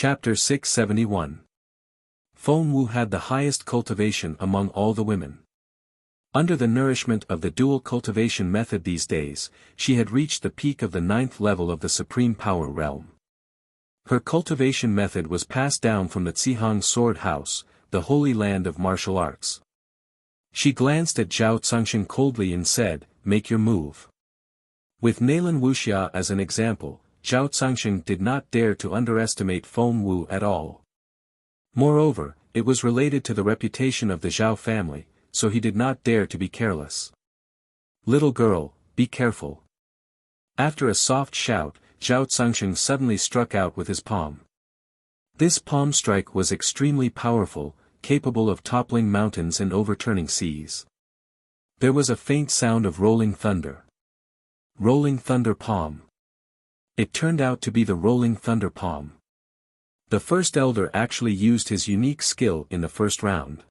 Chapter 671. Feng Wu had the highest cultivation among all the women. Under the nourishment of the dual cultivation method these days, she had reached the peak of the 9th level of the supreme power realm. Her cultivation method was passed down from the Zhihang Sword House, the holy land of martial arts. She glanced at Zhao Cangxing coldly and said, "Make your move." With Nalan Wuxia as an example, Zhao Cangxing did not dare to underestimate Feng Wu at all. Moreover, it was related to the reputation of the Zhao family, so he did not dare to be careless. "Little girl, be careful." After a soft shout, Zhao Cangxing suddenly struck out with his palm. This palm strike was extremely powerful, capable of toppling mountains and overturning seas. There was a faint sound of rolling thunder. Rolling thunder palm. It turned out to be the rolling thunder palm. The first elder actually used his unique skill in the first round.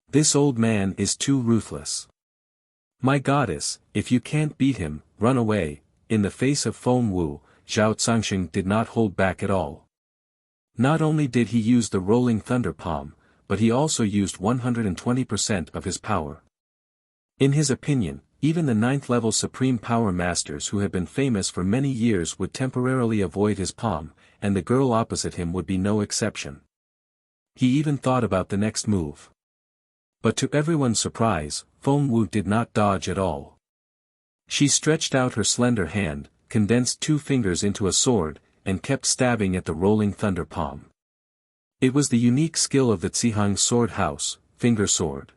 This old man is too ruthless. My goddess, if you can't beat him, run away. In the face of Feng Wu, Zhao Cangxing did not hold back at all. Not only did he use the rolling thunder palm, but he also used 120% of his power. In his opinion, even the 9th level Supreme Power Masters who had been famous for many years would temporarily avoid his palm, and the girl opposite him would be no exception. He even thought about the next move. But to everyone's surprise, Feng Wu did not dodge at all. She stretched out her slender hand, condensed 2 fingers into a sword, and kept stabbing at the rolling thunder palm. It was the unique skill of the Zhihang Sword House, finger sword.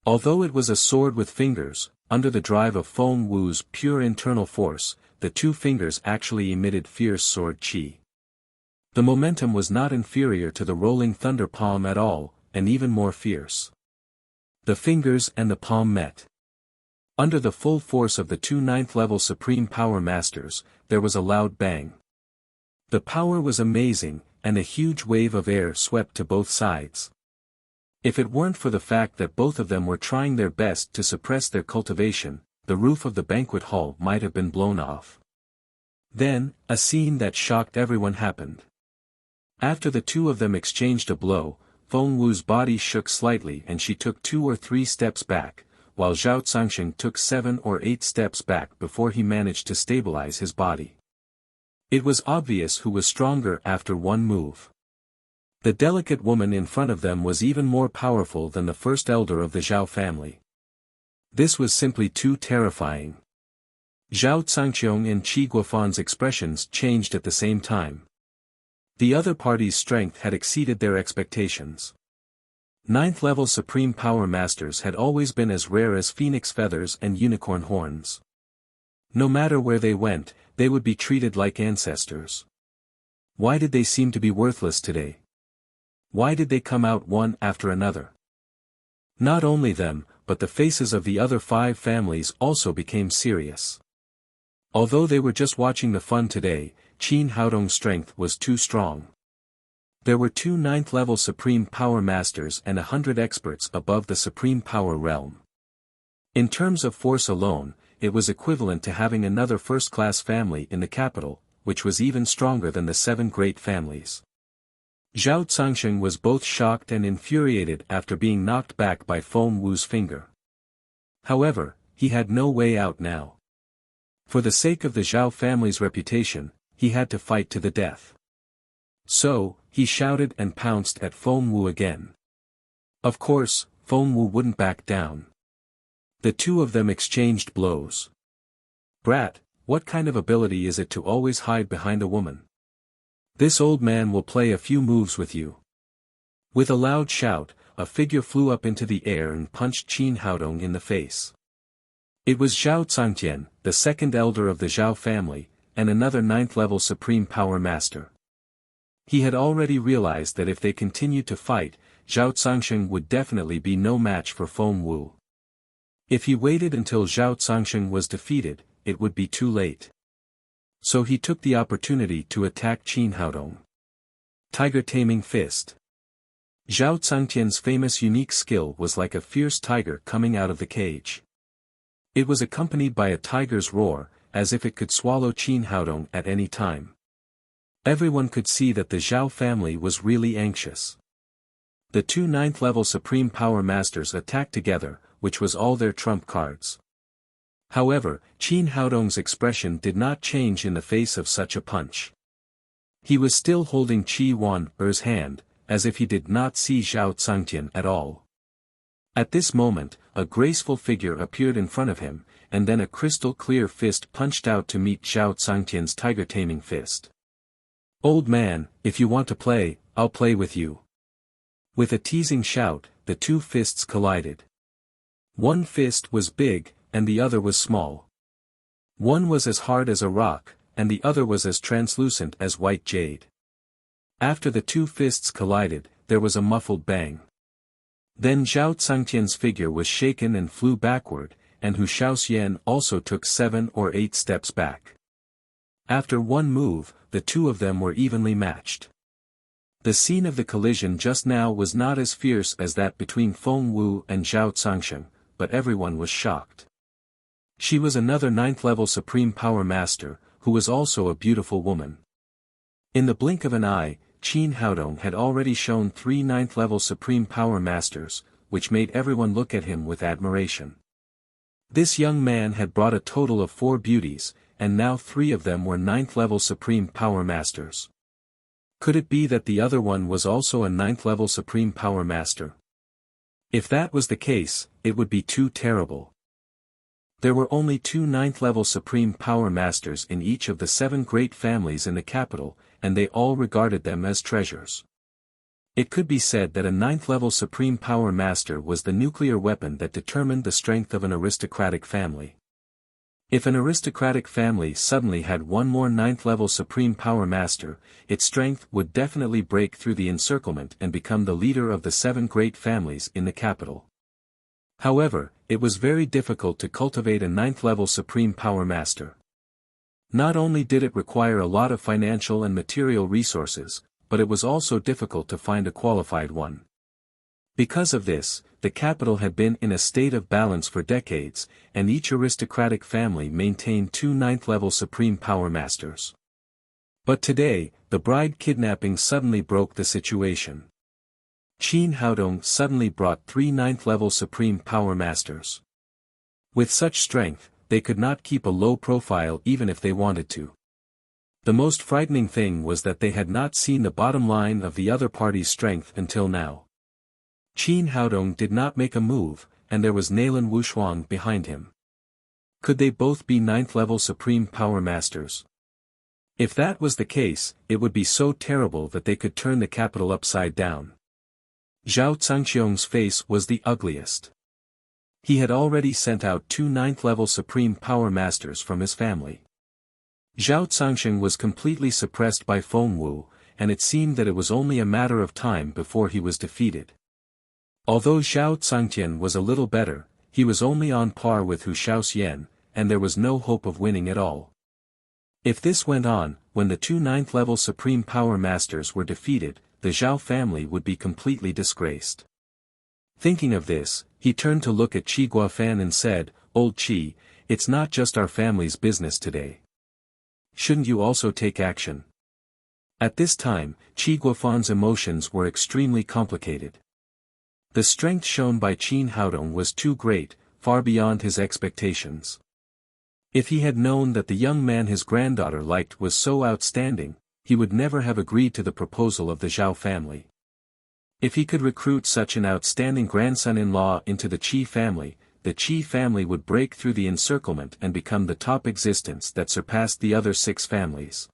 Although it was a sword with fingers, under the drive of Feng Wu's pure internal force, the 2 fingers actually emitted fierce sword qi. The momentum was not inferior to the rolling thunder palm at all, and even more fierce. The fingers and the palm met. Under the full force of the 2 9th level Supreme Power Masters, there was a loud bang. The power was amazing, and a huge wave of air swept to both sides. If it weren't for the fact that both of them were trying their best to suppress their cultivation, the roof of the banquet hall might have been blown off. Then, a scene that shocked everyone happened. After the 2 of them exchanged a blow, Feng Wu's body shook slightly and she took 2 or 3 steps back, while Zhao Cangxing took 7 or 8 steps back before he managed to stabilize his body. It was obvious who was stronger after one move. The delicate woman in front of them was even more powerful than the first elder of the Zhao family. This was simply too terrifying. Zhao Cangqiong and Qi Guofan's expressions changed at the same time. The other party's strength had exceeded their expectations. 9th level Supreme Power Masters had always been as rare as phoenix feathers and unicorn horns. No matter where they went, they would be treated like ancestors. Why did they seem to be worthless today? Why did they come out one after another? Not only them, but the faces of the other 5 families also became serious. Although they were just watching the fun today, Qin Haodong's strength was too strong. There were 2 9th level Supreme Power Masters and 100 experts above the Supreme Power realm. In terms of force alone, it was equivalent to having another first-class family in the capital, which was even stronger than the 7 great families. Zhao Cangxing was both shocked and infuriated after being knocked back by Feng Wu's finger. However, he had no way out now. For the sake of the Zhao family's reputation, he had to fight to the death. So, he shouted and pounced at Feng Wu again. Of course, Feng Wu wouldn't back down. The 2 of them exchanged blows. "Brat, what kind of ability is it to always hide behind a woman? This old man will play a few moves with you." With a loud shout, a figure flew up into the air and punched Qin Haodong in the face. It was Zhao Cangtian, the 2nd elder of the Zhao family, and another 9th level Supreme Power Master. He had already realized that if they continued to fight, Zhao Cangxing would definitely be no match for Feng Wu. If he waited until Zhao Cangxing was defeated, it would be too late. So he took the opportunity to attack Qin Haodong. Tiger Taming Fist. Zhao Cangtian's famous unique skill was like a fierce tiger coming out of the cage. It was accompanied by a tiger's roar, as if it could swallow Qin Haodong at any time. Everyone could see that the Zhao family was really anxious. The two ninth-level Supreme Power Masters attacked together, which was all their trump cards. However, Qin Haodong's expression did not change in the face of such a punch. He was still holding Qi Wan-er's hand, as if he did not see Zhao Cangtian at all. At this moment, a graceful figure appeared in front of him, and then a crystal-clear fist punched out to meet Zhao Cangtian's tiger-taming fist. "Old man, if you want to play, I'll play with you." With a teasing shout, the two fists collided. One fist was big, and the other was small. One was as hard as a rock, and the other was as translucent as white jade. After the two fists collided, there was a muffled bang. Then Zhao Cangtian's figure was shaken and flew backward, and Hu Shaoxian also took 7 or 8 steps back. After one move, the two of them were evenly matched. The scene of the collision just now was not as fierce as that between Feng Wu and Zhao Cangsheng, but everyone was shocked. She was another ninth-level Supreme Power Master, who was also a beautiful woman. In the blink of an eye, Qin Haodong had already shown 3 ninth-level Supreme Power Masters, which made everyone look at him with admiration. This young man had brought a total of 4 beauties, and now 3 of them were ninth-level Supreme Power Masters. Could it be that the other one was also a ninth-level Supreme Power Master? If that was the case, it would be too terrible. There were only 2 ninth-level Supreme Power Masters in each of the 7 great families in the capital, and they all regarded them as treasures. It could be said that a ninth-level Supreme Power Master was the nuclear weapon that determined the strength of an aristocratic family. If an aristocratic family suddenly had one more ninth-level Supreme Power Master, its strength would definitely break through the encirclement and become the leader of the 7 great families in the capital. However, it was very difficult to cultivate a ninth-level Supreme Power Master. Not only did it require a lot of financial and material resources, but it was also difficult to find a qualified one. Because of this, the capital had been in a state of balance for decades, and each aristocratic family maintained 2 ninth-level Supreme Power Masters. But today, the bride kidnapping suddenly broke the situation. Qin Haodong suddenly brought 3 ninth-level Supreme Power Masters. With such strength, they could not keep a low profile even if they wanted to. The most frightening thing was that they had not seen the bottom line of the other party's strength until now. Qin Haodong did not make a move, and there was Nalan Wushuang behind him. Could they both be ninth-level Supreme Power Masters? If that was the case, it would be so terrible that they could turn the capital upside down. Zhao Cangqiong's face was the ugliest. He had already sent out 2 ninth-level Supreme Power Masters from his family. Zhao Cangsheng was completely suppressed by Feng Wu, and it seemed that it was only a matter of time before he was defeated. Although Zhao Cangtian was a little better, he was only on par with Hu Shaoxian, and there was no hope of winning at all. If this went on, when the 2 ninth-level Supreme Power Masters were defeated, the Zhao family would be completely disgraced. Thinking of this, he turned to look at Qi Guofan and said, "Old Qi, it's not just our family's business today. Shouldn't you also take action?" At this time, Qi Guofan's emotions were extremely complicated. The strength shown by Qin Haodong was too great, far beyond his expectations. If he had known that the young man his granddaughter liked was so outstanding, he would never have agreed to the proposal of the Zhao family. If he could recruit such an outstanding grandson-in-law into the Qi family, the Qi family would break through the encirclement and become the top existence that surpassed the other 6 families.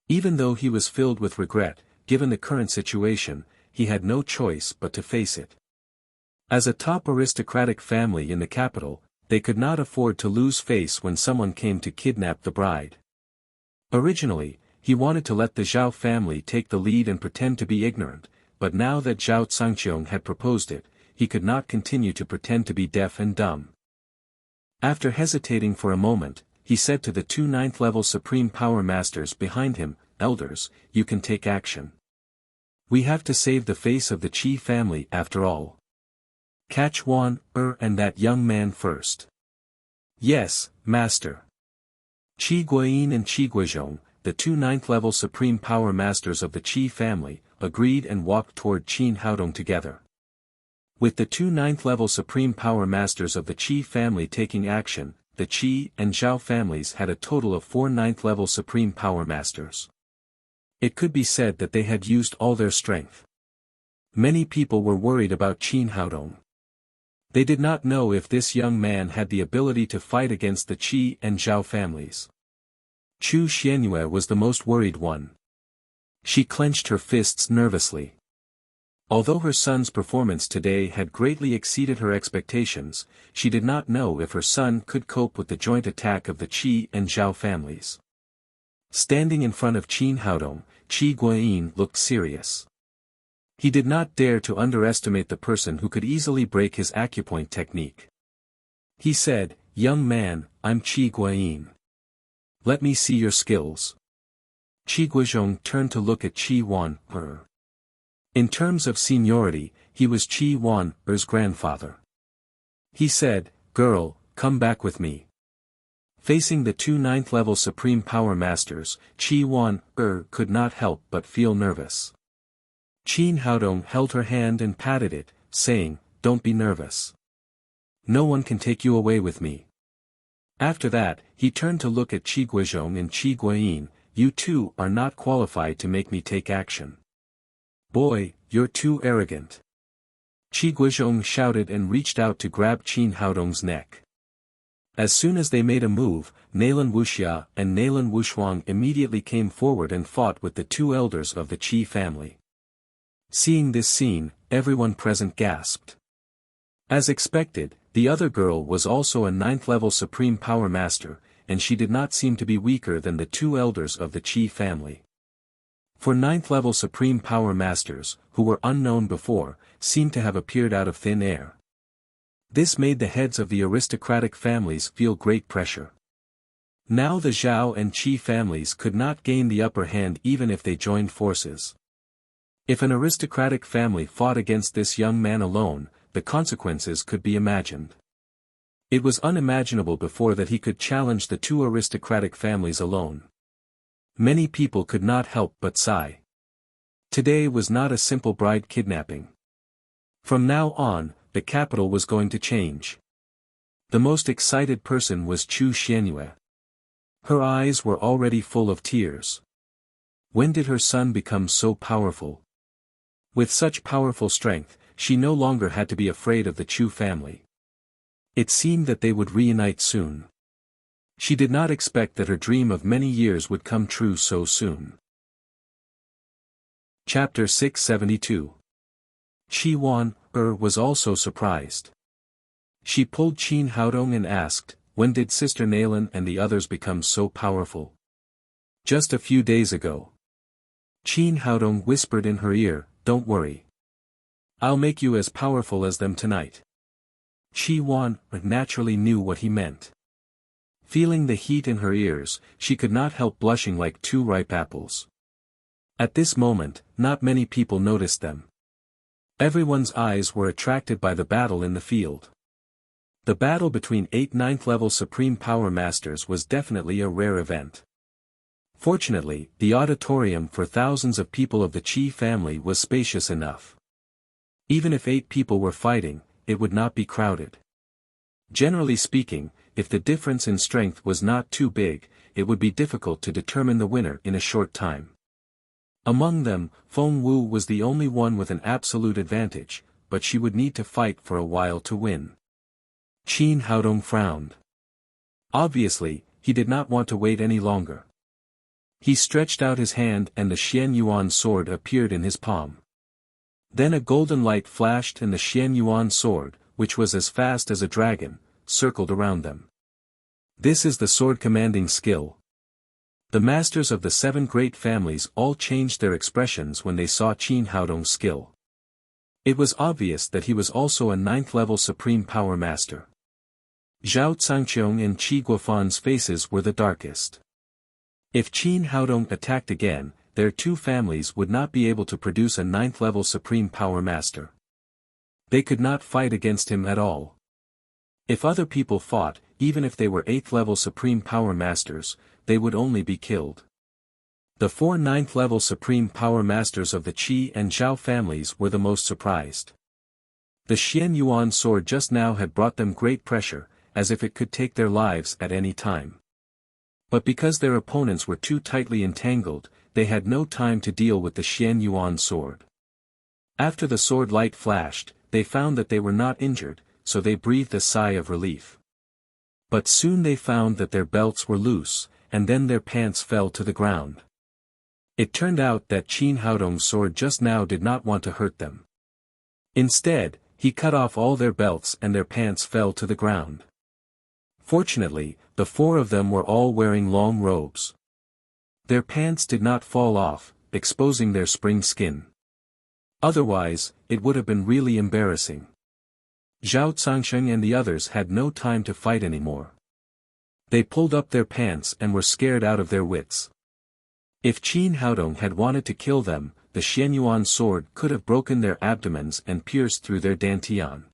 Even though he was filled with regret, given the current situation, he had no choice but to face it. As a top aristocratic family in the capital, they could not afford to lose face when someone came to kidnap the bride. Originally, he wanted to let the Zhao family take the lead and pretend to be ignorant, but now that Zhao Cangqiong had proposed it, he could not continue to pretend to be deaf and dumb. After hesitating for a moment, he said to the 2 ninth-level Supreme Power Masters behind him, "Elders, you can take action. We have to save the face of the Qi family after all. Catch Wan-er and that young man first." "Yes, Master." Qi Guoyin and Qi Guozhong, the two ninth-level Supreme Power Masters of the Qi family, agreed and walked toward Qin Haodong together. With the two ninth-level Supreme Power Masters of the Qi family taking action, the Qi and Zhao families had a total of 4 ninth-level Supreme Power Masters. It could be said that they had used all their strength. Many people were worried about Qin Haodong. They did not know if this young man had the ability to fight against the Qi and Zhao families. Chu Xianyue was the most worried one. She clenched her fists nervously. Although her son's performance today had greatly exceeded her expectations, she did not know if her son could cope with the joint attack of the Qi and Zhao families. Standing in front of Qin Haodong, Qi Guoyin looked serious. He did not dare to underestimate the person who could easily break his acupoint technique. He said, "Young man, I'm Qi Guoyin. Let me see your skills." Qi Guozhong turned to look at Qi Wan-er. In terms of seniority, he was Qi Wan-er's grandfather. He said, "Girl, come back with me." Facing the two ninth-level Supreme Power Masters, Qi Wan-er could not help but feel nervous. Qin Haodong held her hand and patted it, saying, "Don't be nervous. No one can take you away with me." After that, he turned to look at Qi Guozhong and Qi Guoyin. "You two are not qualified to make me take action. Boy, you're too arrogant." Qi Guozhong shouted and reached out to grab Qin Haodong's neck. As soon as they made a move, Nalan Wuxia and Nalan Wushuang immediately came forward and fought with the two elders of the Qi family. Seeing this scene, everyone present gasped. As expected, the other girl was also a ninth-level Supreme Power Master, and she did not seem to be weaker than the two elders of the Qi family. For ninth-level Supreme Power Masters, who were unknown before, seemed to have appeared out of thin air. This made the heads of the aristocratic families feel great pressure. Now the Zhao and Qi families could not gain the upper hand even if they joined forces. If an aristocratic family fought against this young man alone, the consequences could be imagined. It was unimaginable before that he could challenge the two aristocratic families alone. Many people could not help but sigh. Today was not a simple bride kidnapping. From now on, the capital was going to change. The most excited person was Chu Xianyue. Her eyes were already full of tears. When did her son become so powerful? With such powerful strength, she no longer had to be afraid of the Chu family. It seemed that they would reunite soon. She did not expect that her dream of many years would come true so soon. Chapter 672. Qi Wan-er was also surprised. She pulled Qin Haodong and asked, "When did Sister Nalan and the others become so powerful?" "Just a few days ago." Qin Haodong whispered in her ear, "Don't worry. I'll make you as powerful as them tonight." Qi Wan-er naturally knew what he meant. Feeling the heat in her ears, she could not help blushing like two ripe apples. At this moment, not many people noticed them. Everyone's eyes were attracted by the battle in the field. The battle between 8 ninth-level Supreme Power Masters was definitely a rare event. Fortunately, the auditorium for thousands of people of the Qi family was spacious enough. Even if 8 people were fighting, it would not be crowded. Generally speaking, if the difference in strength was not too big, it would be difficult to determine the winner in a short time. Among them, Feng Wu was the only one with an absolute advantage, but she would need to fight for a while to win. Qin Haodong frowned. Obviously, he did not want to wait any longer. He stretched out his hand and the Xian Yuan sword appeared in his palm. Then a golden light flashed and the Xian Yuan sword, which was as fast as a dragon, circled around them. This is the sword commanding skill. The masters of the 7 great families all changed their expressions when they saw Qin Haodong's skill. It was obvious that he was also a 9th-level Supreme Power Master. Zhao Cangqiong and Qi Guofan's faces were the darkest. If Qin Haodong attacked again, their 2 families would not be able to produce a 9th-level Supreme Power Master. They could not fight against him at all. If other people fought, even if they were 8th-level Supreme Power Masters, they would only be killed. The 4 ninth-level Supreme Power Masters of the Qi and Zhao families were the most surprised. The Xian Yuan sword just now had brought them great pressure, as if it could take their lives at any time. But because their opponents were too tightly entangled, they had no time to deal with the Xian Yuan sword. After the sword light flashed, they found that they were not injured, so they breathed a sigh of relief. But soon they found that their belts were loose, and then their pants fell to the ground. It turned out that Qin Haodong's sword just now did not want to hurt them. Instead, he cut off all their belts and their pants fell to the ground. Fortunately, the 4 of them were all wearing long robes. Their pants did not fall off, exposing their spring skin. Otherwise, it would have been really embarrassing. Zhao Cangsheng and the others had no time to fight anymore. They pulled up their pants and were scared out of their wits. If Qin Haodong had wanted to kill them, the Xianyuan sword could have broken their abdomens and pierced through their dantian.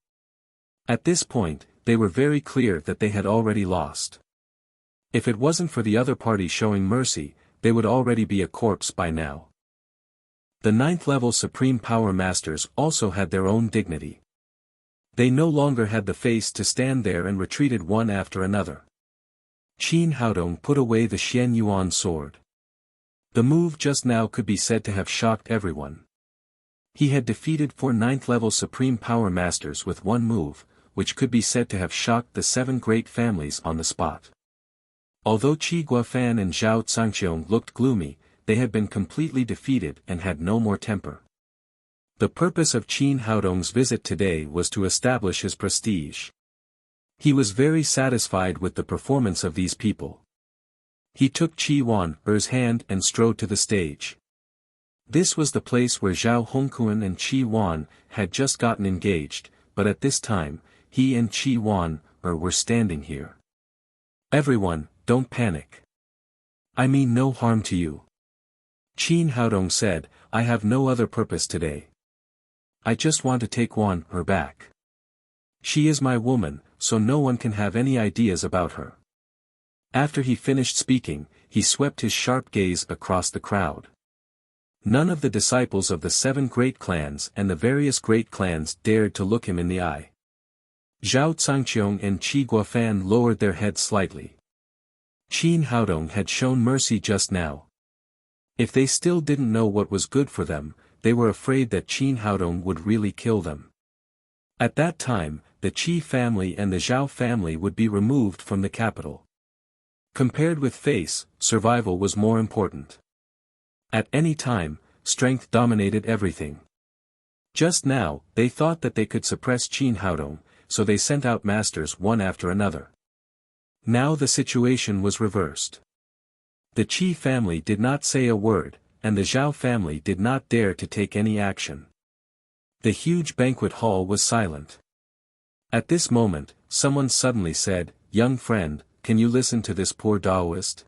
At this point, they were very clear that they had already lost. If it wasn't for the other party showing mercy, they would already be a corpse by now. The 9th-level Supreme Power Masters also had their own dignity. They no longer had the face to stand there and retreated one after another. Qin Haodong put away the Xianyuan sword. The move just now could be said to have shocked everyone. He had defeated 4 9th-level Supreme Power Masters with one move, which could be said to have shocked the 7 great families on the spot. Although Qi Guofan and Zhao Cangqiong looked gloomy, they had been completely defeated and had no more temper. The purpose of Qin Haodong's visit today was to establish his prestige. He was very satisfied with the performance of these people. He took Qi Wan-er's hand and strode to the stage. This was the place where Zhao Hongquan and Qi Wan had just gotten engaged, but at this time, he and Qi Wan-er were standing here. "Everyone, don't panic. I mean no harm to you." Qin Haodong said, "I have no other purpose today. I just want to take Wan-er back. She is my woman, so no one can have any ideas about her." After he finished speaking, he swept his sharp gaze across the crowd. None of the disciples of the 7 great clans and the various great clans dared to look him in the eye. Zhao Cangqiong and Qi Guofan lowered their heads slightly. Qin Haodong had shown mercy just now. If they still didn't know what was good for them, they were afraid that Qin Haodong would really kill them. At that time, the Qi family and the Zhao family would be removed from the capital. Compared with face, survival was more important. At any time, strength dominated everything. Just now, they thought that they could suppress Qin Haodong, so they sent out masters one after another. Now the situation was reversed. The Qi family did not say a word, and the Zhao family did not dare to take any action. The huge banquet hall was silent. At this moment, someone suddenly said, "Young friend, can you listen to this poor Taoist?"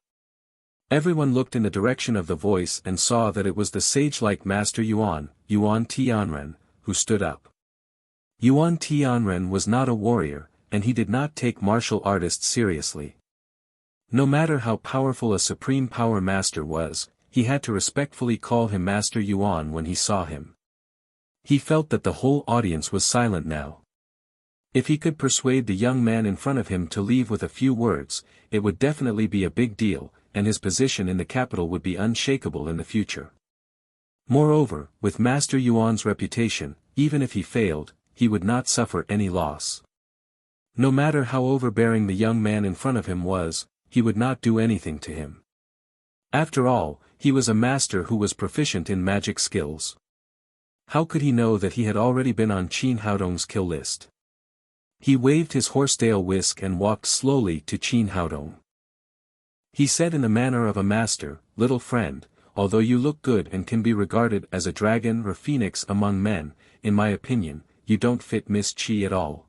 Everyone looked in the direction of the voice and saw that it was the sage-like Master Yuan Tianren, who stood up. Yuan Tianren was not a warrior, and he did not take martial artists seriously. No matter how powerful a Supreme Power Master was, he had to respectfully call him Master Yuan when he saw him. He felt that the whole audience was silent now. If he could persuade the young man in front of him to leave with a few words, it would definitely be a big deal, and his position in the capital would be unshakable in the future. Moreover, with Master Yuan's reputation, even if he failed, he would not suffer any loss. No matter how overbearing the young man in front of him was, he would not do anything to him. After all, he was a master who was proficient in magic skills. How could he know that he had already been on Qin Haodong's kill list? He waved his horsetail whisk and walked slowly to Qin Haodong. He said in the manner of a master, "Little friend, although you look good and can be regarded as a dragon or phoenix among men, in my opinion, you don't fit Miss Qi at all.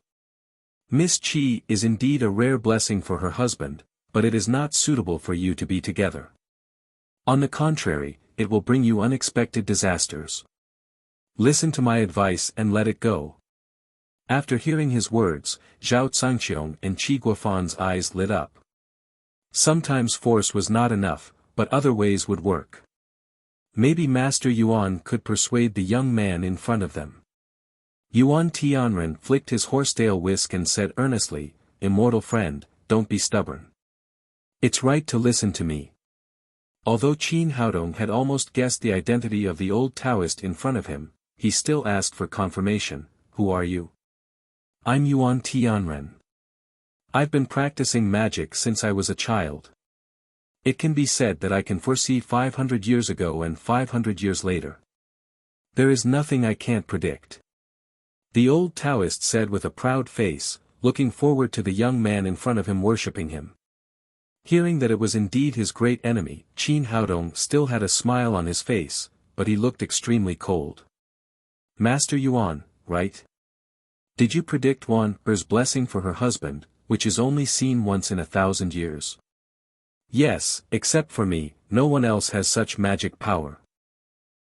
Miss Qi is indeed a rare blessing for her husband, but it is not suitable for you to be together. On the contrary, it will bring you unexpected disasters. Listen to my advice and let it go." After hearing his words, Zhao Cangqiong and Qi Guofan's eyes lit up. Sometimes force was not enough, but other ways would work. Maybe Master Yuan could persuade the young man in front of them. Yuan Tianren flicked his horsetail whisk and said earnestly, "Immortal friend, don't be stubborn. It's right to listen to me." Although Qin Haodong had almost guessed the identity of the old Taoist in front of him, he still asked for confirmation. "Who are you?" "I'm Yuan Tianren. I've been practicing magic since I was a child. It can be said that I can foresee 500 years ago and 500 years later. There is nothing I can't predict." The old Taoist said with a proud face, looking forward to the young man in front of him worshipping him. Hearing that it was indeed his great enemy, Qin Haodong still had a smile on his face, but he looked extremely cold. "Master Yuan, right? Did you predict Er's blessing for her husband, which is only seen once in 1,000 years? Yes, except for me, no one else has such magic power."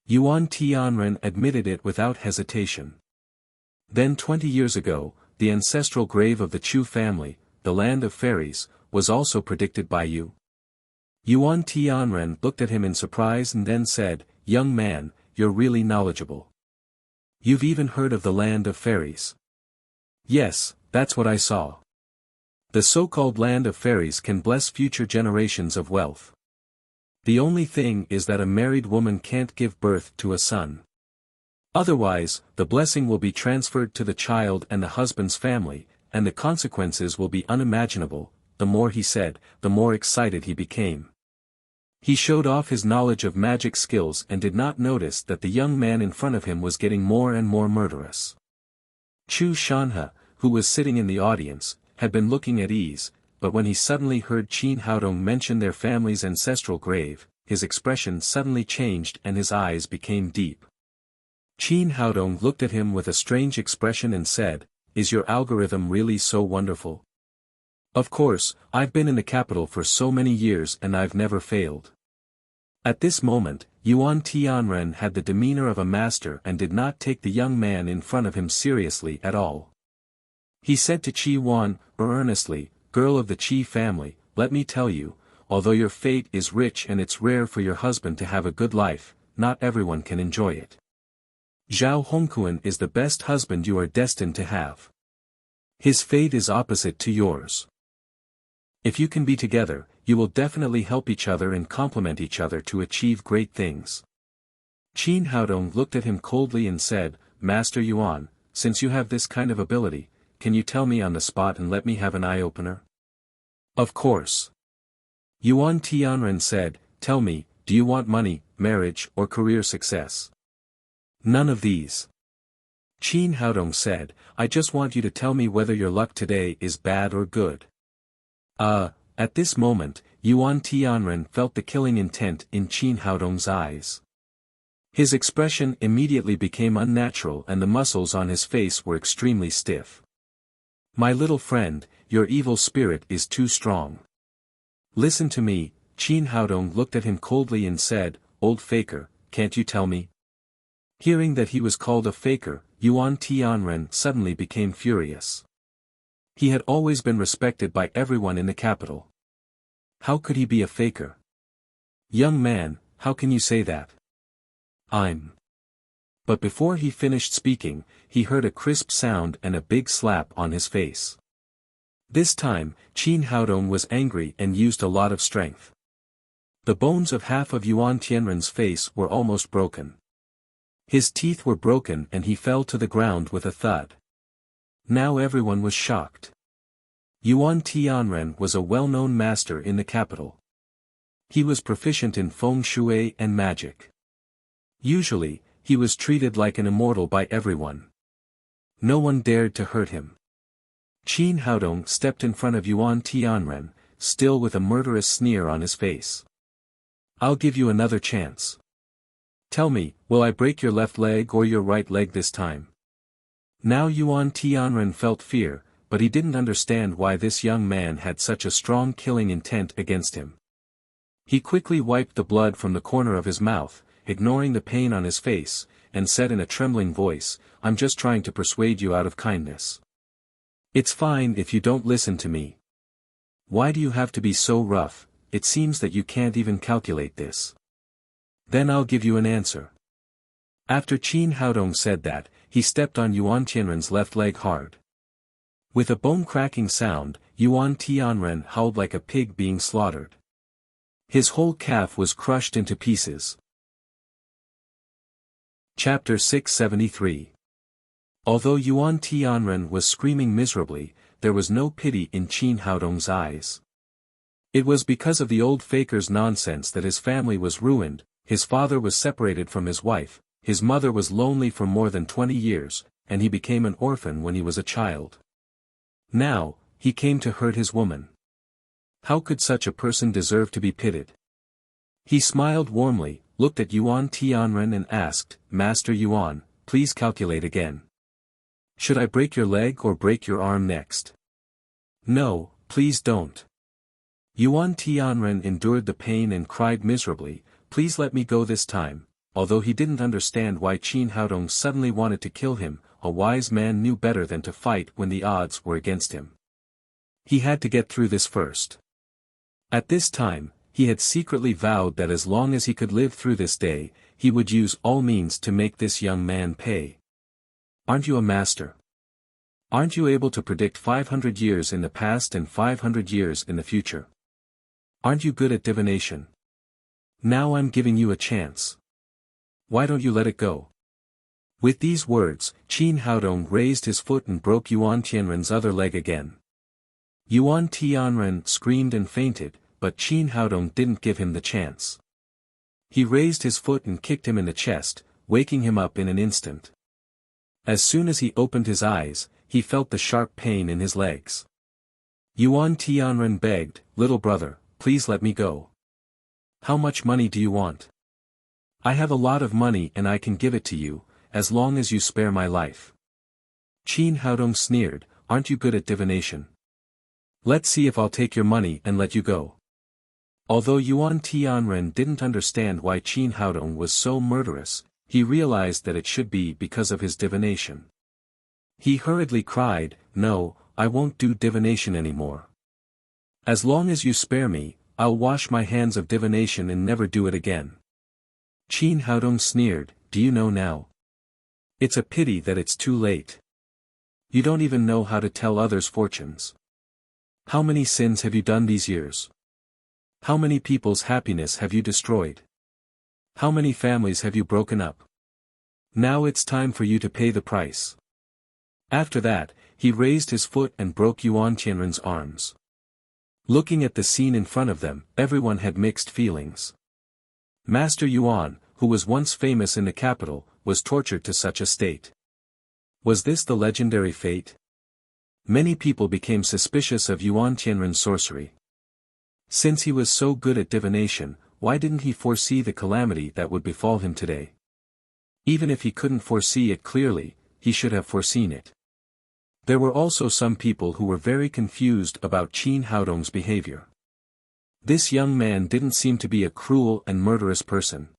Yuan Tianren admitted it without hesitation. Then 20 years ago, the ancestral grave of the Chu family, the land of fairies, was also predicted by you. Yuan Tianren looked at him in surprise and then said, "Young man, you're really knowledgeable. You've even heard of the land of fairies." "Yes, that's what I saw. The so-called land of fairies can bless future generations of wealth. The only thing is that a married woman can't give birth to a son. Otherwise, the blessing will be transferred to the child and the husband's family, and the consequences will be unimaginable." The more he said, the more excited he became. He showed off his knowledge of magic skills and did not notice that the young man in front of him was getting more and more murderous. Chu Shanhe, who was sitting in the audience, had been looking at ease, but when he suddenly heard Qin Haodong mention their family's ancestral grave, his expression suddenly changed and his eyes became deep. Qin Haodong looked at him with a strange expression and said, "Is your algorithm really so wonderful? Of course, I've been in the capital for so many years and I've never failed." At this moment, Yuan Tianren had the demeanor of a master and did not take the young man in front of him seriously at all. He said to Qi Wan, earnestly, "Girl of the Qi family, let me tell you, although your fate is rich and it's rare for your husband to have a good life, not everyone can enjoy it. Zhao Hongquan is the best husband you are destined to have. His fate is opposite to yours. If you can be together, you will definitely help each other and complement each other to achieve great things." Qin Haodong looked at him coldly and said, "Master Yuan, since you have this kind of ability, can you tell me on the spot and let me have an eye-opener?" "Of course." Yuan Tianren said, "Tell me, do you want money, marriage, or career success?" "None of these." Qin Haodong said, "I just want you to tell me whether your luck today is bad or good." At this moment, Yuan Tianren felt the killing intent in Qin Haodong's eyes. His expression immediately became unnatural and the muscles on his face were extremely stiff. "My little friend, your evil spirit is too strong. Listen to me." Qin Haodong looked at him coldly and said, "Old faker, can't you tell me?" Hearing that he was called a faker, Yuan Tianren suddenly became furious. He had always been respected by everyone in the capital. How could he be a faker? "Young man, how can you say that?" "I'm." But before he finished speaking, he heard a crisp sound and a big slap on his face. This time, Qin Haodong was angry and used a lot of strength. The bones of half of Yuan Tianren's face were almost broken. His teeth were broken and he fell to the ground with a thud. Now everyone was shocked. Yuan Tianren was a well-known master in the capital. He was proficient in feng shui and magic. Usually, he was treated like an immortal by everyone. No one dared to hurt him. Qin Haodong stepped in front of Yuan Tianren, still with a murderous sneer on his face. "I'll give you another chance. Tell me, will I break your left leg or your right leg this time?" Now Yuan Tianren felt fear, but he didn't understand why this young man had such a strong killing intent against him. He quickly wiped the blood from the corner of his mouth, ignoring the pain on his face, and said in a trembling voice, "I'm just trying to persuade you out of kindness. It's fine if you don't listen to me. Why do you have to be so rough? It seems that you can't even calculate this." Then I'll give you an answer. After Qin Haodong said that, he stepped on Yuan Tianren's left leg hard. With a bone-cracking sound, Yuan Tianren howled like a pig being slaughtered. His whole calf was crushed into pieces. Chapter 673. Although Yuan Tianren was screaming miserably, there was no pity in Qin Haodong's eyes. It was because of the old faker's nonsense that his family was ruined. His father was separated from his wife, his mother was lonely for more than 20 years, and he became an orphan when he was a child. Now, he came to hurt his woman. How could such a person deserve to be pitied? He smiled warmly, looked at Yuan Tianren and asked, "Master Yuan, please calculate again. Should I break your leg or break your arm next?" "No, please don't." Yuan Tianren endured the pain and cried miserably, "Please let me go this time." Although he didn't understand why Qin Haodong suddenly wanted to kill him, a wise man knew better than to fight when the odds were against him. He had to get through this first. At this time, he had secretly vowed that as long as he could live through this day, he would use all means to make this young man pay. Aren't you a master? Aren't you able to predict 500 years in the past and 500 years in the future? Aren't you good at divination? Now I'm giving you a chance. Why don't you let it go? With these words, Qin Haodong raised his foot and broke Yuan Tianren's other leg again. Yuan Tianren screamed and fainted, but Qin Haodong didn't give him the chance. He raised his foot and kicked him in the chest, waking him up in an instant. As soon as he opened his eyes, he felt the sharp pain in his legs. Yuan Tianren begged, "Little brother, please let me go. How much money do you want? I have a lot of money and I can give it to you, as long as you spare my life." Qin Haodong sneered, "Aren't you good at divination? Let's see if I'll take your money and let you go." Although Yuan Tianren didn't understand why Qin Haodong was so murderous, he realized that it should be because of his divination. He hurriedly cried, "No, I won't do divination anymore. As long as you spare me, I'll wash my hands of divination and never do it again." Qin Haodong sneered, "Do you know now? It's a pity that it's too late. You don't even know how to tell others' fortunes. How many sins have you done these years? How many people's happiness have you destroyed? How many families have you broken up? Now it's time for you to pay the price." After that, he raised his foot and broke Yuan Tianren's arms. Looking at the scene in front of them, everyone had mixed feelings. Master Yuan, who was once famous in the capital, was tortured to such a state. Was this the legendary fate? Many people became suspicious of Yuan Tianren's sorcery. Since he was so good at divination, why didn't he foresee the calamity that would befall him today? Even if he couldn't foresee it clearly, he should have foreseen it. There were also some people who were very confused about Qin Haodong's behavior. This young man didn't seem to be a cruel and murderous person.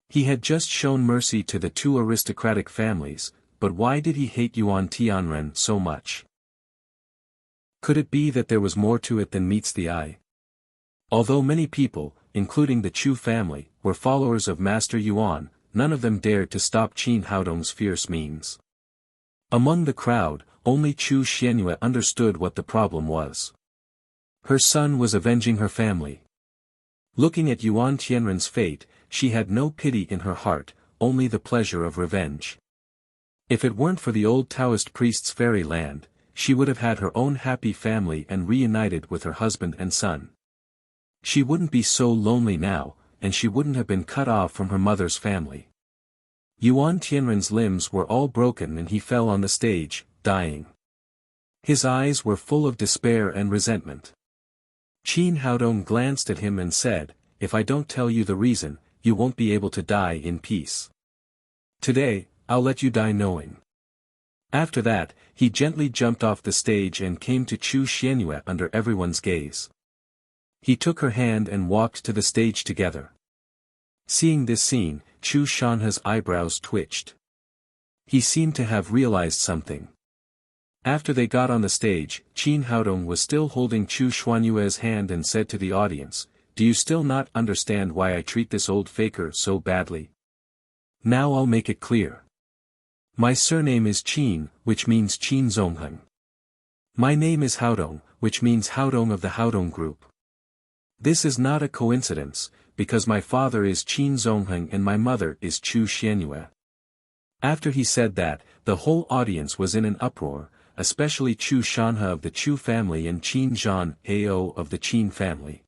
He had just shown mercy to the two aristocratic families, but why did he hate Yuan Tianren so much? Could it be that there was more to it than meets the eye? Although many people, including the Chu family, were followers of Master Yuan, none of them dared to stop Qin Haodong's fierce means. Among the crowd, only Chu Xianyue understood what the problem was. Her son was avenging her family. Looking at Yuan Tianren's fate, she had no pity in her heart, only the pleasure of revenge. If it weren't for the old Taoist priest's fairy land, she would have had her own happy family and reunited with her husband and son. She wouldn't be so lonely now, and she wouldn't have been cut off from her mother's family. Yuan Tianren's limbs were all broken and he fell on the stage, dying. His eyes were full of despair and resentment. Qin Haodong glanced at him and said, "If I don't tell you the reason, you won't be able to die in peace. Today, I'll let you die knowing." After that, he gently jumped off the stage and came to Chu Xianyue under everyone's gaze. He took her hand and walked to the stage together. Seeing this scene, Chu Shanhe's eyebrows twitched. He seemed to have realized something. After they got on the stage, Qin Haodong was still holding Chu Xuanyue's hand and said to the audience, do you still not understand why I treat this old faker so badly? Now I'll make it clear. My surname is Qin, which means Qin Zongheng. My name is Haodong, which means Haodong of the Haodong group. This is not a coincidence, because my father is Qin Zongheng and my mother is Chu Xianyue. After he said that, the whole audience was in an uproar, especially Chu Shanhe of the Chu family and Qin Zhan Ao of the Qin family.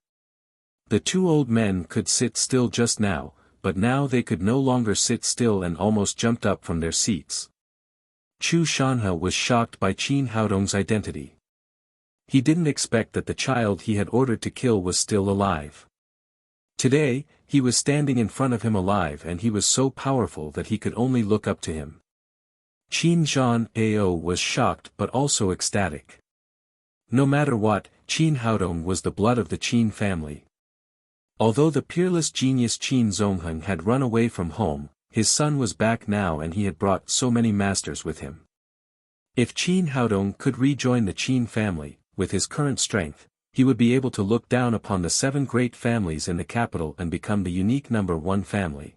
The two old men could sit still just now, but now they could no longer sit still and almost jumped up from their seats. Chu Shanhe was shocked by Qin Haodong's identity. He didn't expect that the child he had ordered to kill was still alive. Today, he was standing in front of him alive and he was so powerful that he could only look up to him. Qin Zhan Ao was shocked but also ecstatic. No matter what, Qin Haodong was the blood of the Qin family. Although the peerless genius Qin Zongheng had run away from home, his son was back now and he had brought so many masters with him. If Qin Haodong could rejoin the Qin family, with his current strength, he would be able to look down upon the 7 great families in the capital and become the unique number 1 family.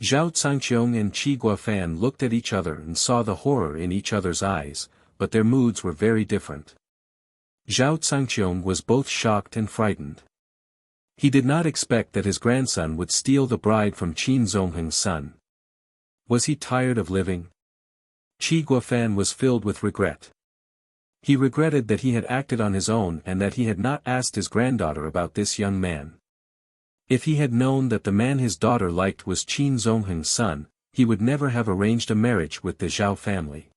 Zhao Cangqiong and Qi Guofan looked at each other and saw the horror in each other's eyes, but their moods were very different. Zhao Cangqiong was both shocked and frightened. He did not expect that his grandson would steal the bride from Qin Zongheng's son. Was he tired of living? Qi Guofan was filled with regret. He regretted that he had acted on his own and that he had not asked his granddaughter about this young man. If he had known that the man his daughter liked was Qin Zongheng's son, he would never have arranged a marriage with the Zhao family.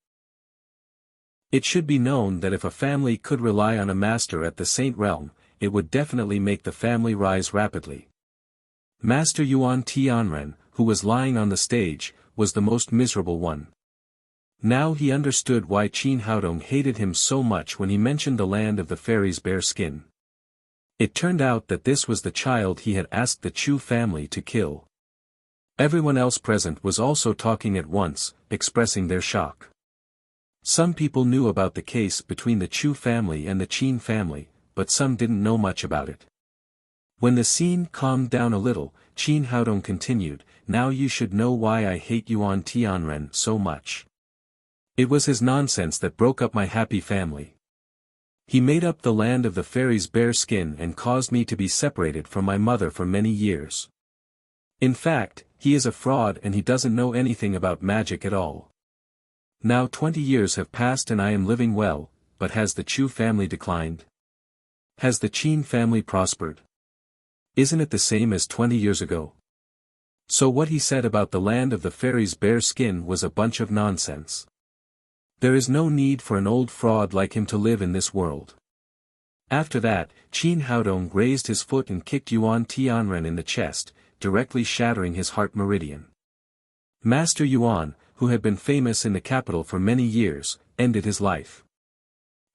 It should be known that if a family could rely on a master at the Saint Realm, it would definitely make the family rise rapidly. Master Yuan Tianren, who was lying on the stage, was the most miserable one. Now he understood why Qin Haodong hated him so much when he mentioned the land of the fairies' bare skin. It turned out that this was the child he had asked the Chu family to kill. Everyone else present was also talking at once, expressing their shock. Some people knew about the case between the Chu family and the Qin family, but some didn't know much about it. When the scene calmed down a little, Qin Haodong continued, "Now you should know why I hate Yuan Tianren so much. It was his nonsense that broke up my happy family. He made up the land of the fairies' bare skin and caused me to be separated from my mother for many years. In fact, he is a fraud and he doesn't know anything about magic at all. Now 20 years have passed and I am living well, but has the Chu family declined? Has the Qin family prospered? Isn't it the same as 20 years ago? So what he said about the land of the fairies' bare skin was a bunch of nonsense. There is no need for an old fraud like him to live in this world." After that, Qin Haodong raised his foot and kicked Yuan Tianren in the chest, directly shattering his heart meridian. Master Yuan, who had been famous in the capital for many years, ended his life.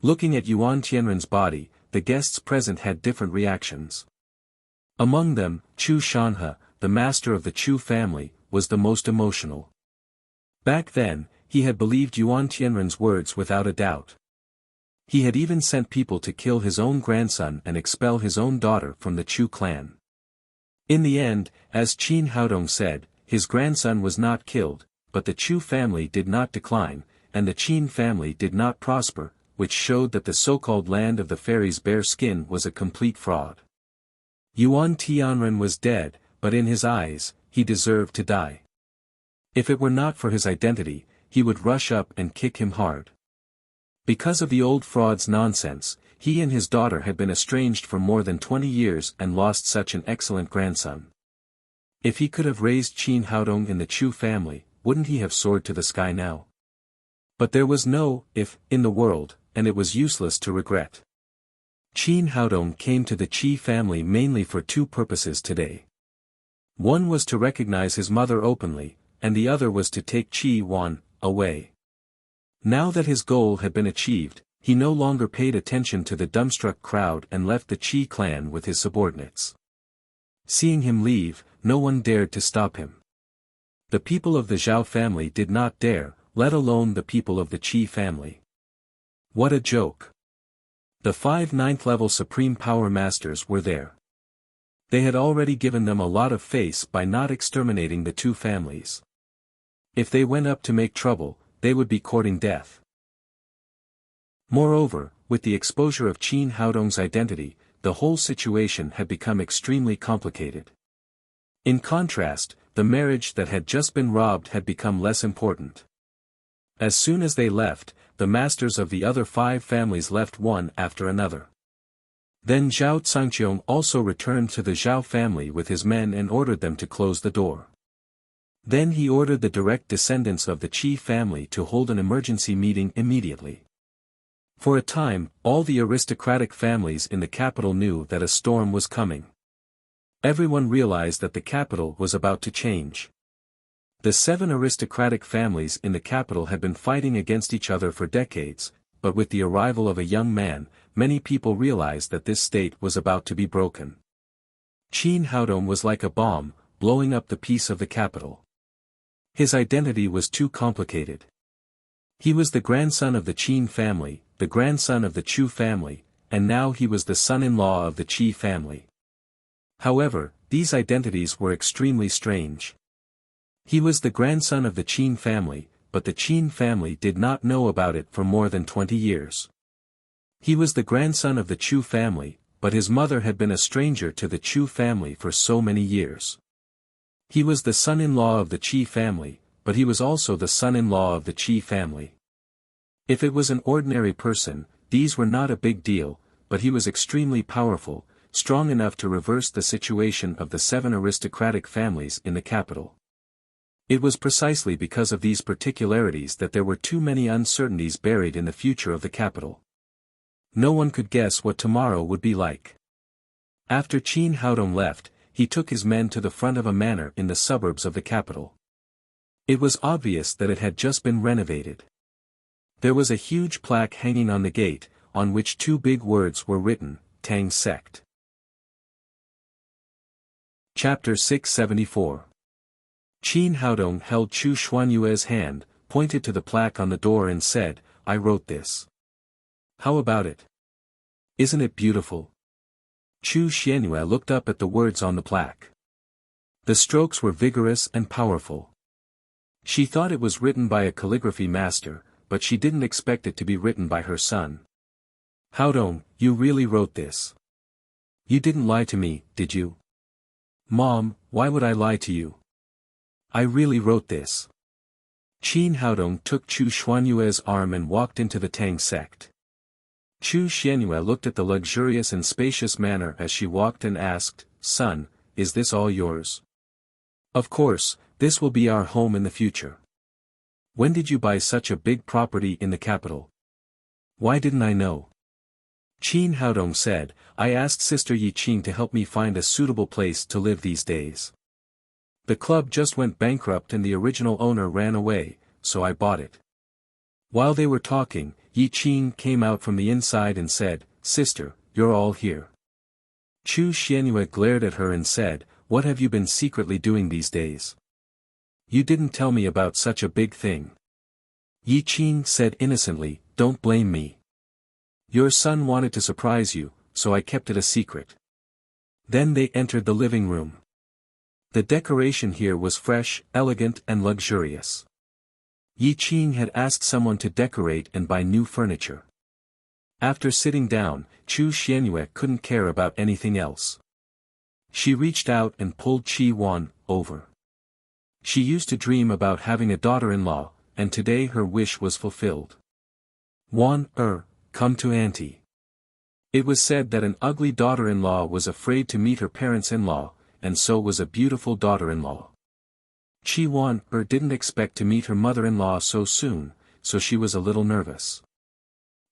Looking at Yuan Tianren's body, the guests present had different reactions. Among them, Chu Shanhe, the master of the Chu family, was the most emotional. Back then, he had believed Yuan Tianren's words without a doubt. He had even sent people to kill his own grandson and expel his own daughter from the Chu clan. In the end, as Qin Haodong said, his grandson was not killed, but the Chu family did not decline, and the Qin family did not prosper, which showed that the so-called land of the fairies' bare skin was a complete fraud. Yuan Tianren was dead, but in his eyes, he deserved to die. If it were not for his identity, he would rush up and kick him hard. Because of the old fraud's nonsense, he and his daughter had been estranged for more than 20 years and lost such an excellent grandson. If he could have raised Qin Haodong in the Chu family, wouldn't he have soared to the sky now? But there was no if in the world, and it was useless to regret. Qin Haodong came to the Qi family mainly for 2 purposes today. One was to recognize his mother openly, and the other was to take Qi Wan away. Now that his goal had been achieved, he no longer paid attention to the dumbstruck crowd and left the Qi clan with his subordinates. Seeing him leave, no one dared to stop him. The people of the Zhao family did not dare, let alone the people of the Qi family. What a joke! The 5 ninth-level Supreme Power Masters were there. They had already given them a lot of face by not exterminating the two families. If they went up to make trouble, they would be courting death. Moreover, with the exposure of Qin Haodong's identity, the whole situation had become extremely complicated. In contrast, the marriage that had just been robbed had become less important. As soon as they left, the masters of the other 5 families left one after another. Then Zhao Cangqiong also returned to the Zhao family with his men and ordered them to close the door. Then he ordered the direct descendants of the Qi family to hold an emergency meeting immediately. For a time, all the aristocratic families in the capital knew that a storm was coming. Everyone realized that the capital was about to change. The 7 aristocratic families in the capital had been fighting against each other for decades, but with the arrival of a young man, many people realized that this state was about to be broken. Qin Haodong was like a bomb, blowing up the peace of the capital. His identity was too complicated. He was the grandson of the Qin family, the grandson of the Chu family, and now he was the son-in-law of the Qi family. However, these identities were extremely strange. He was the grandson of the Qin family, but the Qin family did not know about it for more than 20 years. He was the grandson of the Chu family, but his mother had been a stranger to the Chu family for so many years. He was the son-in-law of the Qi family, but he was also the son-in-law of the Qi family. If it was an ordinary person, these were not a big deal, but he was extremely powerful, strong enough to reverse the situation of the 7 aristocratic families in the capital. It was precisely because of these particularities that there were too many uncertainties buried in the future of the capital. No one could guess what tomorrow would be like. After Qin Haodong left, he took his men to the front of a manor in the suburbs of the capital. It was obvious that it had just been renovated. There was a huge plaque hanging on the gate, on which 2 big words were written, Tang Sect. Chapter 674. Qin Haodong held Chu Xuanyue's hand, pointed to the plaque on the door and said, "I wrote this. How about it? Isn't it beautiful?" Chu Xuanyue looked up at the words on the plaque. The strokes were vigorous and powerful. She thought it was written by a calligraphy master, but she didn't expect it to be written by her son. "Haodong, you really wrote this? You didn't lie to me, did you?" "Mom, why would I lie to you? I really wrote this." Qin Haodong took Chu Xuanyue's arm and walked into the Tang sect. Chu Xuanyue looked at the luxurious and spacious manor as she walked and asked, "Son, is this all yours?" "Of course, this will be our home in the future." "When did you buy such a big property in the capital?" "Why didn't I know?" Qin Haodong said, "I asked Sister Yi Qing to help me find a suitable place to live these days. The club just went bankrupt and the original owner ran away, so I bought it." While they were talking, Yi Qing came out from the inside and said, "Sister, you're all here." Chu Xuanyue glared at her and said, "What have you been secretly doing these days? You didn't tell me about such a big thing." Yi Qing said innocently, "Don't blame me. Your son wanted to surprise you, so I kept it a secret." Then they entered the living room. The decoration here was fresh, elegant and luxurious. Yi Qing had asked someone to decorate and buy new furniture. After sitting down, Chu Xuanyue couldn't care about anything else. She reached out and pulled Qi Wan over. She used to dream about having a daughter-in-law, and today her wish was fulfilled. "Wan, come to auntie." It was said that an ugly daughter-in-law was afraid to meet her parents-in-law, and so was a beautiful daughter-in-law. Qi Wan didn't expect to meet her mother-in-law so soon, so she was a little nervous.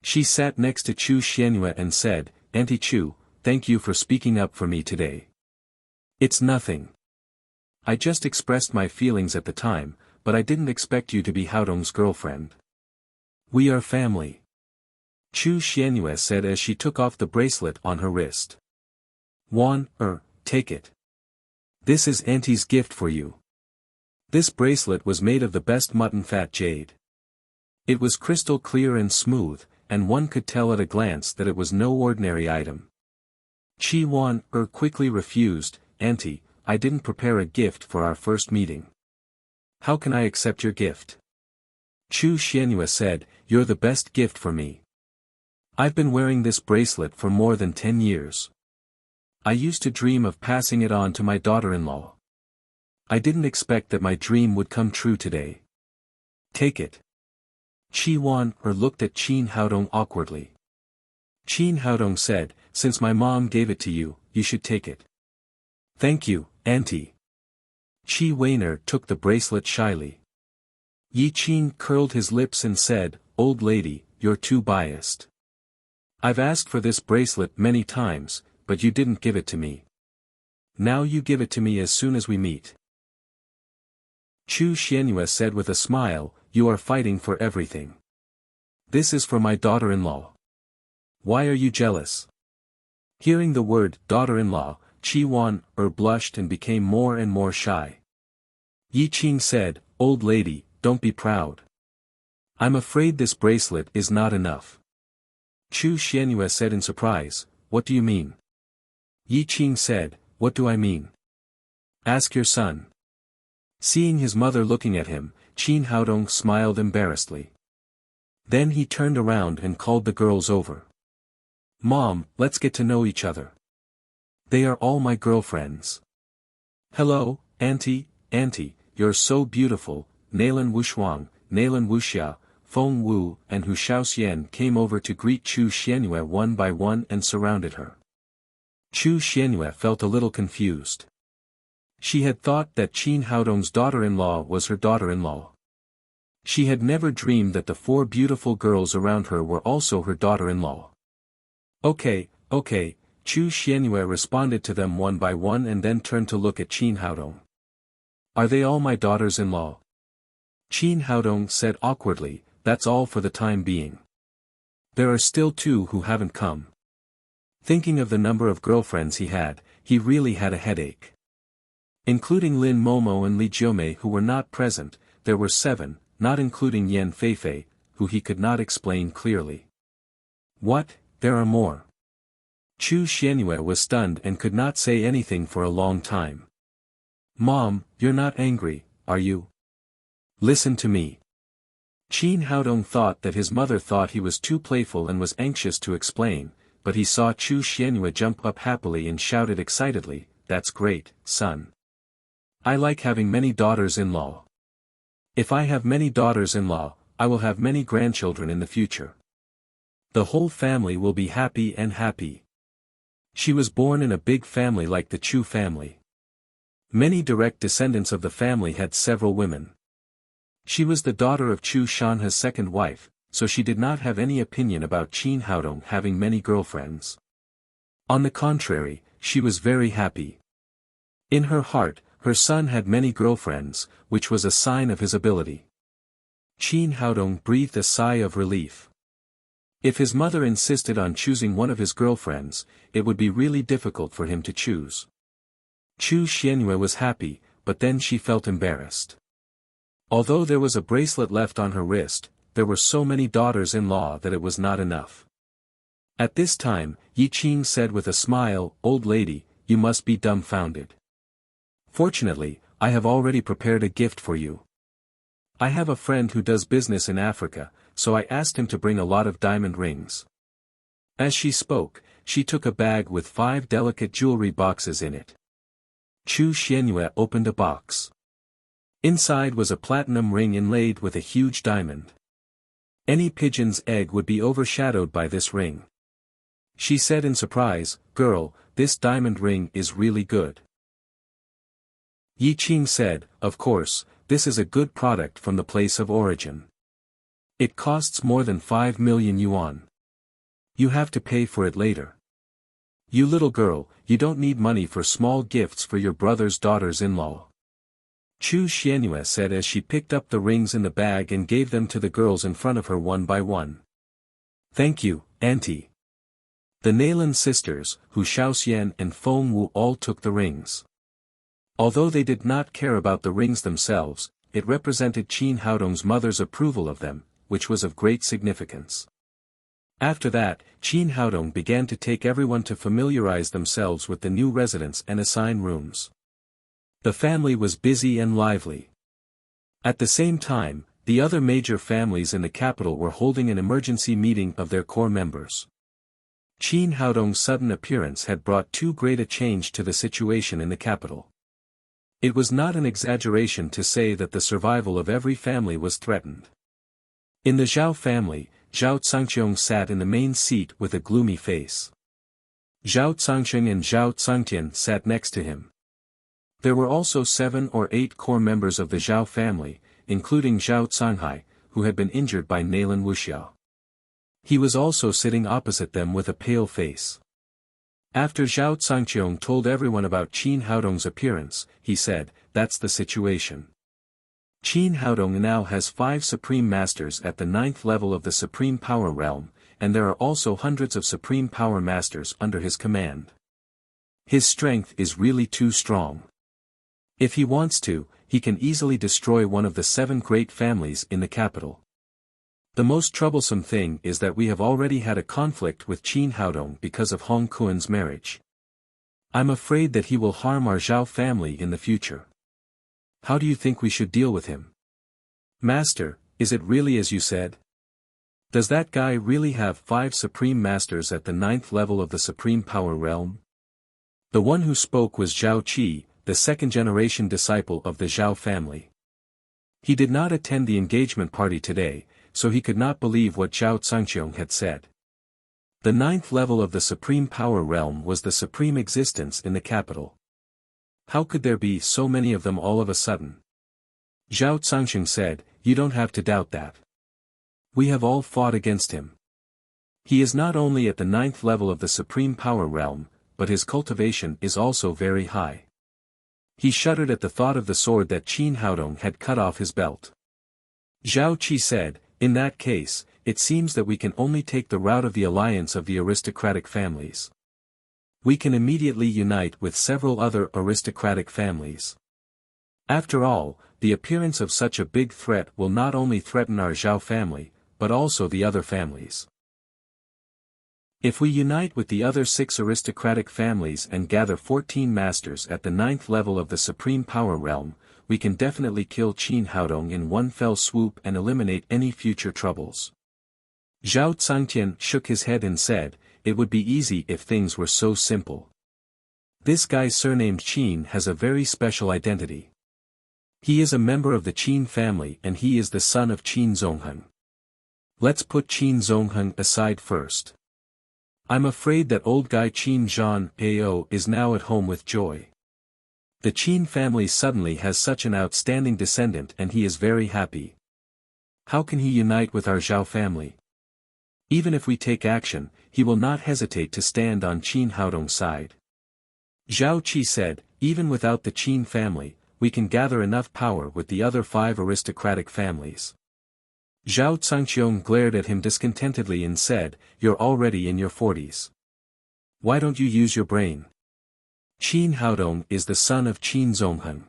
She sat next to Chu Xuanyue and said, "Auntie Chu, thank you for speaking up for me today." "It's nothing. I just expressed my feelings at the time, but I didn't expect you to be Haodong's girlfriend. We are family." Chu Xuanyue said as she took off the bracelet on her wrist. "Wan, take it. This is Auntie's gift for you." This bracelet was made of the best mutton fat jade. It was crystal clear and smooth, and one could tell at a glance that it was no ordinary item. Chi Wan quickly refused. Auntie, I didn't prepare a gift for our first meeting. How can I accept your gift? Chu Xianyue said, you're the best gift for me. I've been wearing this bracelet for more than 10 years. I used to dream of passing it on to my daughter-in-law. I didn't expect that my dream would come true today. Take it. Chi Wan looked at Qin Haodong awkwardly. Qin Haodong said, since my mom gave it to you, you should take it. Thank you, Auntie. Qi Weiner took the bracelet shyly. Yi Qin curled his lips and said, old lady, you're too biased. I've asked for this bracelet many times, but you didn't give it to me. Now you give it to me as soon as we meet. Chu Xianyue said with a smile, you are fighting for everything. This is for my daughter-in-law. Why are you jealous? Hearing the word daughter-in-law, Qi Wan blushed and became more and more shy. Yi Qing said, old lady, don't be proud. I'm afraid this bracelet is not enough. Chu Xianyue said in surprise, what do you mean? Yi Qing said, what do I mean? Ask your son. Seeing his mother looking at him, Qin Haodong smiled embarrassedly. Then he turned around and called the girls over. Mom, let's get to know each other. They are all my girlfriends. Hello, Auntie, you're so beautiful. Nalan Wushuang, Nalan Wuxia, Feng Wu and Hu Shaoxian came over to greet Chu Xianyue one by one and surrounded her. Chu Xianyue felt a little confused. She had thought that Qin Haodong's daughter-in-law was her daughter-in-law. She had never dreamed that the 4 beautiful girls around her were also her daughter-in-law. Okay, Chu Xianyue responded to them one by one and then turned to look at Qin Haodong. Are they all my daughters-in-law? Qin Haodong said awkwardly, that's all for the time being. There are still 2 who haven't come. Thinking of the number of girlfriends he really had a headache. Including Lin Momo and Li Jiumei who were not present, there were 7, not including Yan Feifei, who he could not explain clearly. What, there are more? Chu Xianyue was stunned and could not say anything for a long time. Mom, you're not angry, are you? Listen to me. Qin Haodong thought that his mother thought he was too playful and was anxious to explain, but he saw Chu Xianyue jump up happily and shouted excitedly, that's great, son. I like having many daughters-in-law. If I have many daughters-in-law, I will have many grandchildren in the future. The whole family will be happy and happy. She was born in a big family like the Chu family. Many direct descendants of the family had several women. She was the daughter of Chu Shanha's second wife, so she did not have any opinion about Qin Haodong having many girlfriends. On the contrary, she was very happy. In her heart, her son had many girlfriends, which was a sign of his ability. Qin Haodong breathed a sigh of relief. If his mother insisted on choosing one of his girlfriends, it would be really difficult for him to choose. Chu Xianyue was happy, but then she felt embarrassed. Although there was a bracelet left on her wrist, there were so many daughters-in-law that it was not enough. At this time, Yi Qing said with a smile, old lady, you must be dumbfounded. Fortunately, I have already prepared a gift for you. I have a friend who does business in Africa, so I asked him to bring a lot of diamond rings. As she spoke, she took a bag with 5 delicate jewelry boxes in it. Chu Xianyue opened a box. Inside was a platinum ring inlaid with a huge diamond. Any pigeon's egg would be overshadowed by this ring. She said in surprise, girl, this diamond ring is really good. Yi Qing said, of course, this is a good product from the place of origin. It costs more than 5 million yuan. You have to pay for it later. You little girl, you don't need money for small gifts for your brother's daughters-in-law. Chu Xianyue said as she picked up the rings in the bag and gave them to the girls in front of her one by one. Thank you, Auntie. The Nalan sisters, Hu Shaoxian and Feng Wu all took the rings. Although they did not care about the rings themselves, it represented Qin Haodong's mother's approval of them, which was of great significance. After that, Qin Haodong began to take everyone to familiarize themselves with the new residence and assign rooms. The family was busy and lively. At the same time, the other major families in the capital were holding an emergency meeting of their core members. Qin Haodong's sudden appearance had brought too great a change to the situation in the capital. It was not an exaggeration to say that the survival of every family was threatened. In the Zhao family, Zhao Cangqiong sat in the main seat with a gloomy face. Zhao Cangqiong and Zhao Cangtian sat next to him. There were also 7 or 8 core members of the Zhao family, including Zhao Canghai, who had been injured by Nalan Wuxia. He was also sitting opposite them with a pale face. After Zhao Cangqiong told everyone about Qin Haodong's appearance, he said, "That's the situation. Qin Haodong now has 5 Supreme Masters at the 9th level of the Supreme Power Realm, and there are also hundreds of Supreme Power Masters under his command. His strength is really too strong. If he wants to, he can easily destroy one of the 7 great families in the capital. The most troublesome thing is that we have already had a conflict with Qin Haodong because of Hong Kuan's marriage. I'm afraid that he will harm our Zhao family in the future. How do you think we should deal with him?" "Master, is it really as you said? Does that guy really have 5 Supreme Masters at the 9th level of the Supreme Power Realm?" The one who spoke was Zhao Qi, the second-generation disciple of the Zhao family. He did not attend the engagement party today, so he could not believe what Zhao Cangqiong had said. The 9th level of the Supreme Power Realm was the supreme existence in the capital. How could there be so many of them all of a sudden? Zhao Cangqiong said, "You don't have to doubt that. We have all fought against him. He is not only at the 9th level of the Supreme Power Realm, but his cultivation is also very high." He shuddered at the thought of the sword that Qin Haodong had cut off his belt. Zhao Qi said, "In that case, it seems that we can only take the route of the alliance of the aristocratic families. We can immediately unite with several other aristocratic families. After all, the appearance of such a big threat will not only threaten our Zhao family, but also the other families. If we unite with the other 6 aristocratic families and gather 14 masters at the 9th level of the Supreme Power Realm, we can definitely kill Qin Haodong in one fell swoop and eliminate any future troubles." Zhao Cangtian shook his head and said, "It would be easy if things were so simple. This guy surnamed Qin has a very special identity. He is a member of the Qin family and he is the son of Qin Zongheng. Let's put Qin Zongheng aside first. I'm afraid that old guy Qin Zhan Ao is now at home with joy. The Qin family suddenly has such an outstanding descendant and he is very happy. How can he unite with our Zhao family? Even if we take action, he will not hesitate to stand on Qin Haodong's side." Zhao Qi said, "Even without the Qin family, we can gather enough power with the other 5 aristocratic families." Zhao Cangqiong glared at him discontentedly and said, "You're already in your 40s. Why don't you use your brain? Qin Haodong is the son of Qin Zongheng.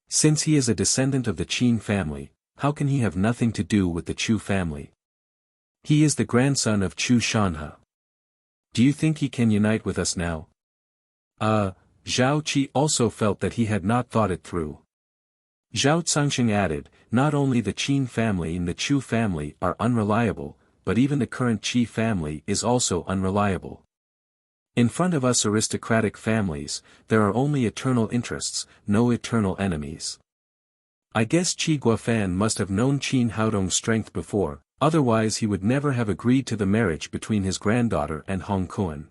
Since he is a descendant of the Qin family, how can he have nothing to do with the Chu family? He is the grandson of Chu Shanhe. Do you think he can unite with us now?" Zhao Qi also felt that he had not thought it through. Zhao Cangqiong added, "Not only the Qin family and the Chu family are unreliable, but even the current Qi family is also unreliable. In front of us aristocratic families, there are only eternal interests, no eternal enemies. I guess Qi Guofan must have known Qin Haodong's strength before, otherwise he would never have agreed to the marriage between his granddaughter and Hong Kuan.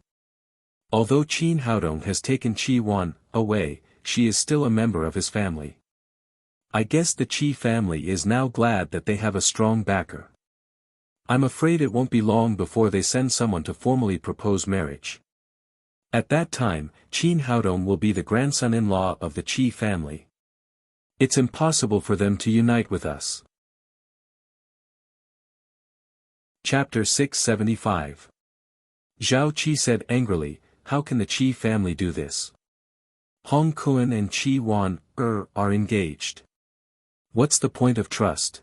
Although Qin Haodong has taken Qi Wan away, she is still a member of his family. I guess the Qi family is now glad that they have a strong backer. I'm afraid it won't be long before they send someone to formally propose marriage. At that time, Qin Haodong will be the grandson-in-law of the Qi family. It's impossible for them to unite with us." Chapter 675. Zhao Qi said angrily, "How can the Qi family do this? Hong Kuan and Qi Wan are engaged. What's the point of trust?"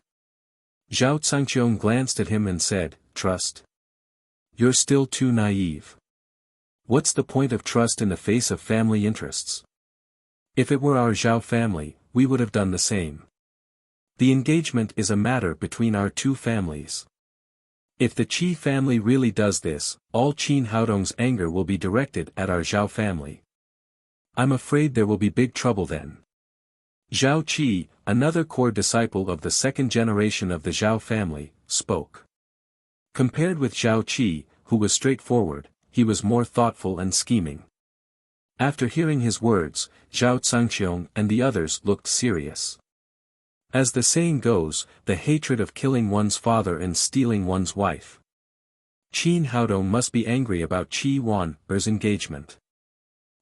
Zhao Cangqiong glanced at him and said, "Trust? you're still too naive. What's the point of trust in the face of family interests? If it were our Zhao family, we would have done the same. The engagement is a matter between our two families. If the Qi family really does this, all Qin Haodong's anger will be directed at our Zhao family. I'm afraid there will be big trouble then. Zhao Qi, another core disciple of the second generation of the Zhao family, spoke. Compared with Zhao Qi, who was straightforward, he was more thoughtful and scheming. After hearing his words, Zhao Cangqiong and the others looked serious. As the saying goes, the hatred of killing one's father and stealing one's wife. Qin Haodong must be angry about Qi Wan-er's engagement.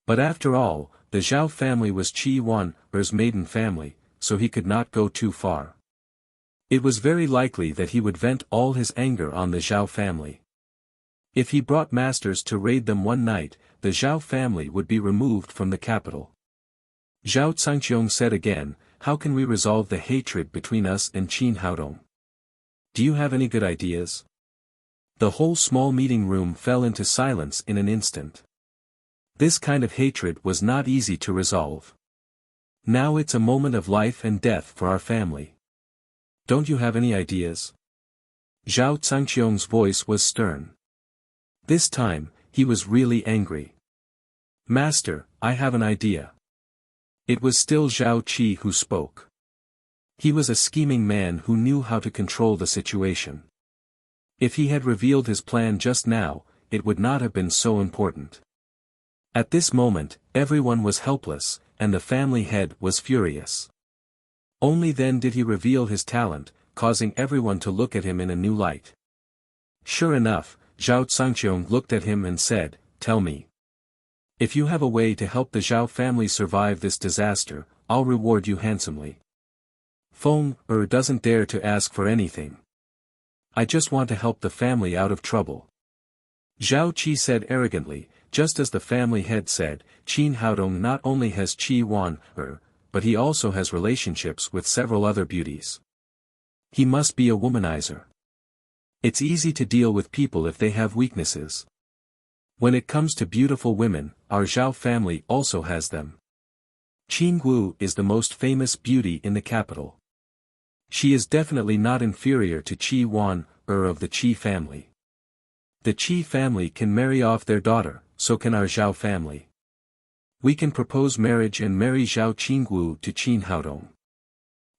But after all, the Zhao family was Qi Wan-er's maiden family, so he could not go too far. It was very likely that he would vent all his anger on the Zhao family. If he brought masters to raid them one night, the Zhao family would be removed from the capital. Zhao Cangqiong said again, how can we resolve the hatred between us and Qin Haodong? Do you have any good ideas? The whole small meeting room fell into silence in an instant. This kind of hatred was not easy to resolve. Now it's a moment of life and death for our family. Don't you have any ideas? Zhao Cangqiong's voice was stern. This time, he was really angry. Master, I have an idea. It was still Zhao Qi who spoke. He was a scheming man who knew how to control the situation. If he had revealed his plan just now, it would not have been so important. At this moment, everyone was helpless, and the family head was furious. Only then did he reveal his talent, causing everyone to look at him in a new light. Sure enough, Zhao Cangqiong looked at him and said, tell me. If you have a way to help the Zhao family survive this disaster, I'll reward you handsomely. Feng-er doesn't dare to ask for anything. I just want to help the family out of trouble. Zhao Qi said arrogantly, just as the family head said, Qin Haodong not only has Qi Wan-er, but he also has relationships with several other beauties. He must be a womanizer. It's easy to deal with people if they have weaknesses. When it comes to beautiful women, our Zhao family also has them. Qin Gu is the most famous beauty in the capital. She is definitely not inferior to Qi Wan-er of the Qi family. The Qi family can marry off their daughter, so can our Zhao family. We can propose marriage and marry Zhao Qinggu to Qin Haodong.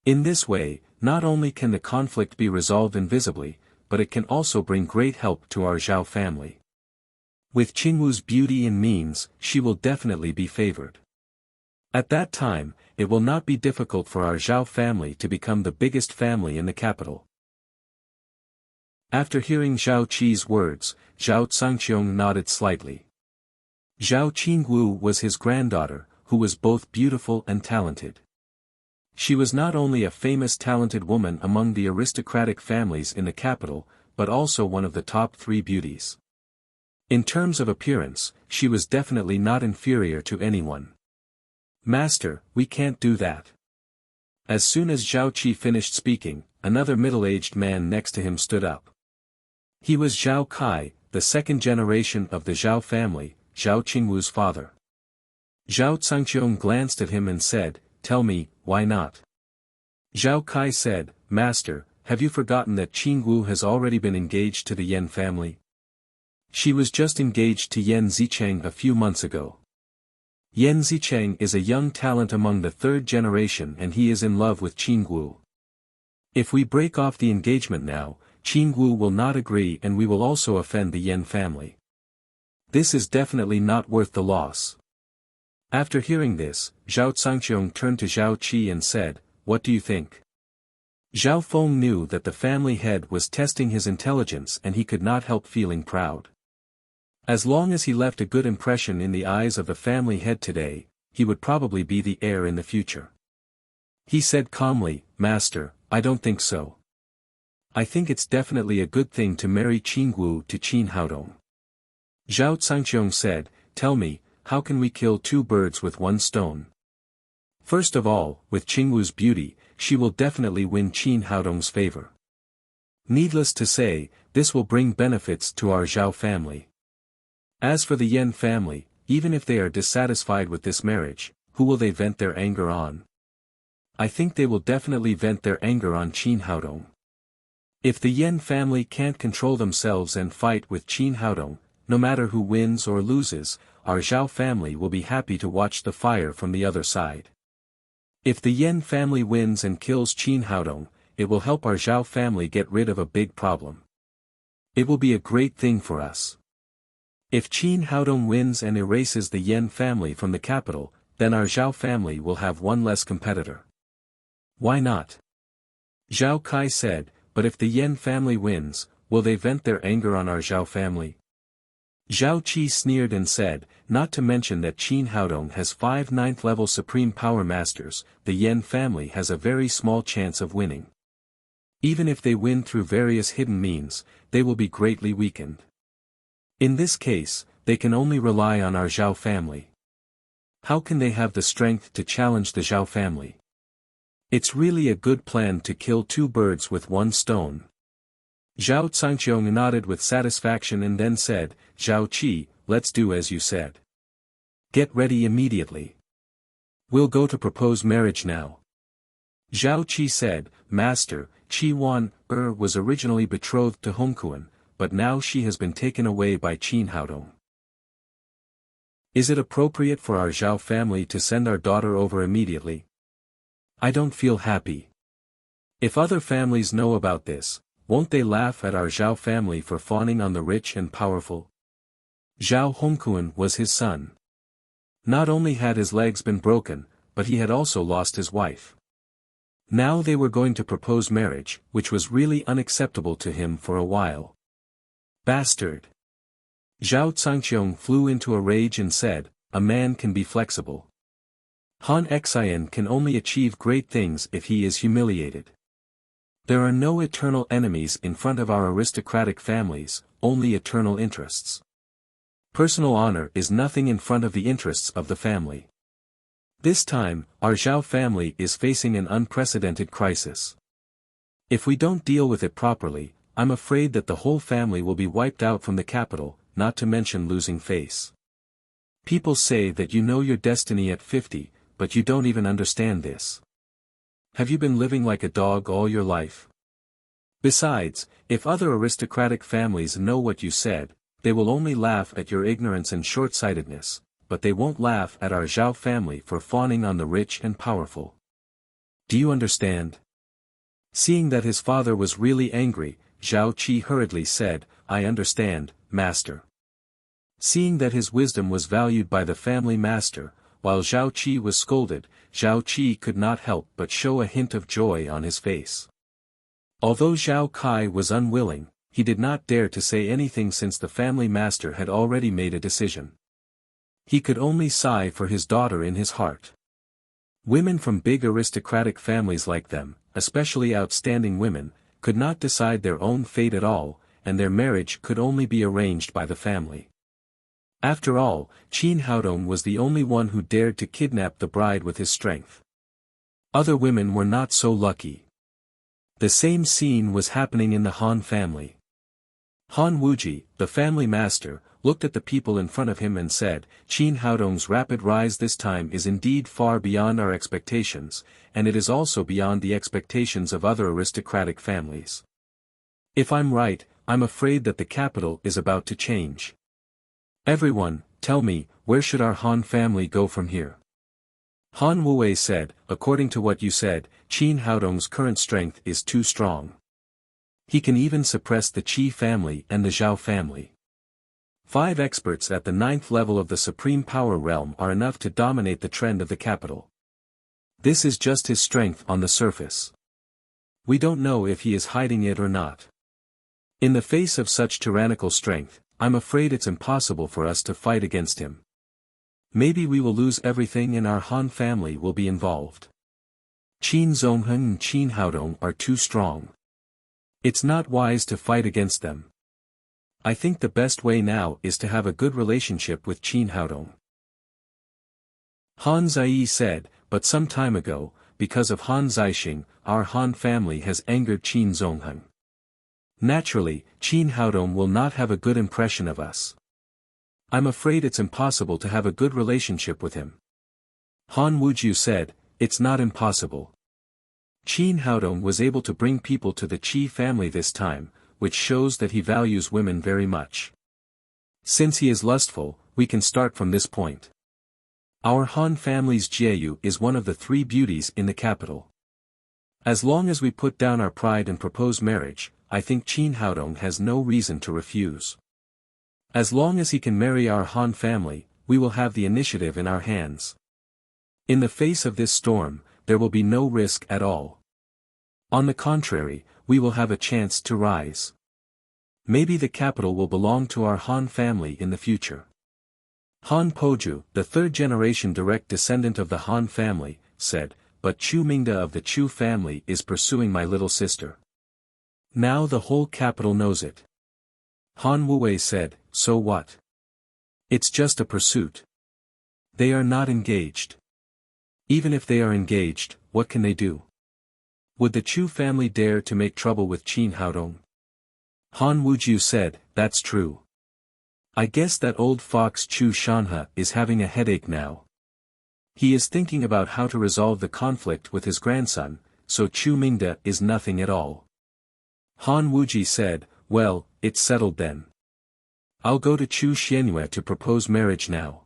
In this way, not only can the conflict be resolved invisibly, but it can also bring great help to our Zhao family. With Qingwu's beauty and means, she will definitely be favored. At that time, it will not be difficult for our Zhao family to become the biggest family in the capital. After hearing Zhao Qi's words, Zhao Cangqiong nodded slightly. Zhao Qingwu was his granddaughter, who was both beautiful and talented. She was not only a famous talented woman among the aristocratic families in the capital, but also one of the top 3 beauties. In terms of appearance, she was definitely not inferior to anyone. Master, we can't do that. As soon as Zhao Qi finished speaking, another middle-aged man next to him stood up. He was Zhao Kai, the second generation of the Zhao family, Zhao Qingwu's father. Zhao Cangqiong glanced at him and said, tell me, why not? Zhao Kai said, Master, have you forgotten that Qingwu has already been engaged to the Yan family? She was just engaged to Yan Zicheng a few months ago. Yan Zicheng is a young talent among the 3rd generation and he is in love with Qingwu. If we break off the engagement now, Qingwu will not agree and we will also offend the Yan family. This is definitely not worth the loss. After hearing this, Zhao Cangqiong turned to Zhao Qi and said, what do you think? Zhao Feng knew that the family head was testing his intelligence and he could not help feeling proud. As long as he left a good impression in the eyes of the family head today, he would probably be the heir in the future. He said calmly, Master, I don't think so. I think it's definitely a good thing to marry Qingwu to Qin Haodong. Zhao Cangqiong said, tell me, how can we kill 2 birds with 1 stone? First of all, with Qingwu's beauty, she will definitely win Qin Haodong's favor. Needless to say, this will bring benefits to our Zhao family. As for the Yan family, even if they are dissatisfied with this marriage, who will they vent their anger on? I think they will definitely vent their anger on Qin Haodong. If the Yan family can't control themselves and fight with Qin Haodong, no matter who wins or loses, our Zhao family will be happy to watch the fire from the other side. If the Yan family wins and kills Qin Haodong, it will help our Zhao family get rid of a big problem. It will be a great thing for us. If Qin Haodong wins and erases the Yan family from the capital, then our Zhao family will have one less competitor. Why not? Zhao Kai said, but if the Yan family wins, will they vent their anger on our Zhao family? Zhao Qi sneered and said, not to mention that Qin Haodong has 5 9th-level supreme power masters, the Yan family has a very small chance of winning. Even if they win through various hidden means, they will be greatly weakened. In this case, they can only rely on our Zhao family. How can they have the strength to challenge the Zhao family? It's really a good plan to kill 2 birds with 1 stone. Zhao Cangqiong nodded with satisfaction and then said, Zhao Qi, let's do as you said. Get ready immediately. We'll go to propose marriage now. Zhao Qi said, Master, Qi Wan was originally betrothed to Hongkuan, but now she has been taken away by Qin Haodong. Is it appropriate for our Zhao family to send our daughter over immediately? I don't feel happy. If other families know about this, won't they laugh at our Zhao family for fawning on the rich and powerful? Zhao Hongkuan was his son. Not only had his legs been broken, but he had also lost his wife. Now they were going to propose marriage, which was really unacceptable to him for a while. Bastard! Zhao Cangqiong flew into a rage and said, a man can be flexible. Han Xian can only achieve great things if he is humiliated. There are no eternal enemies in front of our aristocratic families, only eternal interests. Personal honor is nothing in front of the interests of the family. This time, our Zhao family is facing an unprecedented crisis. If we don't deal with it properly, I'm afraid that the whole family will be wiped out from the capital, not to mention losing face. People say that you know your destiny at 50, but you don't even understand this. Have you been living like a dog all your life? Besides, if other aristocratic families know what you said, they will only laugh at your ignorance and short-sightedness, but they won't laugh at our Zhao family for fawning on the rich and powerful. Do you understand? Seeing that his father was really angry, Zhao Qi hurriedly said, I understand, master. Seeing that his wisdom was valued by the family master, while Zhao Qi was scolded, Zhao Qi could not help but show a hint of joy on his face. Although Zhao Kai was unwilling, he did not dare to say anything since the family master had already made a decision. He could only sigh for his daughter in his heart. Women from big aristocratic families like them, especially outstanding women, could not decide their own fate at all, and their marriage could only be arranged by the family. After all, Qin Haodong was the only one who dared to kidnap the bride with his strength. Other women were not so lucky. The same scene was happening in the Han family. Han Wuji, the family master, looked at the people in front of him and said, Qin Haodong's rapid rise this time is indeed far beyond our expectations, and it is also beyond the expectations of other aristocratic families. If I'm right, I'm afraid that the capital is about to change. Everyone, tell me, where should our Han family go from here? Han Wuwei said, according to what you said, Qin Haodong's current strength is too strong. He can even suppress the Qi family and the Zhao family. 5 experts at the 9th level of the Supreme Power Realm are enough to dominate the trend of the capital. This is just his strength on the surface. We don't know if he is hiding it or not. In the face of such tyrannical strength, I'm afraid it's impossible for us to fight against him. Maybe we will lose everything and our Han family will be involved. Qin Zongheng and Qin Haodong are too strong. It's not wise to fight against them. I think the best way now is to have a good relationship with Qin Haodong. Han Zai said, but some time ago, because of Han Zixing, our Han family has angered Qin Zongheng. Naturally, Qin Haodong will not have a good impression of us. I'm afraid it's impossible to have a good relationship with him. Han Wujiu said, it's not impossible. Qin Haodong was able to bring people to the Qi family this time, which shows that he values women very much. Since he is lustful, we can start from this point. Our Han family's Jieyu is one of the 3 beauties in the capital. As long as we put down our pride and propose marriage, I think Qin Haodong has no reason to refuse. As long as he can marry our Han family, we will have the initiative in our hands. In the face of this storm, there will be no risk at all. On the contrary, we will have a chance to rise. Maybe the capital will belong to our Han family in the future. Han Poju, the 3rd-generation direct descendant of the Han family, said, but Chu Mingda of the Chu family is pursuing my little sister. Now the whole capital knows it. Han Wuwei said, so what? It's just a pursuit. They are not engaged. Even if they are engaged, what can they do? Would the Chu family dare to make trouble with Qin Haodong? Han Wujiu said, that's true. I guess that old fox Chu Shanhe is having a headache now. He is thinking about how to resolve the conflict with his grandson, so Chu Mingda is nothing at all. Han Wuji said, well, it's settled then. I'll go to Chu Xianyue to propose marriage now.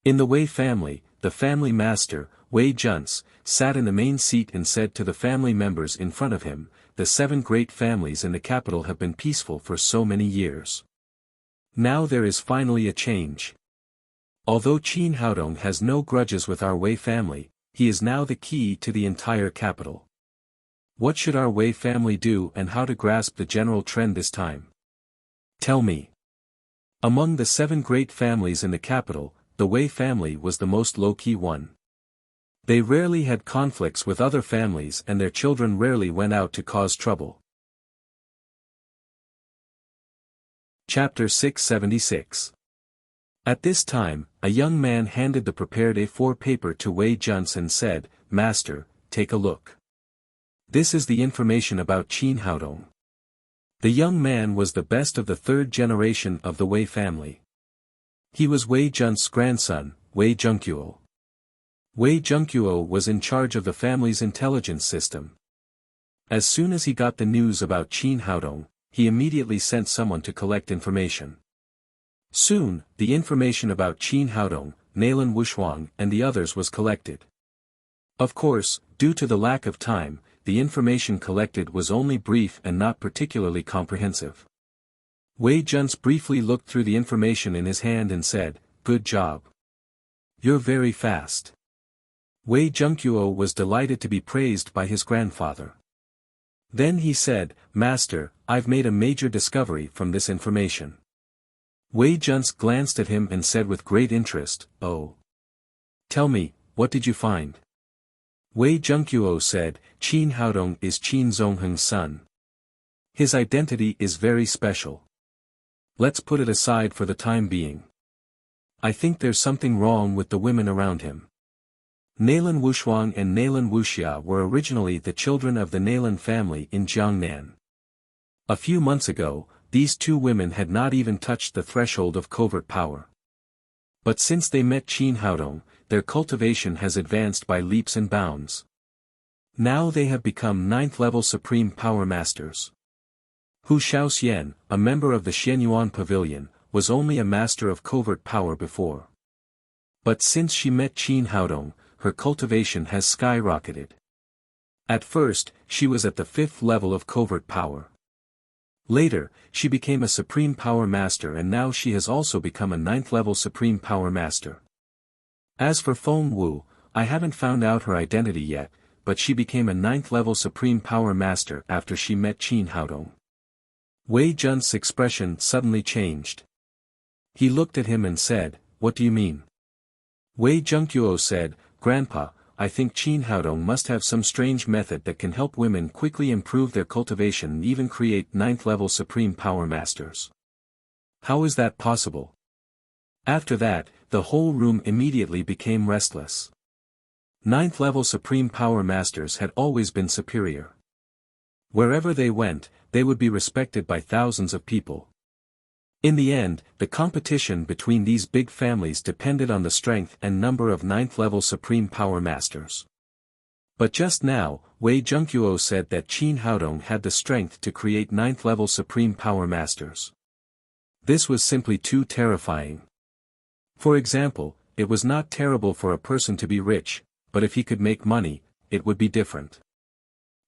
In the Wei family, the family master, Wei Junce, sat in the main seat and said to the family members in front of him, the 7 great families in the capital have been peaceful for so many years. Now there is finally a change. Although Qin Haodong has no grudges with our Wei family, he is now the key to the entire capital. What should our Wei family do and how to grasp the general trend this time? Tell me. Among the 7 great families in the capital, the Wei family was the most low-key one. They rarely had conflicts with other families and their children rarely went out to cause trouble. Chapter 676. At this time, a young man handed the prepared A4 paper to Wei Junce and said, Master, take a look. This is the information about Qin Haodong. The young man was the best of the 3rd generation of the Wei family. He was Wei Junce's grandson, Wei Junquo. Wei Junquo was in charge of the family's intelligence system. As soon as he got the news about Qin Haodong, he immediately sent someone to collect information. Soon, the information about Qin Haodong, Nailan Wushuang and the others was collected. Of course, due to the lack of time, the information collected was only brief and not particularly comprehensive. Wei Junce briefly looked through the information in his hand and said, good job. You're very fast. Wei Junquo was delighted to be praised by his grandfather. Then he said, Master, I've made a major discovery from this information. Wei Junce glanced at him and said with great interest, oh. Tell me, what did you find? Wei Junquo said, Qin Haodong is Qin Zongheng's son. His identity is very special. Let's put it aside for the time being. I think there's something wrong with the women around him. Nailan Wushuang and Nailan Wuxia were originally the children of the Nailan family in Jiangnan. A few months ago, these 2 women had not even touched the threshold of covert power. But since they met Qin Haodong, their cultivation has advanced by leaps and bounds. Now they have become 9th-level Supreme Power Masters. Hu Shaoxian, a member of the Xianyuan Pavilion, was only a master of covert power before. But since she met Qin Haodong, her cultivation has skyrocketed. At first, she was at the 5th level of covert power. Later, she became a Supreme Power Master and now she has also become a 9th-level Supreme Power Master. As for Feng Wu, I haven't found out her identity yet, but she became a 9th-level Supreme Power Master after she met Qin Haodong. Wei Junce's expression suddenly changed. He looked at him and said, what do you mean? Wei Junquo said, Grandpa, I think Qin Haodong must have some strange method that can help women quickly improve their cultivation and even create 9th-level Supreme Power Masters. How is that possible? After that, the whole room immediately became restless. 9th-level Supreme Power Masters had always been superior. Wherever they went, they would be respected by thousands of people. In the end, the competition between these big families depended on the strength and number of ninth-level Supreme Power Masters. But just now, Wei Zhengqiu said that Qin Haodong had the strength to create ninth-level Supreme Power Masters. This was simply too terrifying. For example, it was not terrible for a person to be rich, but if he could make money, it would be different.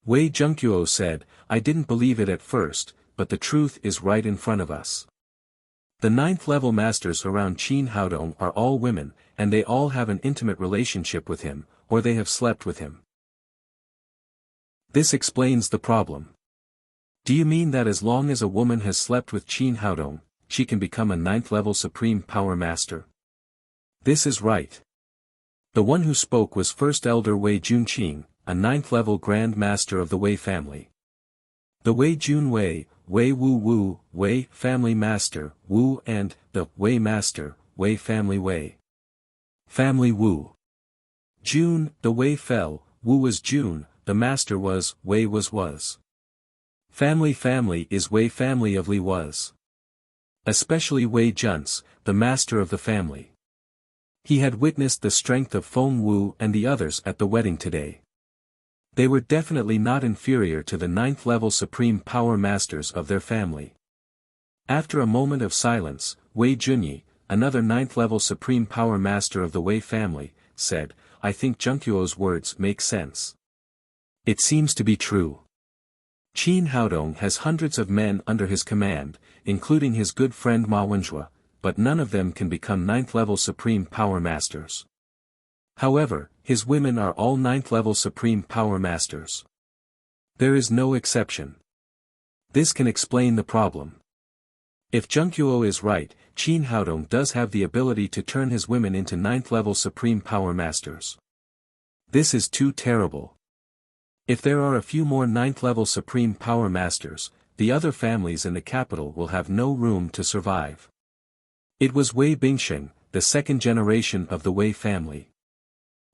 Wei Zhengqiu said, I didn't believe it at first, but the truth is right in front of us. The ninth-level masters around Qin Haodong are all women, and they all have an intimate relationship with him, or they have slept with him. This explains the problem. Do you mean that as long as a woman has slept with Qin Haodong, she can become a ninth-level Supreme Power Master? This is right. The one who spoke was First Elder Wei Junqing, a ninth-level Grand Master of the Wei family. The Wei Junwei, Wei Wu Wu, Wei Family Master, Wu and the Wei Master, Wei Family Wei. Family Wu. June, the Wei fell, Wu was June, the Master was, Wei was. Family is Wei family of Li was. Especially Wei Junce, the Master of the family. He had witnessed the strength of Feng Wu and the others at the wedding today. They were definitely not inferior to the ninth-level Supreme Power Masters of their family. After a moment of silence, Wei Junyi, another ninth-level Supreme Power Master of the Wei family, said, I think Zhengqiu's words make sense. It seems to be true. Qin Haodong has hundreds of men under his command, including his good friend Ma Wenjue, but none of them can become ninth-level Supreme Power Masters. However, his women are all ninth-level Supreme Power Masters. There is no exception. This can explain the problem. If Zhengqiu is right, Qin Haodong does have the ability to turn his women into ninth-level Supreme Power Masters. This is too terrible. If there are a few more ninth-level Supreme Power Masters, the other families in the capital will have no room to survive. It was Wei Bingsheng, the second generation of the Wei family.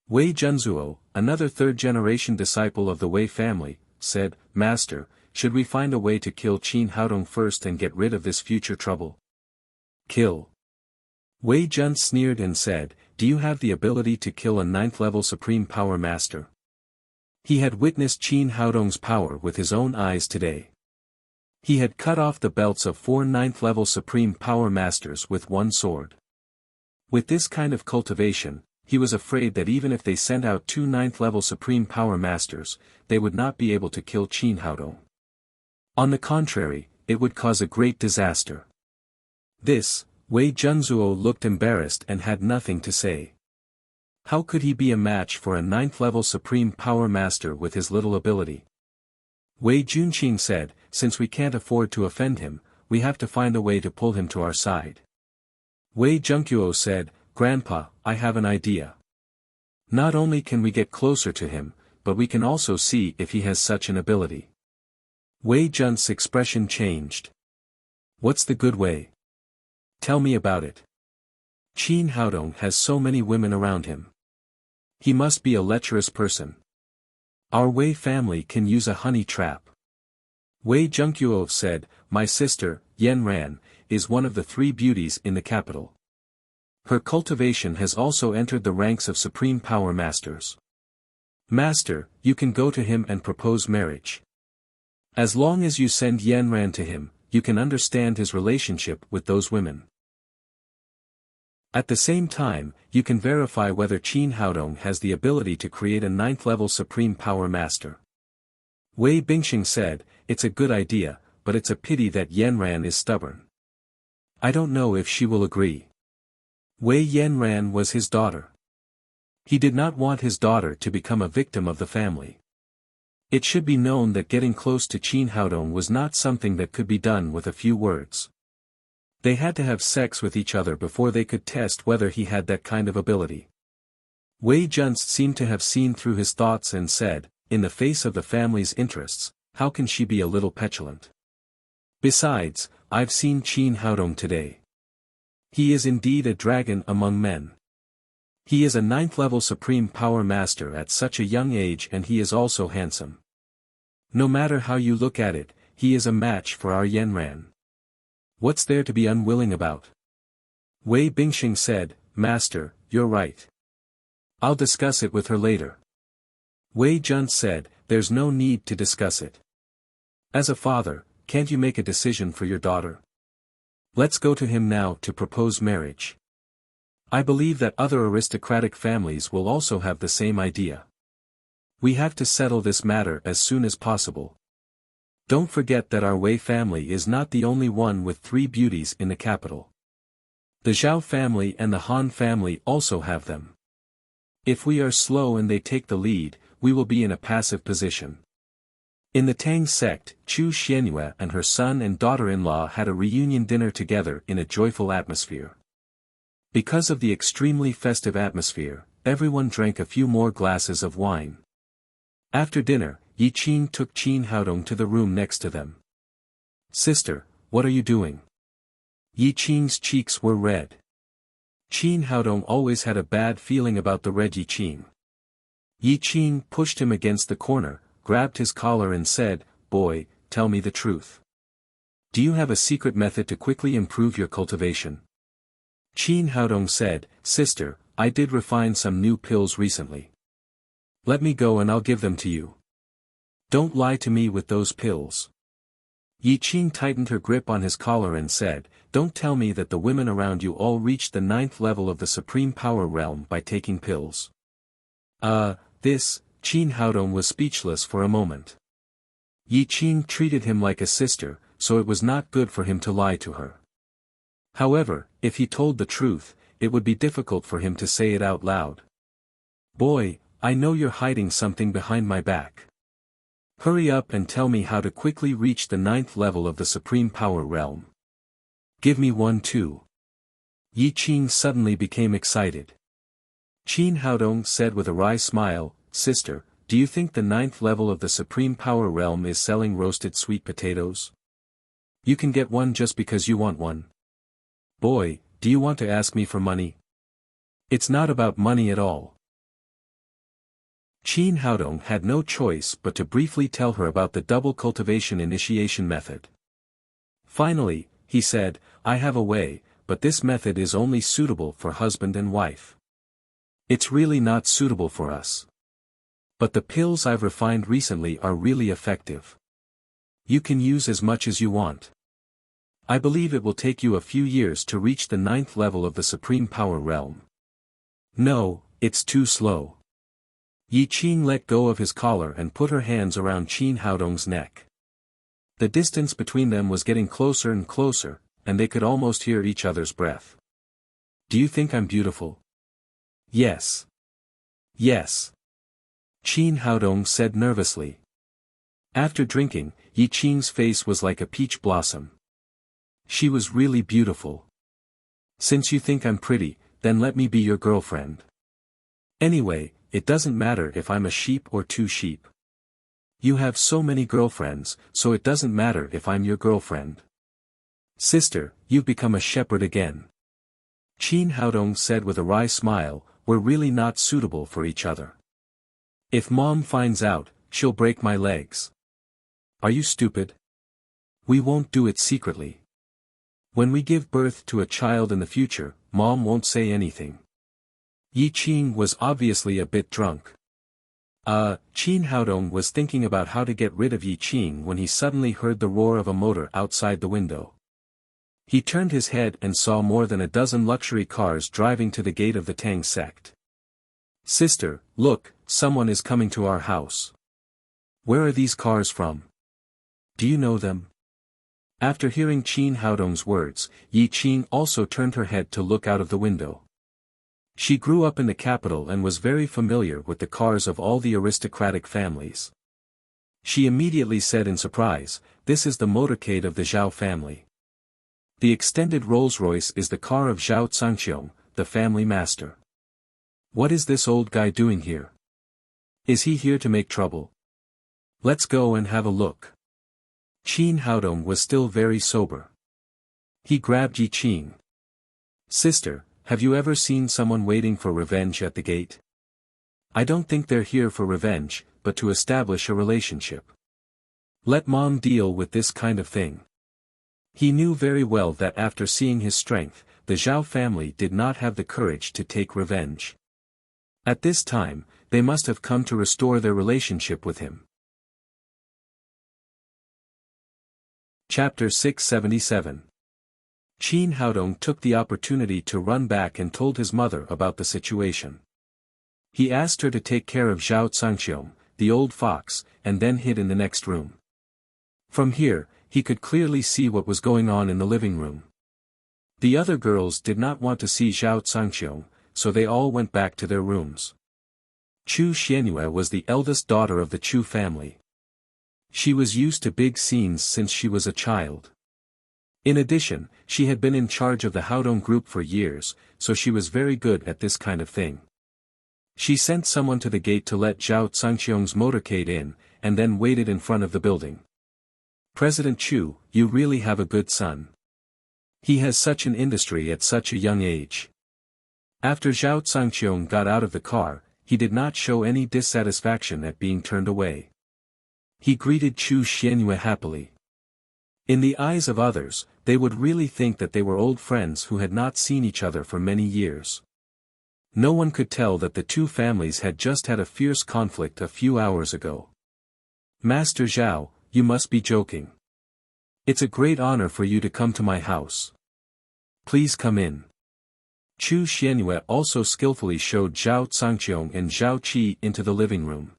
Wei Junzuo, another third-generation disciple of the Wei family, said, Master, should we find a way to kill Qin Haodong first and get rid of this future trouble? Kill. Wei Jun sneered and said, Do you have the ability to kill a ninth-level Supreme Power Master? He had witnessed Qin Haodong's power with his own eyes today. He had cut off the belts of 4 ninth-level Supreme Power Masters with one sword. With this kind of cultivation, he was afraid that even if they sent out 2 ninth-level Supreme Power Masters, they would not be able to kill Qin Haodong. On the contrary, it would cause a great disaster. This, Wei Junzuo looked embarrassed and had nothing to say. How could he be a match for a ninth-level Supreme Power Master with his little ability? Wei Junqing said, Since we can't afford to offend him, we have to find a way to pull him to our side. Wei Zhengqiu said, Grandpa, I have an idea. Not only can we get closer to him, but we can also see if he has such an ability. Wei Jun's expression changed. What's the good way? Tell me about it. Qin Haodong has so many women around him. He must be a lecherous person. Our Wei family can use a honey trap. Wei Zhengqiu said, My sister, Yan Ran, is one of the 3 beauties in the capital. Her cultivation has also entered the ranks of Supreme Power Masters. Master, you can go to him and propose marriage. As long as you send Yan Ran to him, you can understand his relationship with those women. At the same time, you can verify whether Qin Haodong has the ability to create a ninth-level Supreme Power Master. Wei Bingsheng said, It's a good idea, but it's a pity that Yan Ran is stubborn. I don't know if she will agree. Wei Yan Ran was his daughter. He did not want his daughter to become a victim of the family. It should be known that getting close to Qin Haodong was not something that could be done with a few words. They had to have sex with each other before they could test whether he had that kind of ability. Wei Junce seemed to have seen through his thoughts and said, In the face of the family's interests, how can she be a little petulant? Besides, I've seen Qin Haodong today. He is indeed a dragon among men. He is a ninth-level Supreme Power Master at such a young age, and he is also handsome. No matter how you look at it, he is a match for our Yanran. What's there to be unwilling about? Wei Bingxing said, Master, you're right. I'll discuss it with her later. Wei Jun said, there's no need to discuss it. As a father, can't you make a decision for your daughter? Let's go to him now to propose marriage. I believe that other aristocratic families will also have the same idea. We have to settle this matter as soon as possible. Don't forget that our Wei family is not the only one with 3 beauties in the capital. The Zhao family and the Han family also have them. If we are slow and they take the lead, we will be in a passive position. In the Tang sect, Chu Xianyue and her son and daughter-in-law had a reunion dinner together in a joyful atmosphere. Because of the extremely festive atmosphere, everyone drank a few more glasses of wine. After dinner, Yi Qing took Qin Haodong to the room next to them. Sister, what are you doing? Yi Qing's cheeks were red. Qin Haodong always had a bad feeling about the red Yi Qing. Yi Qing pushed him against the corner, grabbed his collar and said, Boy, tell me the truth. Do you have a secret method to quickly improve your cultivation? Qin Haodong said, Sister, I did refine some new pills recently. Let me go and I'll give them to you. Don't lie to me with those pills. Yi Qing tightened her grip on his collar and said, Don't tell me that the women around you all reached the 9th level of the Supreme Power Realm by taking pills. Qin Haodong was speechless for a moment. Yi Qing treated him like a sister, so it was not good for him to lie to her. However, if he told the truth, it would be difficult for him to say it out loud. Boy, I know you're hiding something behind my back. Hurry up and tell me how to quickly reach the 9th level of the Supreme Power Realm. Give me one too. Yi Qing suddenly became excited. Qin Haodong said with a wry smile, Sister, do you think the 9th level of the Supreme Power Realm is selling roasted sweet potatoes? You can get one just because you want one. Boy, do you want to ask me for money? It's not about money at all. Qin Haodong had no choice but to briefly tell her about the double cultivation initiation method. Finally, he said, I have a way, but this method is only suitable for husband and wife. It's really not suitable for us. But the pills I've refined recently are really effective. You can use as much as you want. I believe it will take you a few years to reach the 9th level of the Supreme Power Realm. No, it's too slow. Yi Qing let go of his collar and put her hands around Qin Haodong's neck. The distance between them was getting closer and closer, and they could almost hear each other's breath. Do you think I'm beautiful? Yes. Yes. Qin Haodong said nervously. After drinking, Yi Qing's face was like a peach blossom. She was really beautiful. Since you think I'm pretty, then let me be your girlfriend. Anyway, it doesn't matter if I'm a sheep or 2 sheep. You have so many girlfriends, so it doesn't matter if I'm your girlfriend. Sister, you've become a shepherd again. Qin Haodong said with a wry smile, we're really not suitable for each other. If Mom finds out, she'll break my legs. Are you stupid? We won't do it secretly. When we give birth to a child in the future, Mom won't say anything. Yi Qing was obviously a bit drunk. Qin Haodong was thinking about how to get rid of Yi Qing when he suddenly heard the roar of a motor outside the window. He turned his head and saw more than a dozen luxury cars driving to the gate of the Tang sect. Sister, look, someone is coming to our house. Where are these cars from? Do you know them? After hearing Qin Haodong's words, Yi Qing also turned her head to look out of the window. She grew up in the capital and was very familiar with the cars of all the aristocratic families. She immediately said in surprise, this is the motorcade of the Zhao family. The extended Rolls-Royce is the car of Zhao Zhangqiong, the family master. What is this old guy doing here? Is he here to make trouble? Let's go and have a look. Qin Haodong was still very sober. He grabbed Yi Qing. Sister, have you ever seen someone waiting for revenge at the gate? I don't think they're here for revenge, but to establish a relationship. Let Mom deal with this kind of thing. He knew very well that after seeing his strength, the Zhao family did not have the courage to take revenge. At this time, they must have come to restore their relationship with him. Chapter 677. Qin Haodong took the opportunity to run back and told his mother about the situation. He asked her to take care of Zhao Cangqiong, the old fox, and then hid in the next room. From here, he could clearly see what was going on in the living room. The other girls did not want to see Zhao Cangqiong, so they all went back to their rooms. Chu Xianyue was the eldest daughter of the Chu family. She was used to big scenes since she was a child. In addition, she had been in charge of the Haodong group for years, so she was very good at this kind of thing. She sent someone to the gate to let Zhao Cangqiong's motorcade in, and then waited in front of the building. President Chu, you really have a good son. He has such an industry at such a young age. After Zhao Cangqiong got out of the car, he did not show any dissatisfaction at being turned away. He greeted Chu Xianyue happily. In the eyes of others, they would really think that they were old friends who had not seen each other for many years. No one could tell that the two families had just had a fierce conflict a few hours ago. Master Zhao, you must be joking. It's a great honor for you to come to my house. Please come in. Chu Xianyue also skillfully showed Zhao Cangqiong and Zhao Qi into the living room.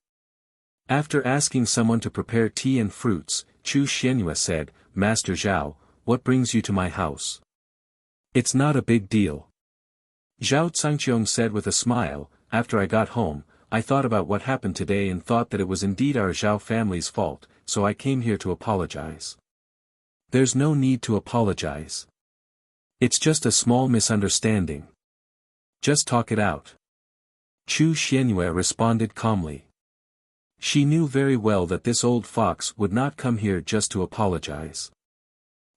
After asking someone to prepare tea and fruits, Chu Xianyue said, Master Zhao, what brings you to my house? It's not a big deal. Zhao Cangqiong said with a smile, after I got home, I thought about what happened today and thought that it was indeed our Zhao family's fault, so I came here to apologize. There's no need to apologize. It's just a small misunderstanding. Just talk it out. Chu Xianyue responded calmly. She knew very well that this old fox would not come here just to apologize.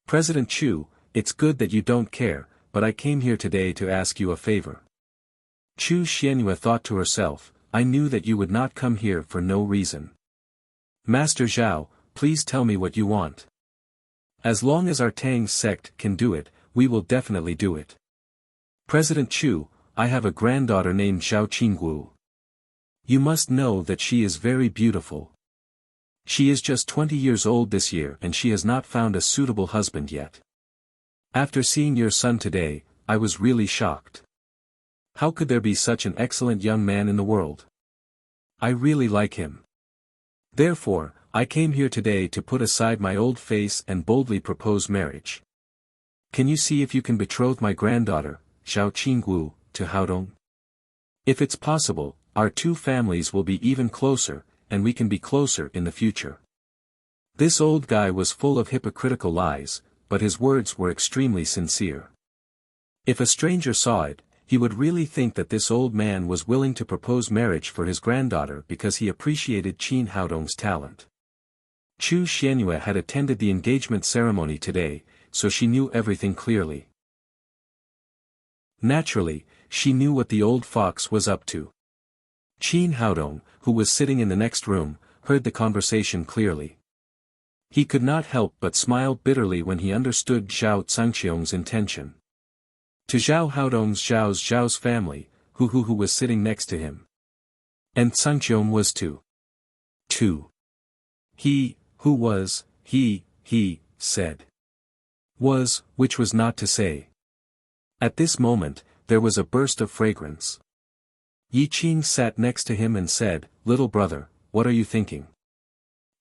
President Chu, it's good that you don't care, but I came here today to ask you a favor. Chu Xianyue thought to herself, I knew that you would not come here for no reason. Master Zhao, please tell me what you want. As long as our Tang sect can do it, we will definitely do it. President Chu, I have a granddaughter named Zhao Qinggu. You must know that she is very beautiful. She is just 20 years old this year and she has not found a suitable husband yet. After seeing your son today, I was really shocked. How could there be such an excellent young man in the world? I really like him. Therefore, I came here today to put aside my old face and boldly propose marriage. Can you see if you can betroth my granddaughter, Zhao Qinggu, to Haodong? If it's possible, our two families will be even closer, and we can be closer in the future. This old guy was full of hypocritical lies, but his words were extremely sincere. If a stranger saw it, he would really think that this old man was willing to propose marriage for his granddaughter because he appreciated Qin Haodong's talent. Chu Xianyue had attended the engagement ceremony today, so she knew everything clearly. Naturally, she knew what the old fox was up to. Qin Haodong, who was sitting in the next room, heard the conversation clearly. He could not help but smile bitterly when he understood Zhao Cangqiong's intention. To Zhao Haodong's Zhao's family, who was sitting next to him. And Cangqiong was to. He said. Was, which was not to say. At this moment, there was a burst of fragrance. Yi Qing sat next to him and said, Little brother, what are you thinking?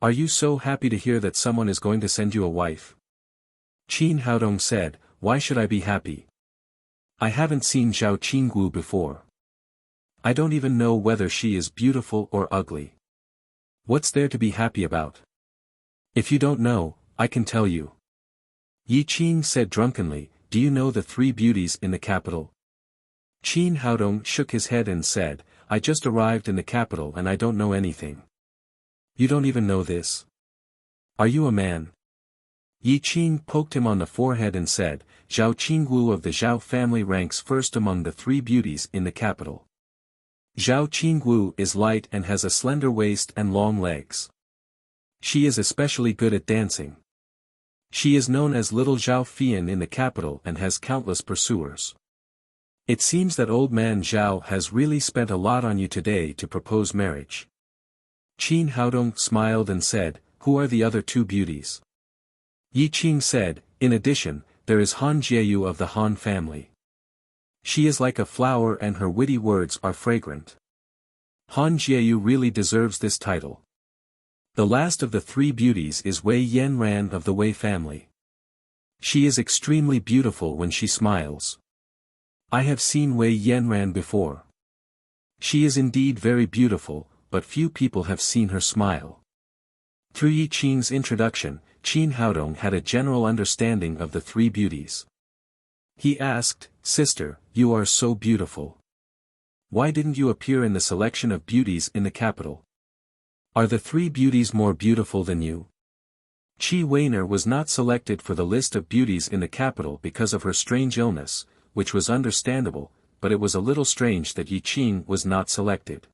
Are you so happy to hear that someone is going to send you a wife? Qin Haodong said, Why should I be happy? I haven't seen Zhao Qinggu before. I don't even know whether she is beautiful or ugly. What's there to be happy about? If you don't know, I can tell you. Yi Qing said drunkenly, Do you know the three beauties in the capital? Qin Haodong shook his head and said, I just arrived in the capital and I don't know anything. You don't even know this? Are you a man? Yi Qing poked him on the forehead and said, Zhao Qinggu of the Zhao family ranks first among the three beauties in the capital. Zhao Qinggu is light and has a slender waist and long legs. She is especially good at dancing. She is known as Little Zhao Fian in the capital and has countless pursuers. It seems that old man Zhao has really spent a lot on you today to propose marriage. Qin Haodong smiled and said, "Who are the other two beauties?" Yi Qing said, "In addition, there is Han Jieyu of the Han family. She is like a flower and her witty words are fragrant. Han Jieyu really deserves this title." The last of the three beauties is Wei Yanran of the Wei family. She is extremely beautiful when she smiles. I have seen Wei Yanran before. She is indeed very beautiful, but few people have seen her smile. Through Yi Qing's introduction, Qin Haodong had a general understanding of the three beauties. He asked, "Sister, you are so beautiful. Why didn't you appear in the selection of beauties in the capital? Are the three beauties more beautiful than you?" Qi Weiner was not selected for the list of beauties in the capital because of her strange illness, which was understandable, but it was a little strange that Yi Qing was not selected.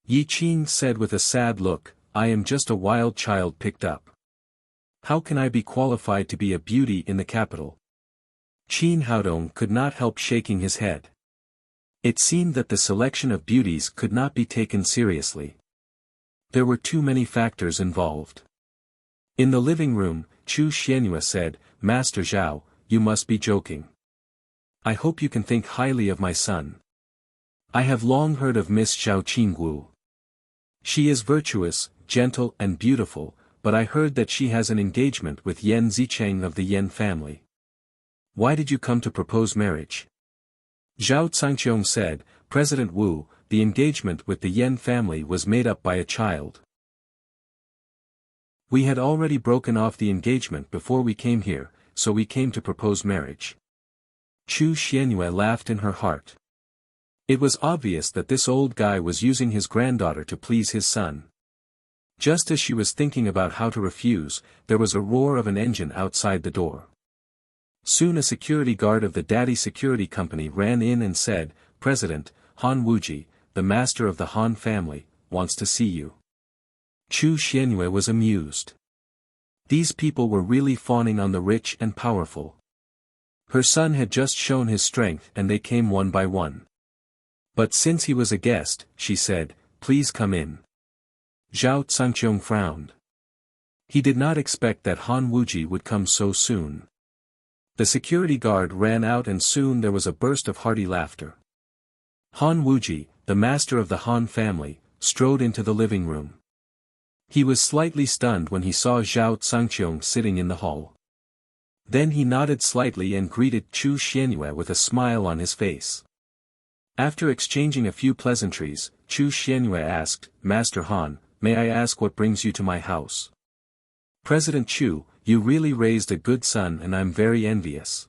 Yi Qing said with a sad look, "I am just a wild child picked up. How can I be qualified to be a beauty in the capital?" Qin Haodong could not help shaking his head. It seemed that the selection of beauties could not be taken seriously. There were too many factors involved. In the living room, Chu Xianyue said, "Master Zhao, you must be joking. I hope you can think highly of my son. I have long heard of Miss Zhao Qingwu. She is virtuous, gentle and beautiful, but I heard that she has an engagement with Yan Zicheng of the Yan family. Why did you come to propose marriage?" Zhao Cangqiong said, "President Wu, the engagement with the Yan family was made up by a child. We had already broken off the engagement before we came here, so we came to propose marriage." Chu Xianyue laughed in her heart. It was obvious that this old guy was using his granddaughter to please his son. Just as she was thinking about how to refuse, there was a roar of an engine outside the door. Soon a security guard of the Daddy Security Company ran in and said, "President, Han Wuji, the master of the Han family, wants to see you." Chu Xianyue was amused. These people were really fawning on the rich and powerful. Her son had just shown his strength and they came one by one. But since he was a guest, she said, "Please come in." Zhao Cangqiong frowned. He did not expect that Han Wuji would come so soon. The security guard ran out and soon there was a burst of hearty laughter. Han Wuji, the master of the Han family, strode into the living room. He was slightly stunned when he saw Zhao Cangqiong sitting in the hall. Then he nodded slightly and greeted Chu Xianyue with a smile on his face. After exchanging a few pleasantries, Chu Xianyue asked, "Master Han, may I ask what brings you to my house?" "President Chu, you really raised a good son and I'm very envious.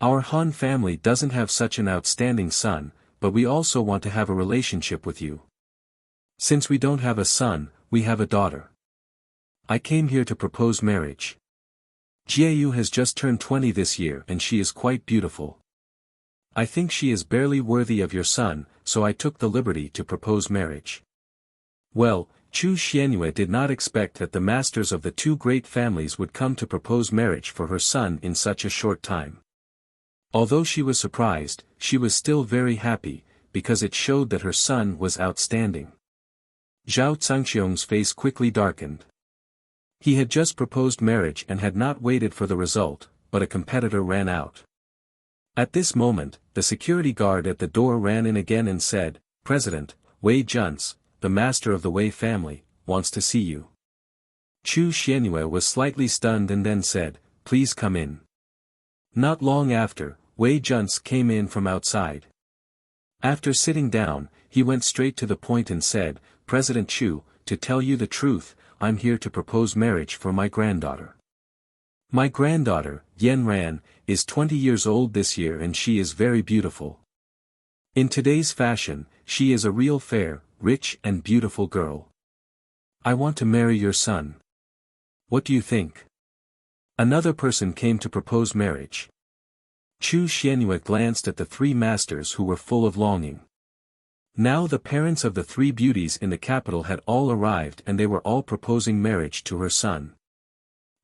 Our Han family doesn't have such an outstanding son, but we also want to have a relationship with you. Since we don't have a son, we have a daughter. I came here to propose marriage. Jieyu has just turned 20 this year and she is quite beautiful. I think she is barely worthy of your son, so I took the liberty to propose marriage." Well, Chu Xianyue did not expect that the masters of the two great families would come to propose marriage for her son in such a short time. Although she was surprised, she was still very happy, because it showed that her son was outstanding. Zhao Cangqiong's face quickly darkened. He had just proposed marriage and had not waited for the result, but a competitor ran out. At this moment, the security guard at the door ran in again and said, "President, Wei Junce, the master of the Wei family, wants to see you." Chu Xianyue was slightly stunned and then said, "Please come in." Not long after, Wei Junce came in from outside. After sitting down, he went straight to the point and said, "President Chu, to tell you the truth, I'm here to propose marriage for my granddaughter. My granddaughter, Yan Ran, is 20 years old this year and she is very beautiful. In today's fashion, she is a real fair, rich and beautiful girl. I want to marry your son. What do you think?" Another person came to propose marriage. Chu Xianyue glanced at the three masters who were full of longing. Now the parents of the three beauties in the capital had all arrived and they were all proposing marriage to her son.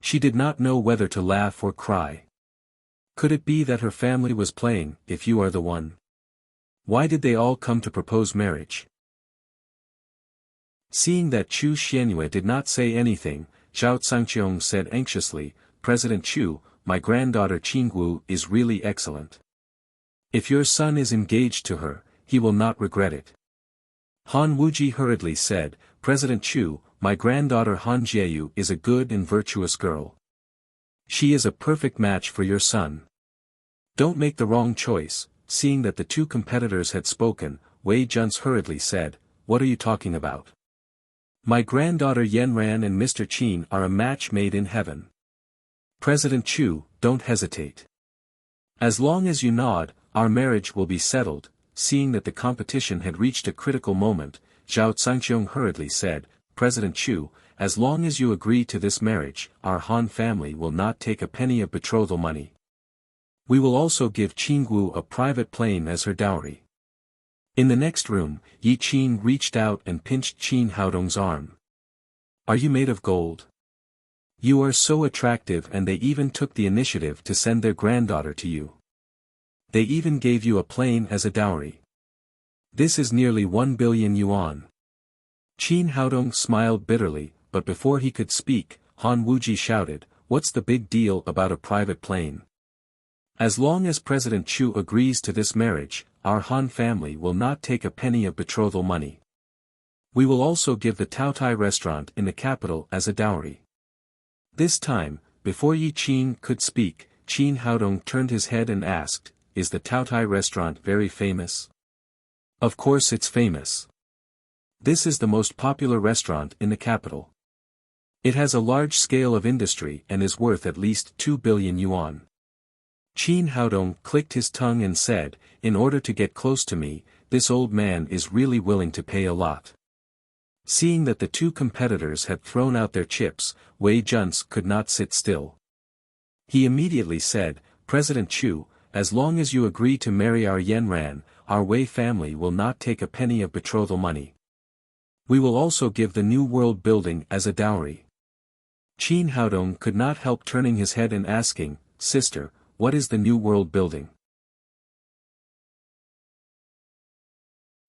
She did not know whether to laugh or cry. Could it be that her family was playing, "If you are the one"? Why did they all come to propose marriage? Seeing that Chu Xianyue did not say anything, Zhao Zhangqiong said anxiously, "President Chu, my granddaughter Qingwu is really excellent. If your son is engaged to her, he will not regret it." Han Wuji hurriedly said, "President Chu, my granddaughter Han Jieyu is a good and virtuous girl. She is a perfect match for your son. Don't make the wrong choice." Seeing that the two competitors had spoken, Wei Junce hurriedly said, "What are you talking about? My granddaughter Yanran and Mr. Qin are a match made in heaven. President Chu, don't hesitate. As long as you nod, our marriage will be settled." Seeing that the competition had reached a critical moment, Zhao Zhangqiong hurriedly said, "President Chu, as long as you agree to this marriage, our Han family will not take a penny of betrothal money. We will also give Qingwu a private plane as her dowry." In the next room, Yi Qin reached out and pinched Qin Haodong's arm. "Are you made of gold? You are so attractive, and they even took the initiative to send their granddaughter to you. They even gave you a plane as a dowry. This is nearly 1 billion yuan. Qin Haodong smiled bitterly, but before he could speak, Han Wuji shouted, "What's the big deal about a private plane? As long as President Chu agrees to this marriage, our Han family will not take a penny of betrothal money. We will also give the Taotai restaurant in the capital as a dowry." This time, before Yi Qin could speak, Qin Haodong turned his head and asked, "Is the Taotai restaurant very famous?" "Of course it's famous. This is the most popular restaurant in the capital. It has a large scale of industry and is worth at least 2 billion yuan. Qin Haodong clicked his tongue and said, "In order to get close to me, this old man is really willing to pay a lot." Seeing that the two competitors had thrown out their chips, Wei Junce could not sit still. He immediately said, "President Chu, as long as you agree to marry our Yanran, our Wei family will not take a penny of betrothal money. We will also give the New World building as a dowry." Qin Haodong could not help turning his head and asking, "Sister, what is the New World building?"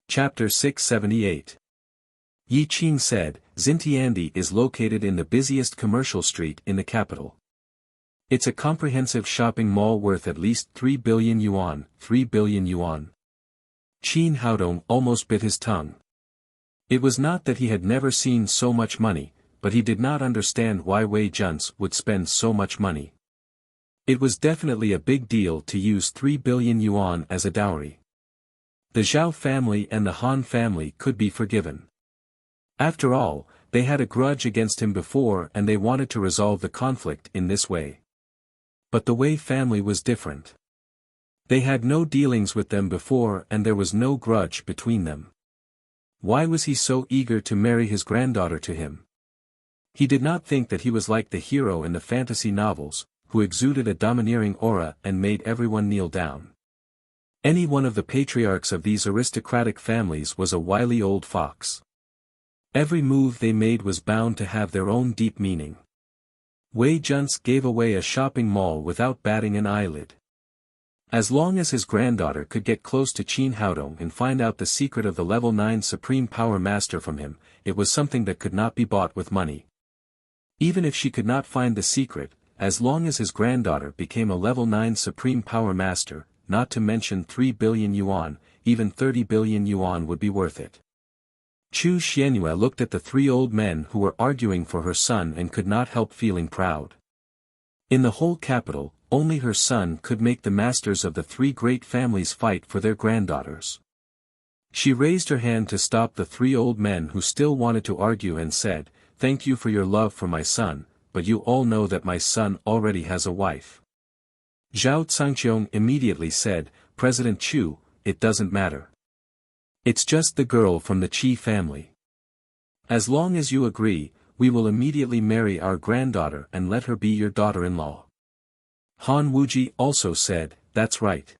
Chapter 678. Yi Qin said, "Xintiandi is located in the busiest commercial street in the capital. It's a comprehensive shopping mall worth at least 3 billion yuan, 3 billion yuan. Qin Haodong almost bit his tongue. It was not that he had never seen so much money, but he did not understand why Wei Junce would spend so much money. It was definitely a big deal to use 3 billion yuan as a dowry. The Zhao family and the Han family could be forgiven. After all, they had a grudge against him before and they wanted to resolve the conflict in this way. But the Wei family was different. They had no dealings with them before and there was no grudge between them. Why was he so eager to marry his granddaughter to him? He did not think that he was like the hero in the fantasy novels, who exuded a domineering aura and made everyone kneel down. Any one of the patriarchs of these aristocratic families was a wily old fox. Every move they made was bound to have their own deep meaning. Wei Junce gave away a shopping mall without batting an eyelid. As long as his granddaughter could get close to Qin Haodong and find out the secret of the level 9 Supreme Power Master from him, it was something that could not be bought with money. Even if she could not find the secret, as long as his granddaughter became a level 9 Supreme Power Master, not to mention 3 billion yuan, even 30 billion yuan would be worth it. Chu Xianyue looked at the three old men who were arguing for her son and could not help feeling proud. In the whole capital, only her son could make the masters of the three great families fight for their granddaughters. She raised her hand to stop the three old men who still wanted to argue and said, "Thank you for your love for my son, but you all know that my son already has a wife." Zhao Zhangqiong immediately said, "President Chu, it doesn't matter. It's just the girl from the Qi family. As long as you agree, we will immediately marry our granddaughter and let her be your daughter-in-law." Han Wuji also said, "That's right.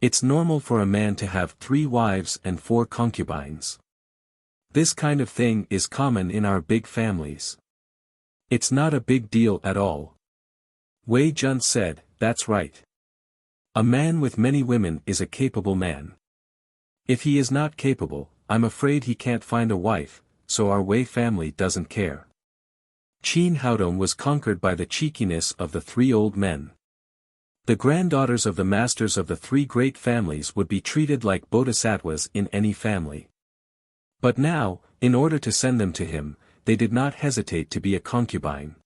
It's normal for a man to have 3 wives and 4 concubines. This kind of thing is common in our big families. It's not a big deal at all. Wei Jun said, that's right. A man with many women is a capable man. If he is not capable, I'm afraid he can't find a wife, so our Wei family doesn't care. Qin Haodong was conquered by the cheekiness of the 3 old men. The granddaughters of the masters of the 3 great families would be treated like bodhisattvas in any family. But now, in order to send them to him, they did not hesitate to be a concubine.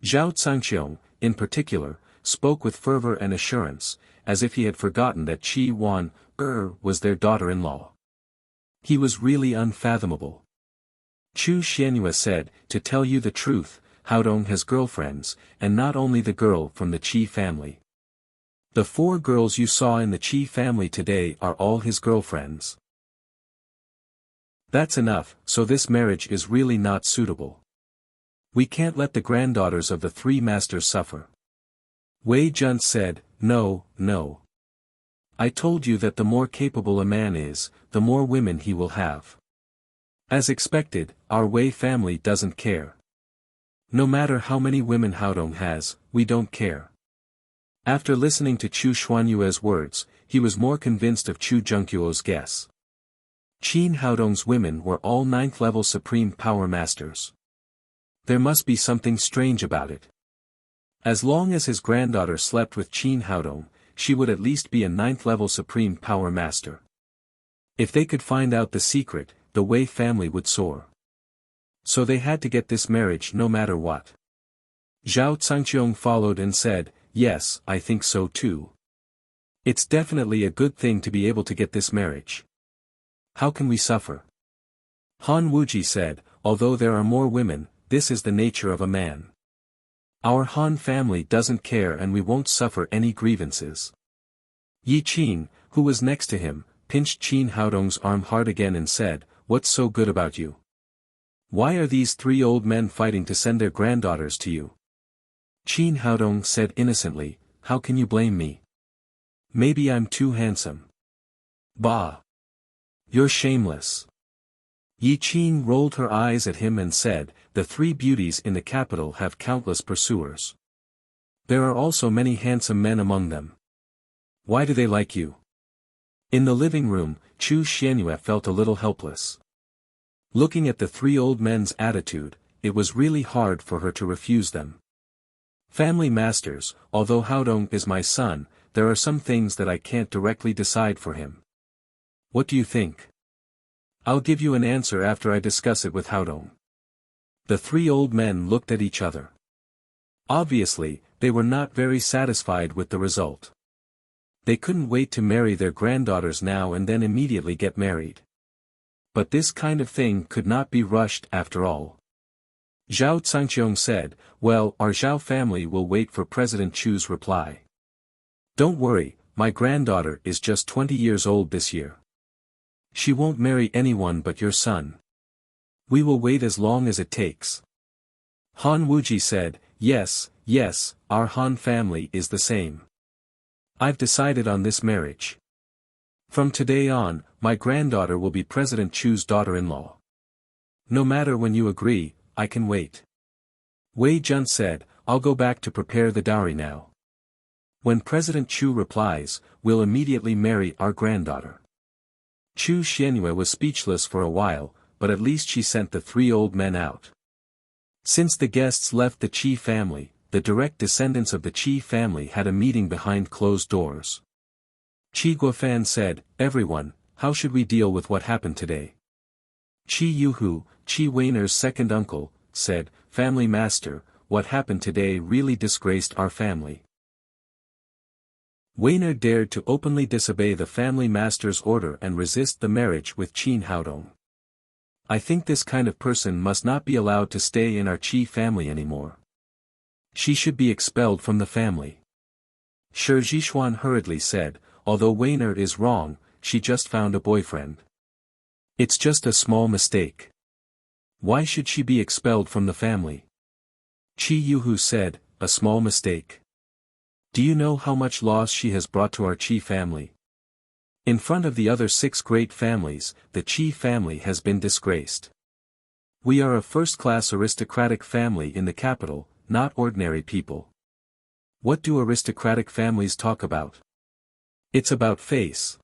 Zhao Cangqiong, in particular, spoke with fervor and assurance, as if he had forgotten that Qi Wan was their daughter-in-law. He was really unfathomable. Chu Xianyue said, to tell you the truth, Haodong has girlfriends, and not only the girl from the Qi family. The 4 girls you saw in the Qi family today are all his girlfriends. That's enough, so this marriage is really not suitable. We can't let the granddaughters of the 3 masters suffer. Wei Jun said, no. I told you that the more capable a man is, the more women he will have. As expected, our Wei family doesn't care. No matter how many women Haodong has, we don't care. After listening to Chu Xuanyue's words, he was more convinced of Chu Zhengqiu's guess. Qin Haodong's women were all 9th-level supreme power masters. There must be something strange about it. As long as his granddaughter slept with Qin Haodong, she would at least be a 9th-level supreme power master. If they could find out the secret, the Wei family would soar. So they had to get this marriage no matter what. Zhao Cangqiong followed and said, yes, I think so too. It's definitely a good thing to be able to get this marriage. How can we suffer? Han Wuji said, although there are more women, this is the nature of a man. Our Han family doesn't care and we won't suffer any grievances. Yi Qin, who was next to him, pinched Qin Haodong's arm hard again and said, what's so good about you? Why are these 3 old men fighting to send their granddaughters to you? Qin Haodong said innocently, how can you blame me? Maybe I'm too handsome. Bah! You're shameless. Yi Qin rolled her eyes at him and said, the 3 beauties in the capital have countless pursuers. There are also many handsome men among them. Why do they like you? In the living room, Chu Xianyue felt a little helpless. Looking at the 3 old men's attitude, it was really hard for her to refuse them. Family masters, although Haodong is my son, there are some things that I can't directly decide for him. What do you think? I'll give you an answer after I discuss it with Haodong. The 3 old men looked at each other. Obviously, they were not very satisfied with the result. They couldn't wait to marry their granddaughters now and then immediately get married. But this kind of thing could not be rushed after all. Zhao Cangqiong said, well, our Zhao family will wait for President Chu's reply. Don't worry, my granddaughter is just 20 years old this year. She won't marry anyone but your son. We will wait as long as it takes. Han Wuji said, yes, our Han family is the same. I've decided on this marriage. From today on, my granddaughter will be President Chu's daughter-in-law. No matter when you agree, I can wait. Wei Jun said, I'll go back to prepare the dowry now. When President Chu replies, we'll immediately marry our granddaughter. Chu Xianyue was speechless for a while, but at least she sent the 3 old men out. Since the guests left the Qi family, the direct descendants of the Qi family had a meeting behind closed doors. Qi Guofan said, everyone, how should we deal with what happened today? Qi Yuhu, Qi Weiner's second uncle, said, family master, what happened today really disgraced our family. Weiner dared to openly disobey the family master's order and resist the marriage with Qin Haodong. I think this kind of person must not be allowed to stay in our Qi family anymore. She should be expelled from the family. Shi Zhishuan hurriedly said, although Weiner is wrong, she just found a boyfriend. It's just a small mistake. Why should she be expelled from the family? Qi Yuhu said, a small mistake. Do you know how much loss she has brought to our Qi family? In front of the other 6 great families, the Qi family has been disgraced. We are a first-class aristocratic family in the capital, not ordinary people. What do aristocratic families talk about? It's about face.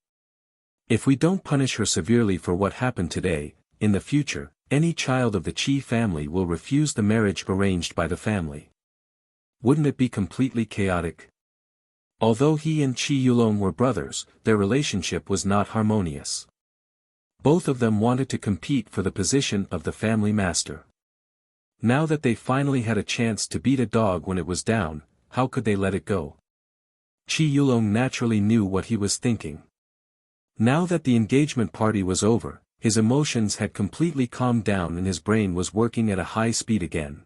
If we don't punish her severely for what happened today, in the future, any child of the Qi family will refuse the marriage arranged by the family. Wouldn't it be completely chaotic? Although he and Qi Yulong were brothers, their relationship was not harmonious. Both of them wanted to compete for the position of the family master. Now that they finally had a chance to beat a dog when it was down, how could they let it go? Qi Yulong naturally knew what he was thinking. Now that the engagement party was over, his emotions had completely calmed down and his brain was working at a high speed again.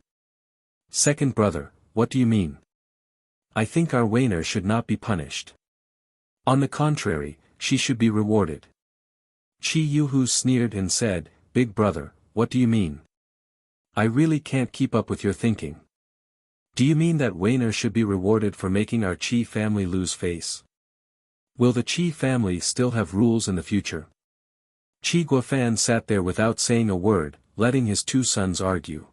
Second brother, what do you mean? I think our Weiner should not be punished. On the contrary, she should be rewarded. Qi Yuhu sneered and said, Big brother, what do you mean? I really can't keep up with your thinking. Do you mean that Weiner should be rewarded for making our Qi family lose face? Will the Qi family still have rules in the future? Qi Guofan sat there without saying a word, letting his 2 sons argue.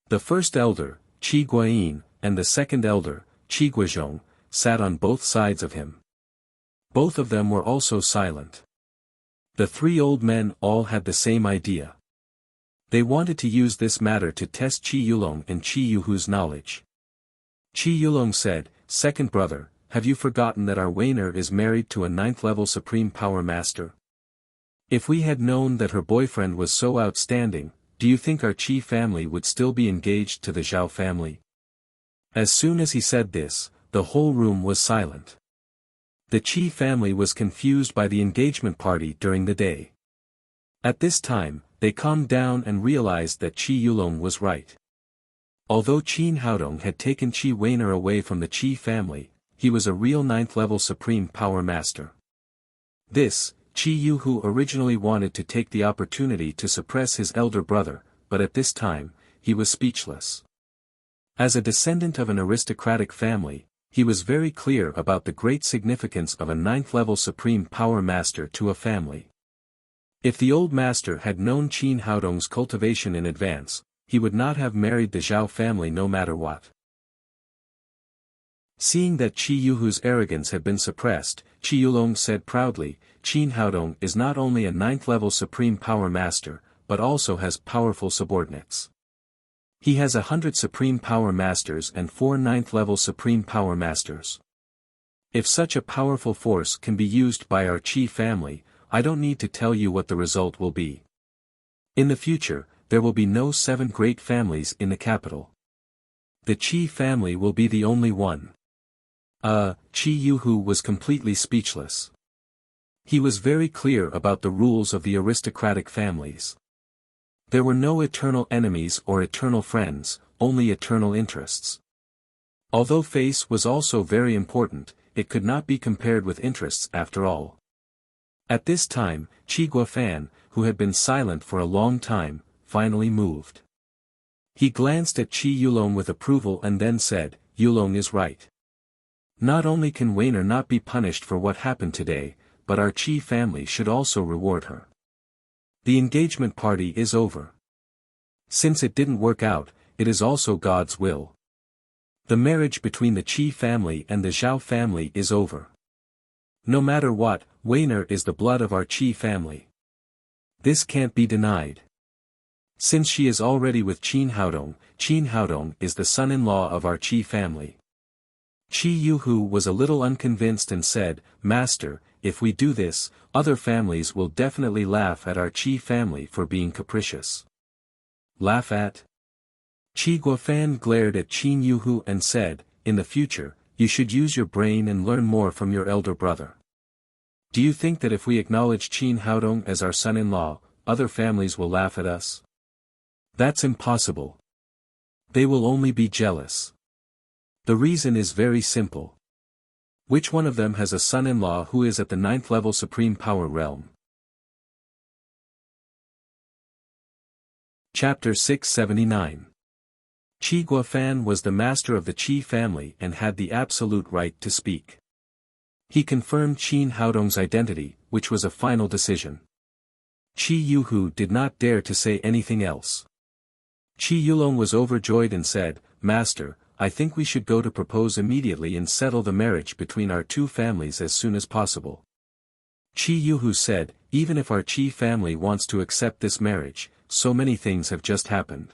The first elder, Qi Guayin, and the second elder, Qi Guizhong, sat on both sides of him. Both of them were also silent. The 3 old men all had the same idea. They wanted to use this matter to test Qi Yulong and Qi Yuhu's knowledge. Qi Yulong said, Second brother, have you forgotten that our Weiner is married to a 9th-level Supreme Power Master? If we had known that her boyfriend was so outstanding, do you think our Qi family would still be engaged to the Zhao family? As soon as he said this, the whole room was silent. The Qi family was confused by the engagement party during the day. At this time, they calmed down and realized that Qi Yulong was right. Although Qin Haodong had taken Qi Weiner away from the Qi family, he was a real 9th-level Supreme Power Master. This, Qi Yuhu originally wanted to take the opportunity to suppress his elder brother, but at this time, he was speechless. As a descendant of an aristocratic family, he was very clear about the great significance of a 9th-level Supreme Power Master to a family. If the old master had known Qin Haodong's cultivation in advance, he would not have married the Zhao family no matter what. Seeing that Qi Yuhu's arrogance had been suppressed, Qi Yulong said proudly, Qin Haodong is not only a 9th-level Supreme Power Master, but also has powerful subordinates. He has 100 Supreme Power Masters and 4 9th-level Supreme Power Masters. If such a powerful force can be used by our Qi family, I don't need to tell you what the result will be. In the future, there will be no 7 great families in the capital. The Qi family will be the only one. Qi Yuhu was completely speechless. He was very clear about the rules of the aristocratic families. There were no eternal enemies or eternal friends, only eternal interests. Although face was also very important, it could not be compared with interests after all. At this time, Qi Guofan, who had been silent for a long time, finally moved. He glanced at Qi Yulong with approval and then said, Yulong is right. Not only can Weiner not be punished for what happened today, but our Qi family should also reward her. The engagement party is over. Since it didn't work out, it is also God's will. The marriage between the Qi family and the Zhao family is over. No matter what, Weiner is the blood of our Qi family. This can't be denied. Since she is already with Qin Haodong is the son-in-law of our Qi family. Qi Yuhu was a little unconvinced and said, Master, if we do this, other families will definitely laugh at our Qi family for being capricious. Laugh at? Qi Guofan glared at Qin Yuhu and said, in the future, you should use your brain and learn more from your elder brother. Do you think that if we acknowledge Qin Haodong as our son-in-law, other families will laugh at us? That's impossible. They will only be jealous. The reason is very simple. Which one of them has a son-in-law who is at the 9th-level Supreme Power realm? Chapter 679. Qi Guofan was the master of the Qi family and had the absolute right to speak. He confirmed Qin Haodong's identity, which was a final decision. Qi Yuhu did not dare to say anything else. Qi Yulong was overjoyed and said, "Master, I think we should go to propose immediately and settle the marriage between our two families as soon as possible." Qi Yuhu said, "Even if our Qi family wants to accept this marriage, so many things have just happened.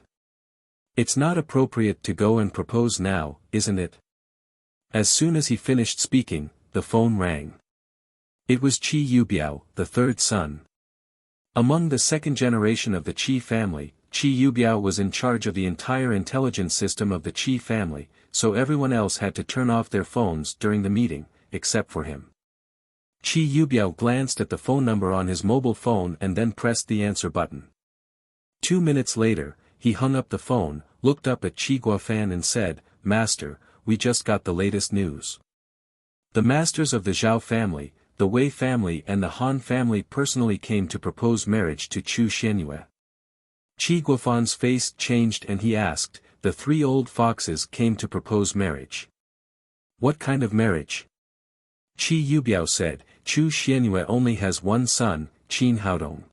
It's not appropriate to go and propose now, isn't it?" As soon as he finished speaking, the phone rang. It was Qi Yubiao, the third son. Among the second generation of the Qi family, Qi Yubiao was in charge of the entire intelligence system of the Qi family, so everyone else had to turn off their phones during the meeting, except for him. Qi Yubiao glanced at the phone number on his mobile phone and then pressed the answer button. 2 minutes later, he hung up the phone, looked up at Qi Guofan and said, "Master, we just got the latest news. The masters of the Zhao family, the Wei family and the Han family personally came to propose marriage to Chu Xianyue." Qi Guofan's face changed and he asked, "The 3 old foxes came to propose marriage. What kind of marriage?" Qi Yubiao said, "Chu Xianyue only has one son, Qin Haodong."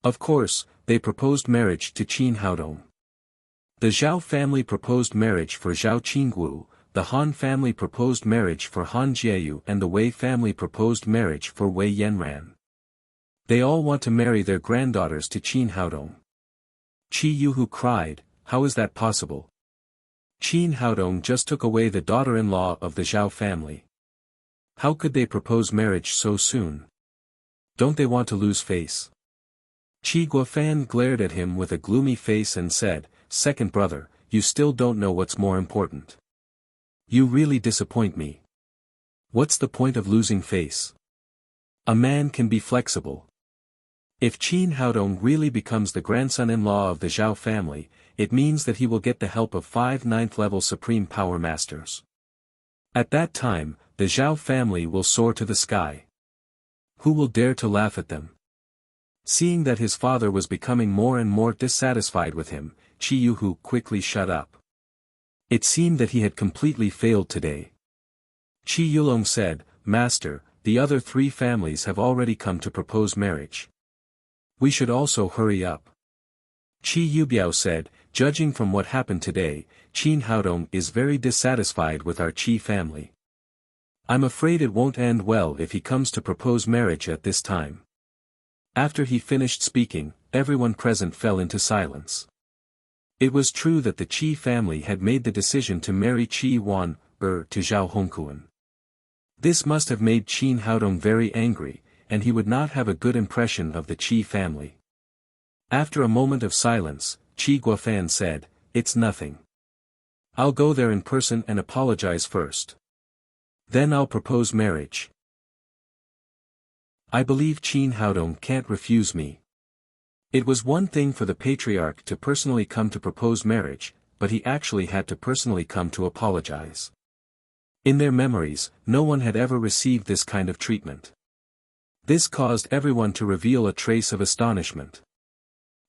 Of course, they proposed marriage to Qin Haodong. The Zhao family proposed marriage for Zhao Qingwu, the Han family proposed marriage for Han Jieyu and the Wei family proposed marriage for Wei Yanran. They all want to marry their granddaughters to Qin Haodong. Qi Yuhu cried, "How is that possible? Qin Haodong just took away the daughter-in-law of the Zhao family. How could they propose marriage so soon? Don't they want to lose face?" Qi Guofan glared at him with a gloomy face and said, "Second brother, you still don't know what's more important. You really disappoint me. What's the point of losing face? A man can be flexible. If Qin Haodong really becomes the grandson-in-law of the Zhao family, it means that he will get the help of 5 ninth-level supreme power masters. At that time, the Zhao family will soar to the sky. Who will dare to laugh at them?" Seeing that his father was becoming more and more dissatisfied with him, Qi Yuhu quickly shut up. It seemed that he had completely failed today. Qi Yulong said, "Master, the other 3 families have already come to propose marriage. We should also hurry up." Qi Yubiao said, "Judging from what happened today, Qin Haodong is very dissatisfied with our Qi family. I'm afraid it won't end well if he comes to propose marriage at this time." After he finished speaking, everyone present fell into silence. It was true that the Qi family had made the decision to marry Qi Wan, to Zhao Hongkuan. This must have made Qin Haodong very angry, and he would not have a good impression of the Qi family. After a moment of silence, Qi Guofan said, "It's nothing. I'll go there in person and apologize first. Then I'll propose marriage. I believe Qin Haodong can't refuse me." It was one thing for the patriarch to personally come to propose marriage, but he actually had to personally come to apologize. In their memories, no one had ever received this kind of treatment. This caused everyone to reveal a trace of astonishment.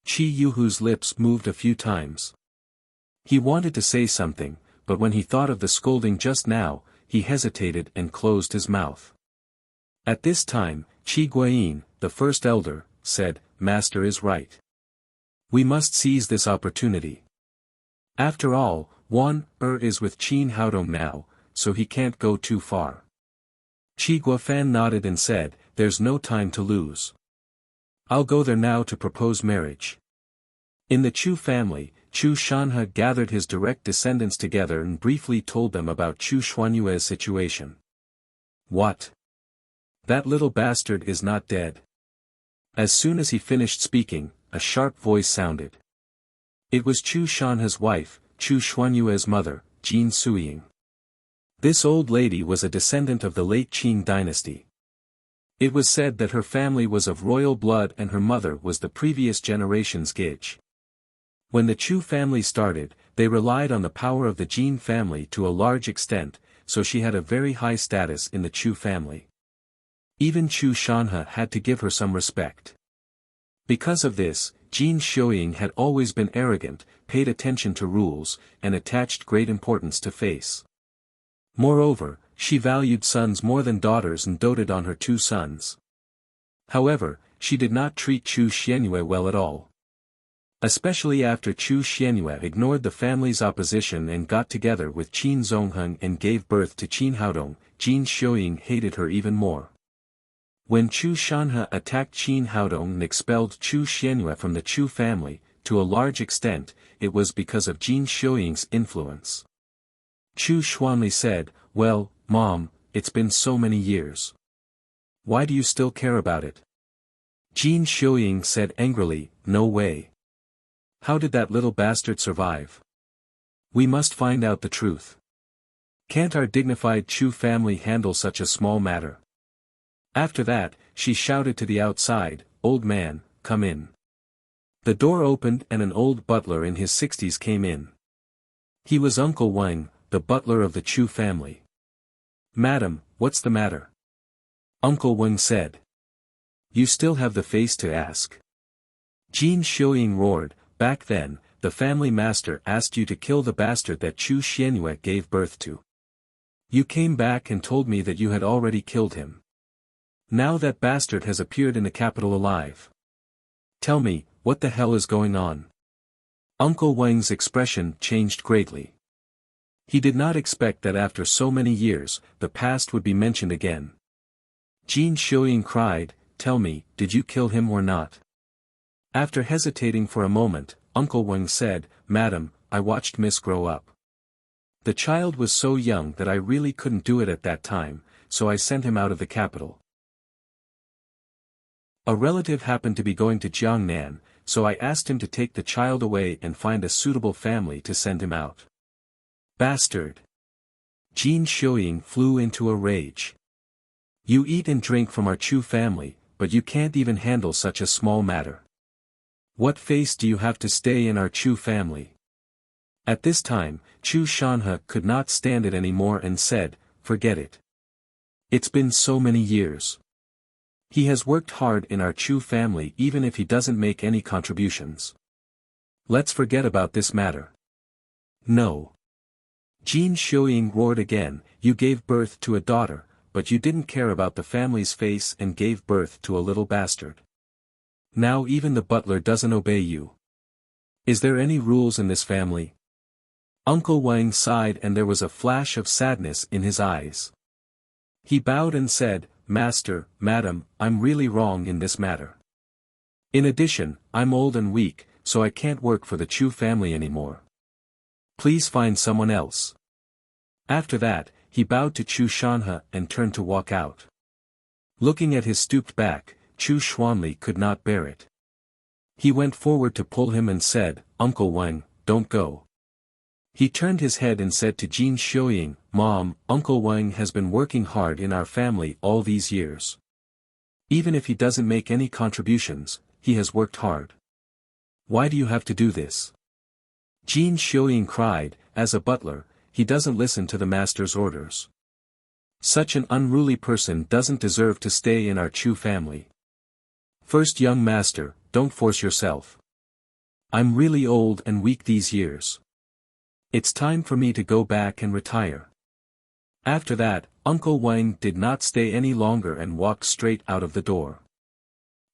Qi Yuhu's lips moved a few times. He wanted to say something, but when he thought of the scolding just now, he hesitated and closed his mouth. At this time, Qi Guiyin, the first elder, said, "Master is right. We must seize this opportunity. After all, Wan is with Qin Haodong now, so he can't go too far." Qi Guofan nodded and said, "There's no time to lose. I'll go there now to propose marriage." In the Chu family, Chu Shanhe gathered his direct descendants together and briefly told them about Chu Xuanyue's situation. "What? That little bastard is not dead?" As soon as he finished speaking, a sharp voice sounded. It was Chu Shanhe's wife, Chu Xuanyue's mother, Jin Suiying. This old lady was a descendant of the late Qing dynasty. It was said that her family was of royal blood and her mother was the previous generation's Gij. When the Chu family started, they relied on the power of the Jin family to a large extent, so she had a very high status in the Chu family. Even Chu Shanhe had to give her some respect. Because of this, Jin Xiuying had always been arrogant, paid attention to rules, and attached great importance to face. Moreover, she valued sons more than daughters and doted on her 2 sons. However, she did not treat Chu Xianyue well at all. Especially after Chu Xianyue ignored the family's opposition and got together with Qin Zongheng and gave birth to Qin Haodong, Jin Xiuying hated her even more. When Chu Shanhe attacked Qin Haodong and expelled Chu Xianyue from the Chu family, to a large extent, it was because of Jin Xiuying's influence. Chu Xuanli said, "Well, Mom, it's been so many years. Why do you still care about it?" Jin Xiuying said angrily, "No way. How did that little bastard survive? We must find out the truth. Can't our dignified Chu family handle such a small matter?" After that, she shouted to the outside, "Old man, come in." The door opened and an old butler in his 60s came in. He was Uncle Wang, the butler of the Chu family. "Madam, what's the matter?" Uncle Wang said. "You still have the face to ask." Jin Xiuying roared, "Back then, the family master asked you to kill the bastard that Chu Xianyue gave birth to. You came back and told me that you had already killed him. Now that bastard has appeared in the capital alive. Tell me, what the hell is going on?" Uncle Wang's expression changed greatly. He did not expect that after so many years, the past would be mentioned again. Jin Xiuying cried, "Tell me, did you kill him or not?" After hesitating for a moment, Uncle Wang said, "Madam, I watched Miss grow up. The child was so young that I really couldn't do it at that time, so I sent him out of the capital. A relative happened to be going to Jiangnan, so I asked him to take the child away and find a suitable family to send him out." Bastard! Jin Xiuying flew into a rage. "You eat and drink from our Chu family, but you can't even handle such a small matter. What face do you have to stay in our Chu family?" At this time, Chu Shanhe could not stand it anymore and said, "Forget it. It's been so many years. He has worked hard in our Chu family even if he doesn't make any contributions. Let's forget about this matter." "No." Jin Xiuying roared again, "You gave birth to a daughter, but you didn't care about the family's face and gave birth to a little bastard. Now even the butler doesn't obey you. Is there any rules in this family?" Uncle Wang sighed and there was a flash of sadness in his eyes. He bowed and said, "Master, Madam, I'm really wrong in this matter. In addition, I'm old and weak, so I can't work for the Chu family anymore. Please find someone else." After that, he bowed to Chu Shanhe and turned to walk out. Looking at his stooped back, Chu Xuanli could not bear it. He went forward to pull him and said, "Uncle Wang, don't go." He turned his head and said to Jin Xiuying, "Mom, Uncle Wang has been working hard in our family all these years. Even if he doesn't make any contributions, he has worked hard. Why do you have to do this?" Jin Xiuying cried, "As a butler, he doesn't listen to the master's orders. Such an unruly person doesn't deserve to stay in our Chu family. First, young master, don't force yourself. I'm really old and weak these years. It's time for me to go back and retire." After that, Uncle Wang did not stay any longer and walked straight out of the door.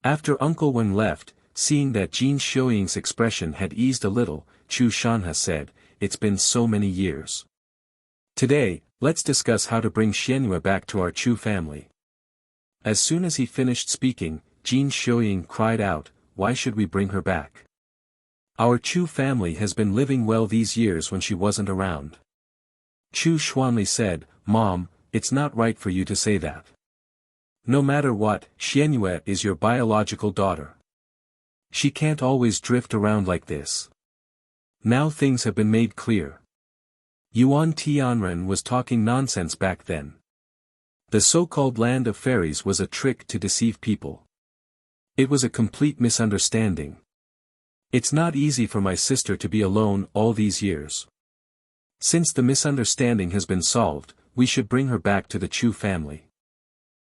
After Uncle Wang left, seeing that Jin Xiuying's expression had eased a little, Chu Shanhe said, "It's been so many years. Today, let's discuss how to bring Xianyue back to our Chu family." As soon as he finished speaking, Jin Xiuying cried out, "Why should we bring her back? Our Chu family has been living well these years when she wasn't around." Chu Xuanli said, "Mom, it's not right for you to say that. No matter what, Xianyue is your biological daughter. She can't always drift around like this. Now things have been made clear. Yuan Tianren was talking nonsense back then. The so-called land of fairies was a trick to deceive people. It was a complete misunderstanding. It's not easy for my sister to be alone all these years. Since the misunderstanding has been solved, we should bring her back to the Chu family."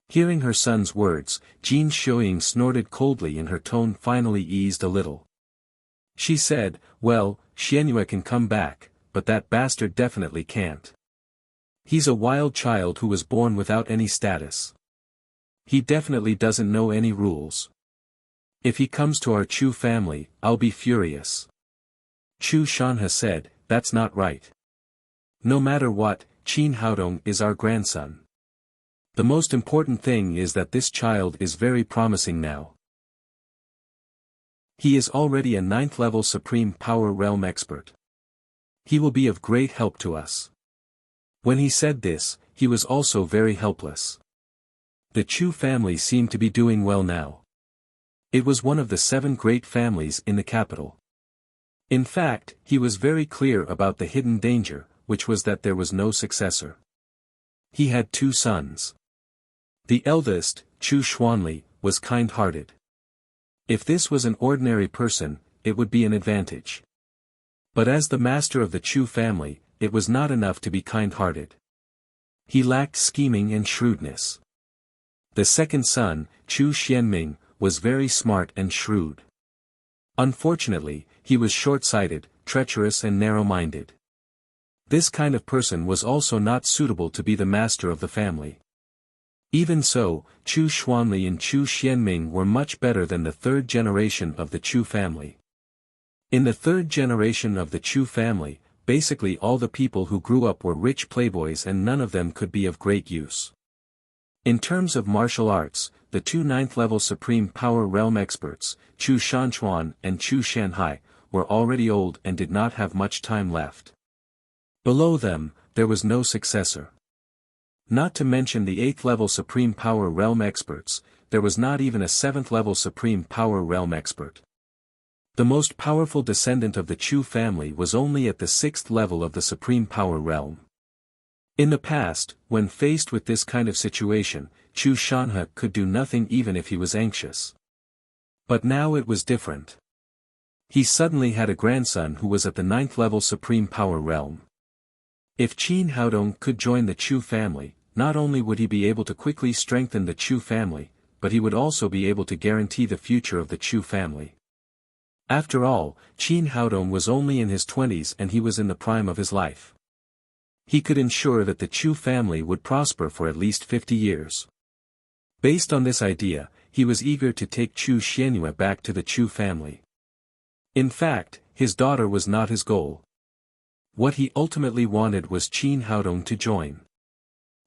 Hearing her son's words, Jin Xiuying snorted coldly and her tone finally eased a little. She said, "Well, Xianyue can come back, but that bastard definitely can't. He's a wild child who was born without any status. He definitely doesn't know any rules. If he comes to our Chu family, I'll be furious. Chu Shanhe said, that's not right. No matter what, Qin Haodong is our grandson. The most important thing is that this child is very promising now. He is already a 9th-level Supreme Power Realm expert. He will be of great help to us. When he said this, he was also very helpless. The Chu family seemed to be doing well now. It was one of the 7 great families in the capital. In fact, he was very clear about the hidden danger, which was that there was no successor. He had 2 sons. The eldest, Chu Xuanli, was kind-hearted. If this was an ordinary person, it would be an advantage. But as the master of the Chu family, it was not enough to be kind-hearted. He lacked scheming and shrewdness. The second son, Chu Xianming, was very smart and shrewd. Unfortunately, he was short-sighted, treacherous and narrow-minded. This kind of person was also not suitable to be the master of the family. Even so, Chu Xuanli and Chu Xianming were much better than the 3rd generation of the Chu family. In the 3rd generation of the Chu family, basically all the people who grew up were rich playboys and none of them could be of great use. In terms of martial arts, the 2 9th-level Supreme Power Realm experts, Chu Shanchuan and Chu Shanhai, were already old and did not have much time left. Below them, there was no successor. Not to mention the 8th-level Supreme Power Realm experts, there was not even a 7th-level Supreme Power Realm expert. The most powerful descendant of the Chu family was only at the 6th level of the Supreme Power Realm. In the past, when faced with this kind of situation, Chu Shanhe could do nothing even if he was anxious. But now it was different. He suddenly had a grandson who was at the 9th-level Supreme Power Realm. If Qin Haodong could join the Chu family, not only would he be able to quickly strengthen the Chu family, but he would also be able to guarantee the future of the Chu family. After all, Qin Haodong was only in his 20s and he was in the prime of his life. He could ensure that the Chu family would prosper for at least 50 years. Based on this idea, he was eager to take Chu Xianyue back to the Chu family. In fact, his daughter was not his goal. What he ultimately wanted was Qin Haodong to join.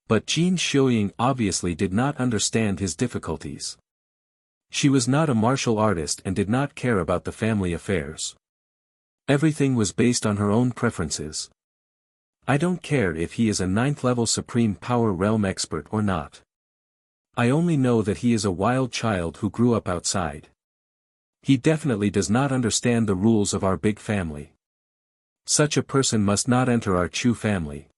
But Jin Xiuying obviously did not understand his difficulties. She was not a martial artist and did not care about the family affairs. Everything was based on her own preferences. I don't care if he is a 9th-level Supreme Power Realm expert or not. I only know that he is a wild child who grew up outside. He definitely does not understand the rules of our big family. Such a person must not enter our Chu family.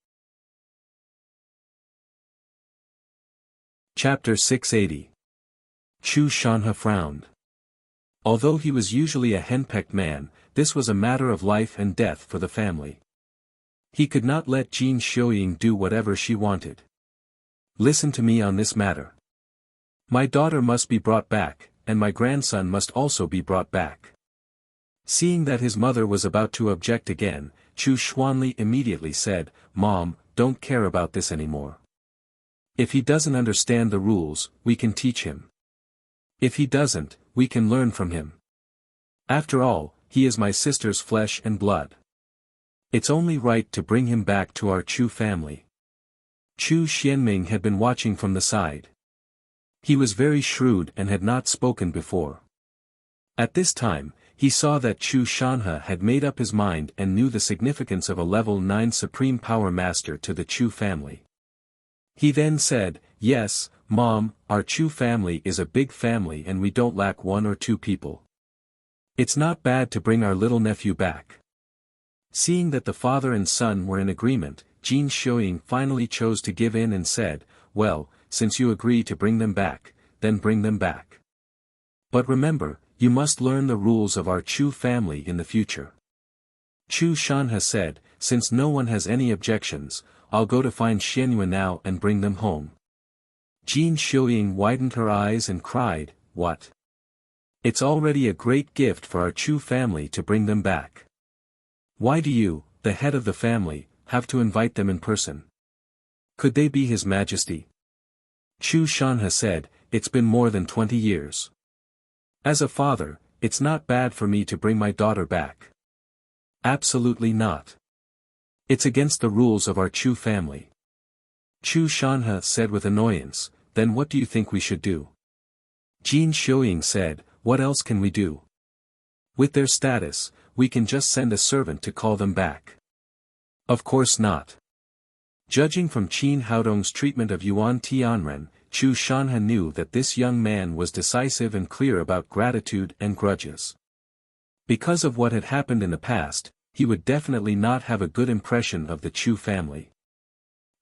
Chapter 680. Chu Shanhe frowned. Although he was usually a henpecked man, this was a matter of life and death for the family. He could not let Jin Xiuying do whatever she wanted. Listen to me on this matter. My daughter must be brought back, and my grandson must also be brought back. Seeing that his mother was about to object again, Chu Xuanli immediately said, "Mom, don't care about this anymore. If he doesn't understand the rules, we can teach him. If he doesn't, we can learn from him. After all, he is my sister's flesh and blood. It's only right to bring him back to our Chu family." Chu Xianming had been watching from the side. He was very shrewd and had not spoken before. At this time, he saw that Chu Shanhe had made up his mind and knew the significance of a level 9 Supreme Power Master to the Chu family. He then said, "Yes, Mom, our Chu family is a big family and we don't lack 1 or 2 people. It's not bad to bring our little nephew back." Seeing that the father and son were in agreement, Jin Xiuying finally chose to give in and said, "Well, since you agree to bring them back, then bring them back. But remember, you must learn the rules of our Chu family in the future." Chu Shanhe said, "Since no one has any objections, I'll go to find Xianyue now and bring them home." Jin Xiuying widened her eyes and cried, "What? It's already a great gift for our Chu family to bring them back. Why do you, the head of the family, have to invite them in person?" Could they be His Majesty? Chu Shanhe said, it's been more than 20 years. As a father, it's not bad for me to bring my daughter back. Absolutely not. It's against the rules of our Chu family. Chu Shanhe said with annoyance, then what do you think we should do? Jin Xiuying said, what else can we do? With their status, we can just send a servant to call them back. Of course not. Judging from Qin Haodong's treatment of Yuan Tianren, Chu Shanhe knew that this young man was decisive and clear about gratitude and grudges. Because of what had happened in the past, he would definitely not have a good impression of the Chu family.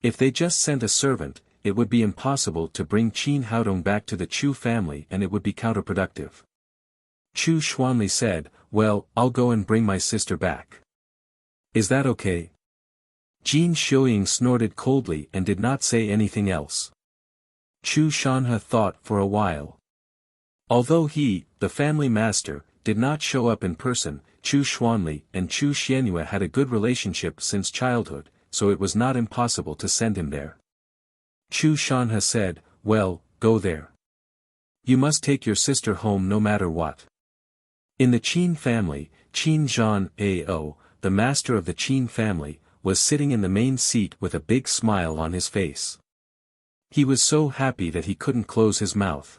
If they just sent a servant, it would be impossible to bring Qin Haodong back to the Chu family and it would be counterproductive. Chu Xuanli said, well, I'll go and bring my sister back. Is that okay? Jin Xiuying snorted coldly and did not say anything else. Chu Shanhe thought for a while. Although he, the family master, did not show up in person, Chu Xuanli and Chu Xianyue had a good relationship since childhood, so it was not impossible to send him there. Chu Shanhe said, well, go there. You must take your sister home no matter what. In the Qin family, Qin Zhan Ao, the master of the Qin family, was sitting in the main seat with a big smile on his face. He was so happy that he couldn't close his mouth.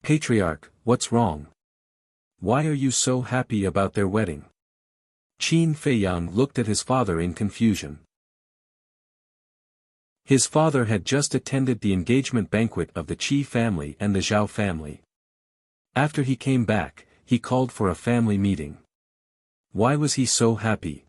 Patriarch, what's wrong? Why are you so happy about their wedding? Qin Feiyang looked at his father in confusion. His father had just attended the engagement banquet of the Qi family and the Zhao family. After he came back, he called for a family meeting. Why was he so happy?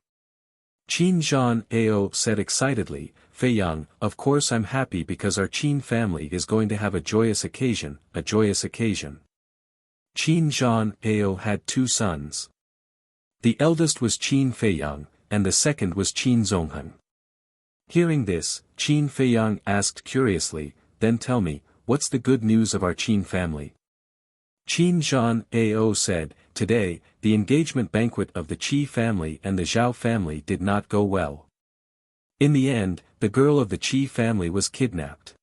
Qin Zhan Ao said excitedly, Feiyang, of course I'm happy because our Qin family is going to have a joyous occasion, a joyous occasion. Qin Zhan Ao had 2 sons. The eldest was Qin Feiyang, and the second was Qin Zongheng. Hearing this, Qin Feiyang asked curiously, then tell me, what's the good news of our Qin family? Qin Zhan Ao said, today, the engagement banquet of the Qi family and the Zhao family did not go well. In the end, the girl of the Qi family was kidnapped.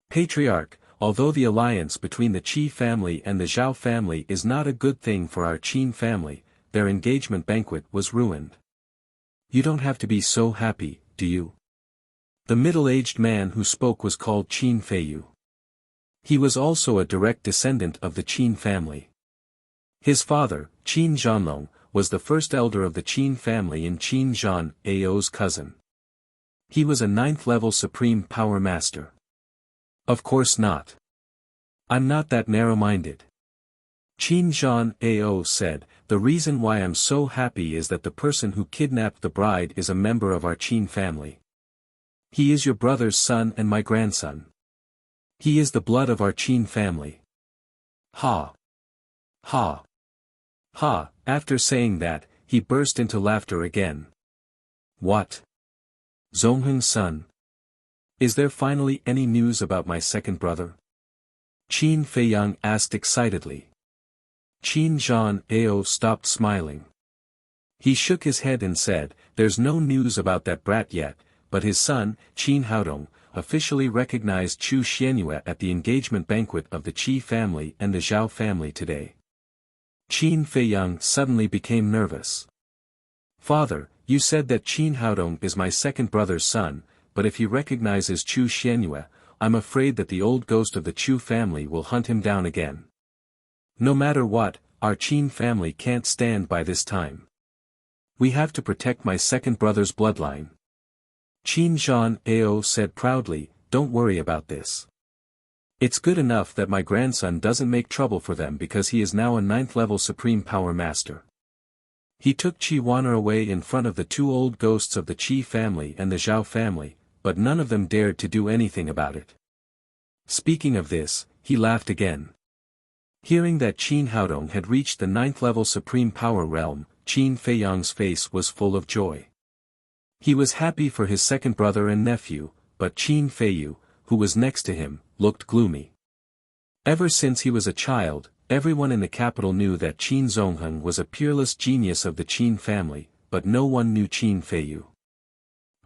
Patriarch, although the alliance between the Qi family and the Zhao family is not a good thing for our Qin family, their engagement banquet was ruined. You don't have to be so happy, do you? The middle-aged man who spoke was called Qin Feiyu. He was also a direct descendant of the Qin family. His father, Qin Zhanlong, was the first elder of the Qin family and Qin Zhan Ao's cousin. He was a 9th-level supreme power master. Of course not. I'm not that narrow-minded. Qin Zhan Ao said, the reason why I'm so happy is that the person who kidnapped the bride is a member of our Qin family. He is your brother's son and my grandson. He is the blood of our Qin family. Ha! Ha! Ha! After saying that, he burst into laughter again. What? Zongheng's son? Is there finally any news about my second brother? Qin Feiyang asked excitedly. Qin Zhan Ao stopped smiling. He shook his head and said, there's no news about that brat yet, but his son, Qin Haodong, officially recognized Chu Xianyue at the engagement banquet of the Qi family and the Zhao family today. Qin Feiyang suddenly became nervous. Father, you said that Qin Haodong is my second brother's son, but if he recognizes Chu Xianyue, I'm afraid that the old ghost of the Chu family will hunt him down again. No matter what, our Qin family can't stand by this time. We have to protect my second brother's bloodline. Qin Zhan Ao said proudly, don't worry about this. It's good enough that my grandson doesn't make trouble for them because he is now a 9th-level supreme power master. He took Qi Wan'er away in front of the 2 old ghosts of the Qi family and the Zhao family, but none of them dared to do anything about it. Speaking of this, he laughed again. Hearing that Qin Haodong had reached the 9th-level supreme power realm, Qin Feiyang's face was full of joy. He was happy for his second brother and nephew, but Qin Feiyu, who was next to him, looked gloomy. Ever since he was a child, everyone in the capital knew that Qin Zongheng was a peerless genius of the Qin family, but no one knew Qin Feiyu.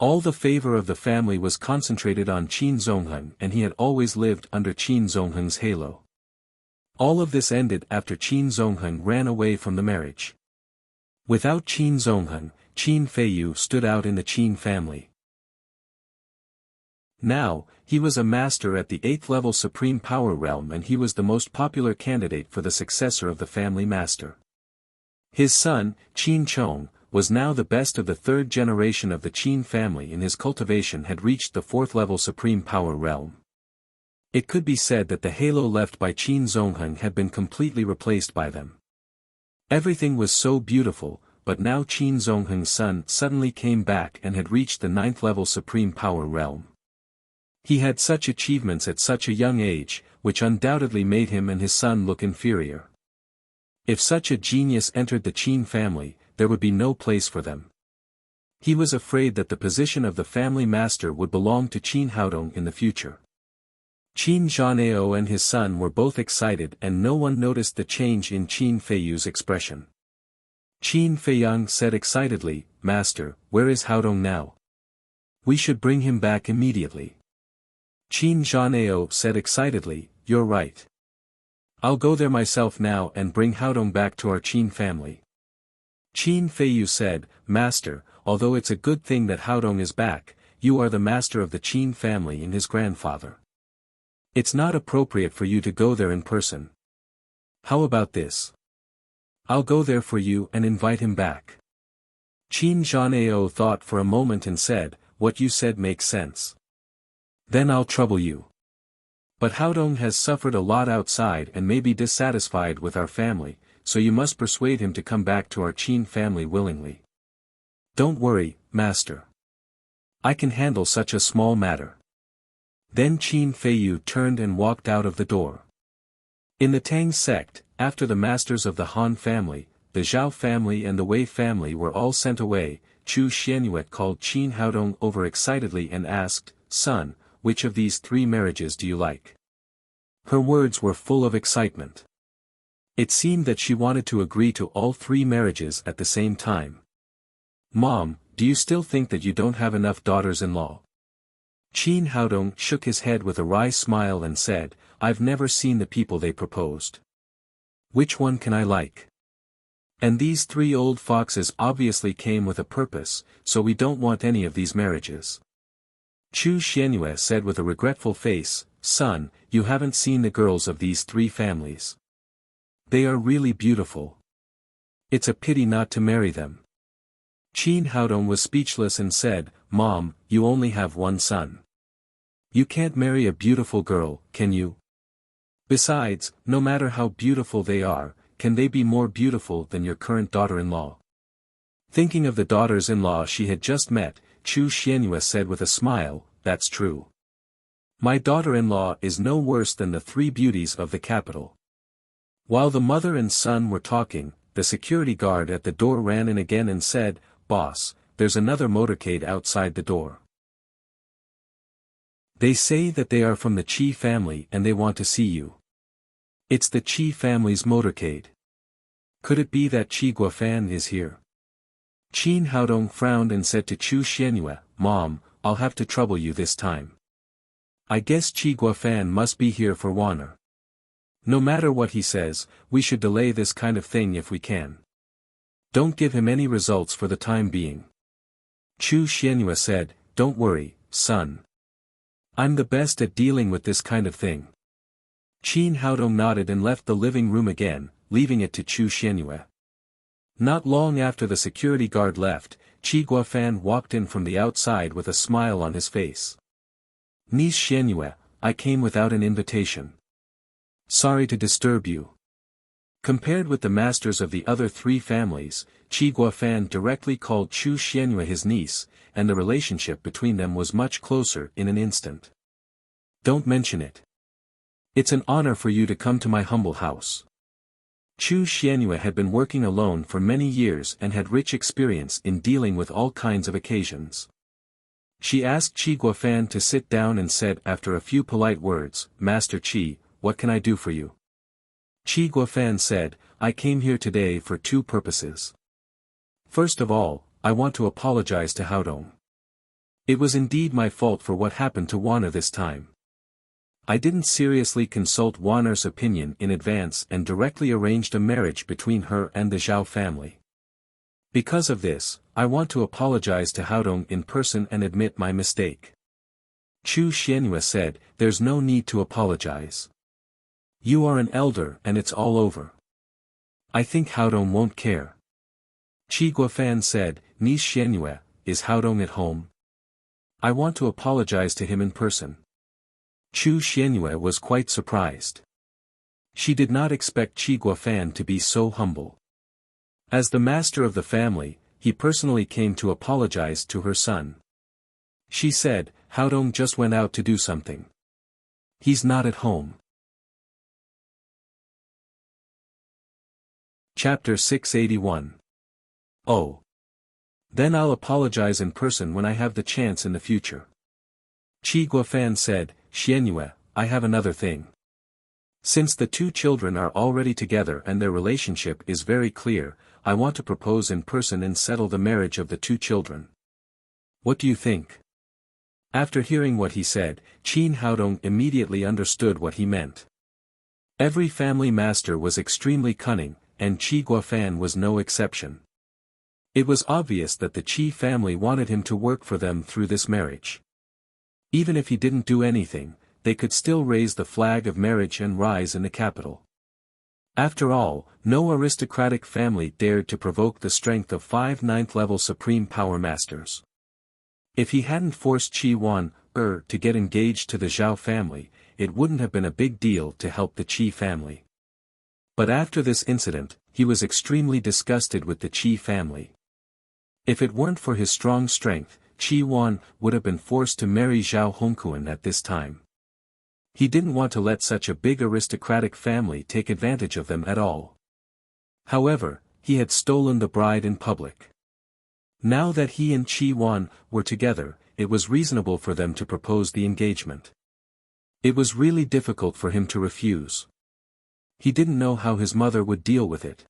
All the favor of the family was concentrated on Qin Zongheng, and he had always lived under Qin Zongheng's halo. All of this ended after Qin Zongheng ran away from the marriage. Without Qin Zongheng, Qin Feiyu stood out in the Qin family. Now, he was a master at the 8th level supreme power realm, and he was the most popular candidate for the successor of the family master. His son, Qin Chong, was now the best of the 3rd generation of the Qin family, and his cultivation had reached the 4th level supreme power realm. It could be said that the halo left by Qin Zongheng had been completely replaced by them. Everything was so beautiful, but now Qin Zongheng's son suddenly came back and had reached the 9th level supreme power realm. He had such achievements at such a young age, which undoubtedly made him and his son look inferior. If such a genius entered the Qin family, there would be no place for them. He was afraid that the position of the family master would belong to Qin Haodong in the future. Qin Zhanao and his son were both excited, and no one noticed the change in Qin Feiyu's expression. Qin Feiyang said excitedly, "Master, where is Haodong now? We should bring him back immediately." Qin Zhanao said excitedly, "You're right. I'll go there myself now and bring Haodong back to our Qin family." Qin Feiyu said, "Master, although it's a good thing that Haodong is back, you are the master of the Qin family and his grandfather. It's not appropriate for you to go there in person. How about this? I'll go there for you and invite him back." Qin Zhanao thought for a moment and said, "What you said makes sense. Then I'll trouble you. But Haodong has suffered a lot outside and may be dissatisfied with our family, so you must persuade him to come back to our Qin family willingly." "Don't worry, master. I can handle such a small matter." Then Qin Feiyu turned and walked out of the door. In the Tang sect, after the masters of the Han family, the Zhao family and the Wei family were all sent away, Chu Xianyue called Qin Haodong over excitedly and asked, "Son, which of these 3 marriages do you like?" Her words were full of excitement. It seemed that she wanted to agree to all 3 marriages at the same time. "Mom, do you still think that you don't have enough daughters-in-law?" Qin Haodong shook his head with a wry smile and said, "I've never seen the people they proposed. Which one can I like? And these 3 old foxes obviously came with a purpose, so we don't want any of these marriages." Chu Xianyue said with a regretful face, "Son, you haven't seen the girls of these 3 families. They are really beautiful. It's a pity not to marry them." Qin Haodong was speechless and said, "Mom, you only have one son. You can't marry a beautiful girl, can you? Besides, no matter how beautiful they are, can they be more beautiful than your current daughter-in-law?" Thinking of the daughters-in-law she had just met, Chu Xianyue said with a smile, "That's true. My daughter-in-law is no worse than the 3 beauties of the capital." While the mother and son were talking, the security guard at the door ran in again and said, "Boss, there's another motorcade outside the door. They say that they are from the Qi family and they want to see you." "It's the Qi family's motorcade. Could it be that Qi Guofan is here?" Qin Haodong frowned and said to Chu Xianyue, "Mom, I'll have to trouble you this time. I guess Qi Guofan must be here for honor. No matter what he says, we should delay this kind of thing if we can. Don't give him any results for the time being." Chu Xianyue said, "Don't worry, son. I'm the best at dealing with this kind of thing." Qin Haodong nodded and left the living room again, leaving it to Chu Xianyue. Not long after the security guard left, Qi Guofan walked in from the outside with a smile on his face. "Niece Xianyue, I came without an invitation. Sorry to disturb you." Compared with the masters of the other 3 families, Qi Guofan directly called Chu Xianyue his niece, and the relationship between them was much closer in an instant. "Don't mention it. It's an honor for you to come to my humble house." Chu Xianyue had been working alone for many years and had rich experience in dealing with all kinds of occasions. She asked Qi Guofan to sit down and said after a few polite words, "Master Qi, what can I do for you?" Qi Guofan said, "I came here today for 2 purposes. First of all, I want to apologize to Haodong. It was indeed my fault for what happened to Warner this time. I didn't seriously consult Warner's opinion in advance and directly arranged a marriage between her and the Zhao family. Because of this, I want to apologize to Haodong in person and admit my mistake. Chu Xianyue said, "There's no need to apologize. You are an elder and it's all over. I think Haodong won't care." Qi Guofan said, "Niece Xianyue, is Haodong at home? I want to apologize to him in person." Chu Xianyue was quite surprised. She did not expect Qi Guofan to be so humble. As the master of the family, he personally came to apologize to her son. She said, "Haodong just went out to do something. He's not at home." Chapter 681. Oh. Then I'll apologize in person when I have the chance in the future. Qi Guofan said, "Xianyue, I have another thing. Since the two children are already together and their relationship is very clear, I want to propose in person and settle the marriage of the two children. What do you think?" After hearing what he said, Qin Haodong immediately understood what he meant. Every family master was extremely cunning, and Qi Guofan was no exception. It was obvious that the Qi family wanted him to work for them through this marriage. Even if he didn't do anything, they could still raise the flag of marriage and rise in the capital. After all, no aristocratic family dared to provoke the strength of 5 ninth-level supreme power masters. If he hadn't forced Qi Wan to get engaged to the Zhao family, it wouldn't have been a big deal to help the Qi family. But after this incident, he was extremely disgusted with the Qi family. If it weren't for his strong strength, Qi Wan would have been forced to marry Zhao Hongquan at this time. He didn't want to let such a big aristocratic family take advantage of them at all. However, he had stolen the bride in public. Now that he and Qi Wan were together, it was reasonable for them to propose the engagement. It was really difficult for him to refuse. He didn't know how his mother would deal with it.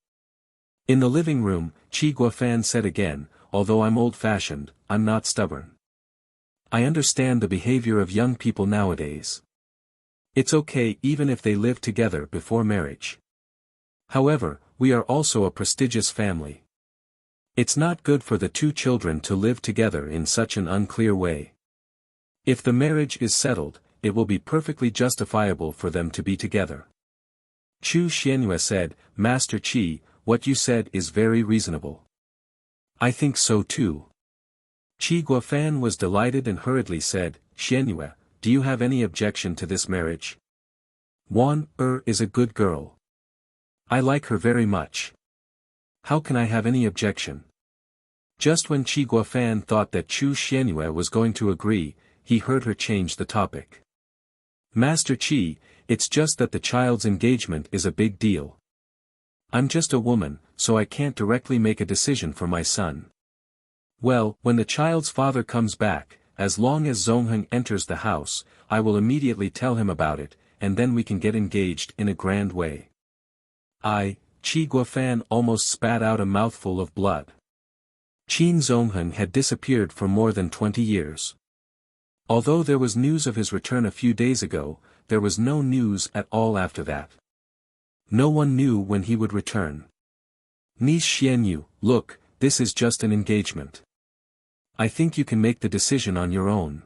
In the living room, Qi Guofan said again, "Although I'm old-fashioned, I'm not stubborn. I understand the behavior of young people nowadays. It's okay even if they live together before marriage. However, we are also a prestigious family. It's not good for the two children to live together in such an unclear way. If the marriage is settled, it will be perfectly justifiable for them to be together." Chu Xianyue said, "Master Qi, what you said is very reasonable. I think so too." Qi Guofan was delighted and hurriedly said, "Xianyue, do you have any objection to this marriage? Wan is a good girl. I like her very much. How can I have any objection?" Just when Qi Guofan thought that Chu Xianyue was going to agree, he heard her change the topic. "Master Qi, it's just that the child's engagement is a big deal. I'm just a woman, so I can't directly make a decision for my son. Well, when the child's father comes back, as long as Zongheng enters the house, I will immediately tell him about it, and then we can get engaged in a grand way." Qi Guofan almost spat out a mouthful of blood. Qin Zongheng had disappeared for more than 20 years. Although there was news of his return a few days ago, there was no news at all after that. No one knew when he would return. "Niece Xianyue, look, this is just an engagement. I think you can make the decision on your own.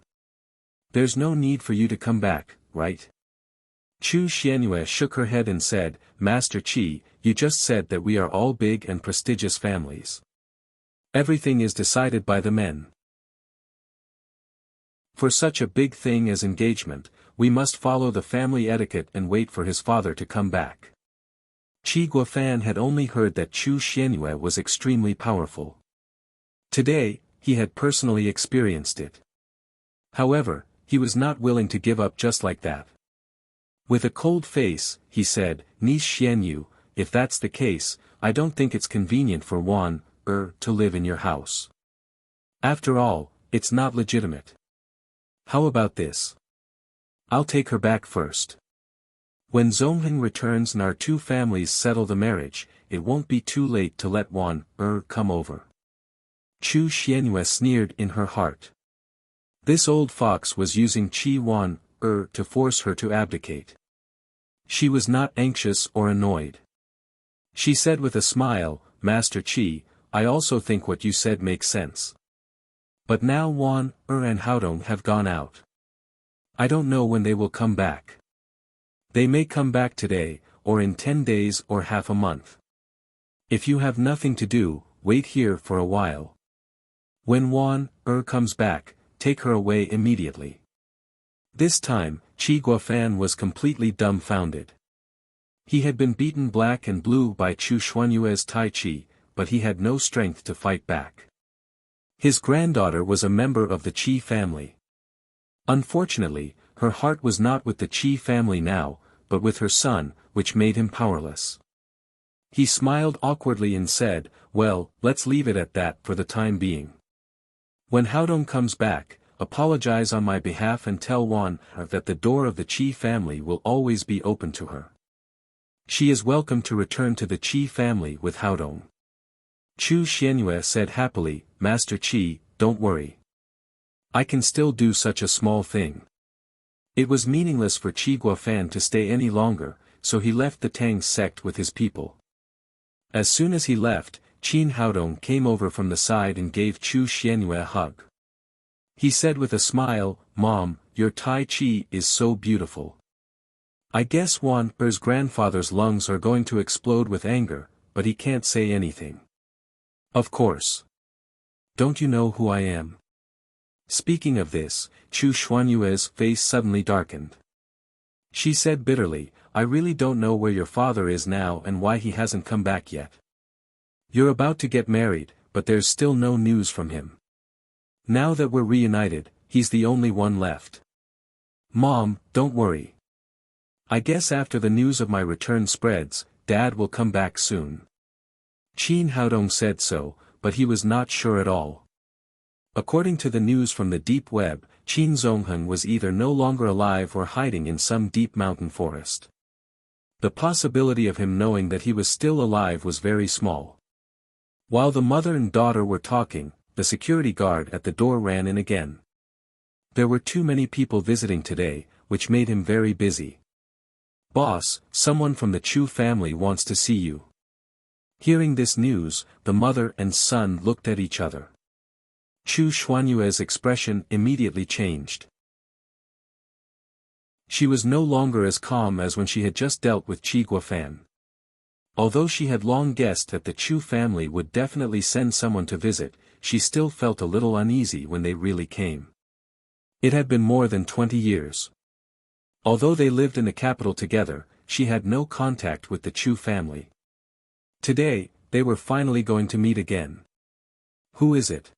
There's no need for you to come back, right?" Chu Xianyue shook her head and said, "Master Qi, you just said that we are all big and prestigious families. Everything is decided by the men. For such a big thing as engagement, we must follow the family etiquette and wait for his father to come back." Qi Guofan had only heard that Chu Xianyue was extremely powerful. Today, he had personally experienced it. However, he was not willing to give up just like that. With a cold face, he said, "Niece Xianyue, if that's the case, I don't think it's convenient for Wan to live in your house. After all, it's not legitimate. How about this? I'll take her back first. When Zongheng returns and our two families settle the marriage, it won't be too late to let Wan come over." Chu Xianyue sneered in her heart. This old fox was using Qi Wan to force her to abdicate. She was not anxious or annoyed. She said with a smile, Master Qi, I also think what you said makes sense. But now Wan and Haodong have gone out. I don't know when they will come back. They may come back today, or in 10 days or half a month. If you have nothing to do, wait here for a while. When Wan comes back, take her away immediately. This time, Qi Guofan was completely dumbfounded. He had been beaten black and blue by Chu Xuanyue's Tai Chi, but he had no strength to fight back. His granddaughter was a member of the Qi family. Unfortunately, her heart was not with the Qi family now, but with her son, which made him powerless. He smiled awkwardly and said, well, let's leave it at that for the time being. When Haodong comes back, apologize on my behalf and tell Wan that the door of the Qi family will always be open to her. She is welcome to return to the Qi family with Haodong. Chu Xianyue said happily, Master Qi, don't worry. I can still do such a small thing. It was meaningless for Qi Guofan to stay any longer, so he left the Tang sect with his people. As soon as he left, Qin Haodong came over from the side and gave Chu Xianyue a hug. He said with a smile, Mom, your Tai Chi is so beautiful. I guess Wan Er's grandfather's lungs are going to explode with anger, but he can't say anything. Of course. Don't you know who I am? Speaking of this, Chu Xuanyue's face suddenly darkened. She said bitterly, I really don't know where your father is now and why he hasn't come back yet. You're about to get married, but there's still no news from him. Now that we're reunited, he's the only one left. Mom, don't worry. I guess after the news of my return spreads, Dad will come back soon. Qin Haodong said so, but he was not sure at all. According to the news from the deep web, Qin Zongheng was either no longer alive or hiding in some deep mountain forest. The possibility of him knowing that he was still alive was very small. While the mother and daughter were talking, the security guard at the door ran in again. There were too many people visiting today, which made him very busy. Boss, someone from the Chu family wants to see you. Hearing this news, the mother and son looked at each other. Chu Xuanyue's expression immediately changed. She was no longer as calm as when she had just dealt with Qi Guofan. Although she had long guessed that the Chu family would definitely send someone to visit, she still felt a little uneasy when they really came. It had been more than 20 years. Although they lived in the capital together, she had no contact with the Chu family. Today, they were finally going to meet again. Who is it?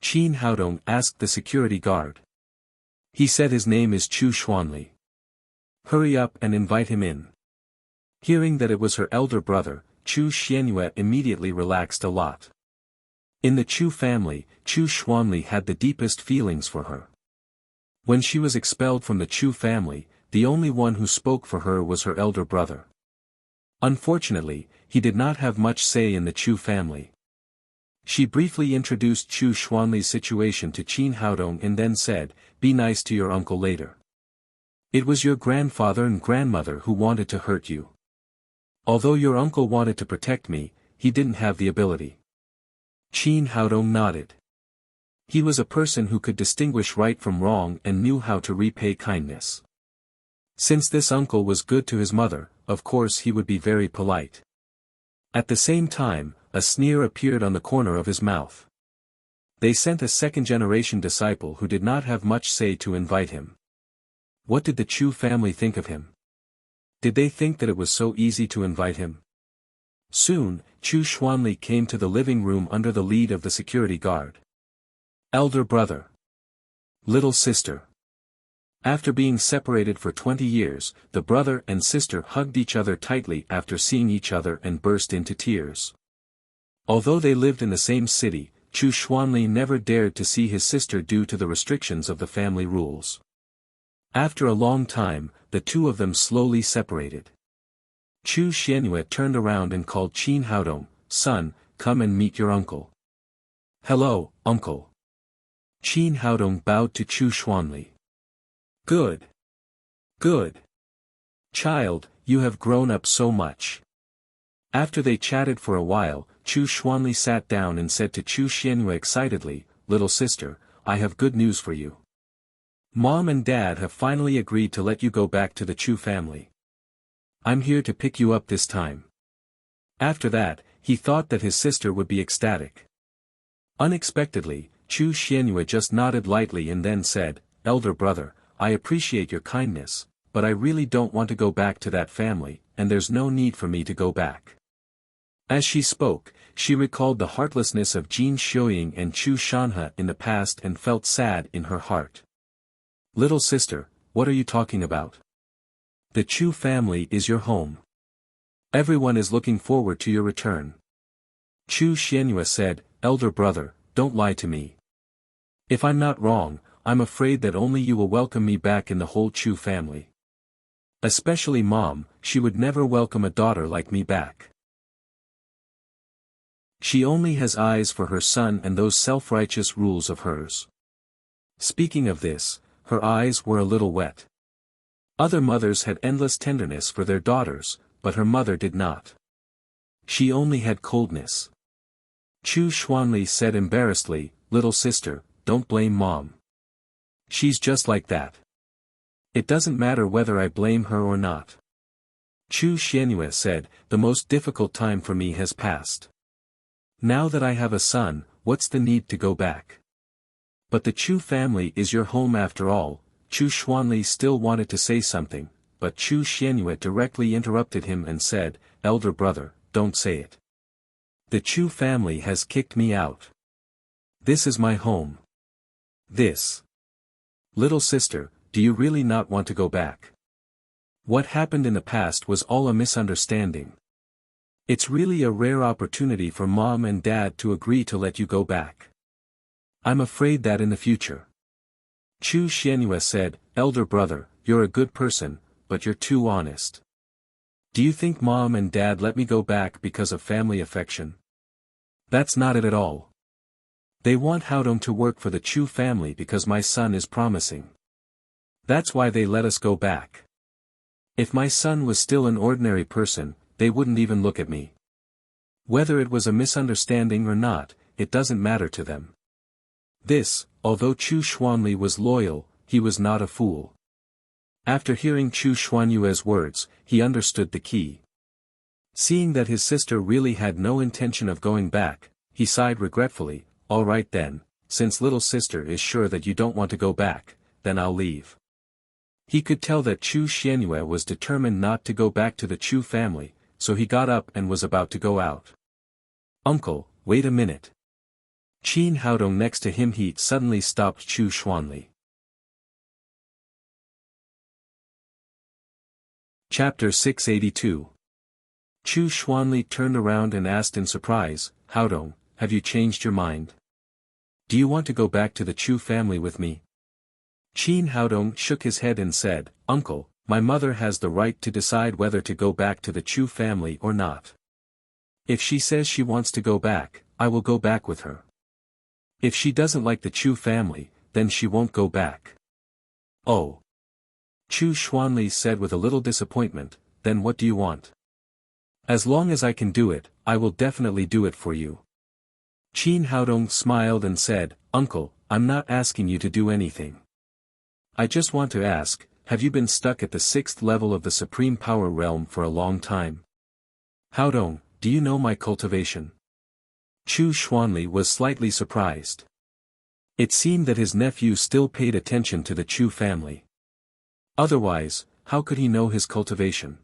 Qin Haodong asked the security guard. He said his name is Chu Xuanli. Hurry up and invite him in. Hearing that it was her elder brother, Chu Xianyue immediately relaxed a lot. In the Chu family, Chu Xuanli had the deepest feelings for her. When she was expelled from the Chu family, the only one who spoke for her was her elder brother. Unfortunately, he did not have much say in the Chu family. She briefly introduced Chu Xuanli's situation to Qin Haodong and then said, be nice to your uncle later. It was your grandfather and grandmother who wanted to hurt you. Although your uncle wanted to protect me, he didn't have the ability. Qin Haodong nodded. He was a person who could distinguish right from wrong and knew how to repay kindness. Since this uncle was good to his mother, of course he would be very polite. At the same time, a sneer appeared on the corner of his mouth. They sent a second-generation disciple who did not have much say to invite him. What did the Chu family think of him? Did they think that it was so easy to invite him? Soon, Chu Xuanli came to the living room under the lead of the security guard. Elder brother. Little sister. After being separated for 20 years, the brother and sister hugged each other tightly after seeing each other and burst into tears. Although they lived in the same city, Chu Xuanli never dared to see his sister due to the restrictions of the family rules. After a long time, the two of them slowly separated. Chu Xianyue turned around and called Qin Haodong, son, come and meet your uncle. Hello, uncle. Qin Haodong bowed to Chu Xuanli. Good. Good. Child, you have grown up so much. After they chatted for a while, Chu Xuanli sat down and said to Chu Xianyue excitedly, Little sister, I have good news for you. Mom and Dad have finally agreed to let you go back to the Chu family. I'm here to pick you up this time. After that, he thought that his sister would be ecstatic. Unexpectedly, Chu Xianyue just nodded lightly and then said, Elder brother, I appreciate your kindness, but I really don't want to go back to that family, and there's no need for me to go back. As she spoke, she recalled the heartlessness of Jin Xiuying and Chu Shanhe in the past and felt sad in her heart. Little sister, what are you talking about? The Chu family is your home. Everyone is looking forward to your return. Chu Xianyue said, Elder brother, don't lie to me. If I'm not wrong, I'm afraid that only you will welcome me back in the whole Chu family. Especially Mom, she would never welcome a daughter like me back. She only has eyes for her son and those self-righteous rules of hers. Speaking of this, her eyes were a little wet. Other mothers had endless tenderness for their daughters, but her mother did not. She only had coldness. Chu Xuanli said embarrassedly, Little sister, don't blame Mom. She's just like that. It doesn't matter whether I blame her or not. Chu Xianyue said, the most difficult time for me has passed. Now that I have a son, what's the need to go back? But the Chu family is your home after all. Chu Xuanli still wanted to say something, but Chu Xianyue directly interrupted him and said, Elder brother, don't say it. The Chu family has kicked me out. This is my home. This. Little sister, do you really not want to go back? What happened in the past was all a misunderstanding. It's really a rare opportunity for Mom and Dad to agree to let you go back. I'm afraid that in the future. Chu Xianyue said, Elder brother, you're a good person, but you're too honest. Do you think Mom and Dad let me go back because of family affection? That's not it at all. They want Haodong to work for the Chu family because my son is promising. That's why they let us go back. If my son was still an ordinary person, they wouldn't even look at me. Whether it was a misunderstanding or not, it doesn't matter to them. This, although Chu Xuanli was loyal, he was not a fool. After hearing Chu Xuanyue's words, he understood the key. Seeing that his sister really had no intention of going back, he sighed regretfully, all right then, since little sister is sure that you don't want to go back, then I'll leave. He could tell that Chu Xianyue was determined not to go back to the Chu family, so he got up and was about to go out. Uncle, wait a minute. Qin Haodong next to him he suddenly stopped Chu Xuanli. Chapter 682. Chu Xuanli turned around and asked in surprise, Haodong, have you changed your mind? Do you want to go back to the Chu family with me? Qin Haodong shook his head and said, Uncle, my mother has the right to decide whether to go back to the Chu family or not. If she says she wants to go back, I will go back with her. If she doesn't like the Chu family, then she won't go back. Oh. Chu Xuanli said with a little disappointment, then what do you want? As long as I can do it, I will definitely do it for you. Qin Haodong smiled and said, Uncle, I'm not asking you to do anything. I just want to ask, have you been stuck at the 6th level of the Supreme Power Realm for a long time? Haodong, do you know my cultivation? Chu Xuanli was slightly surprised. It seemed that his nephew still paid attention to the Chu family. Otherwise, how could he know his cultivation?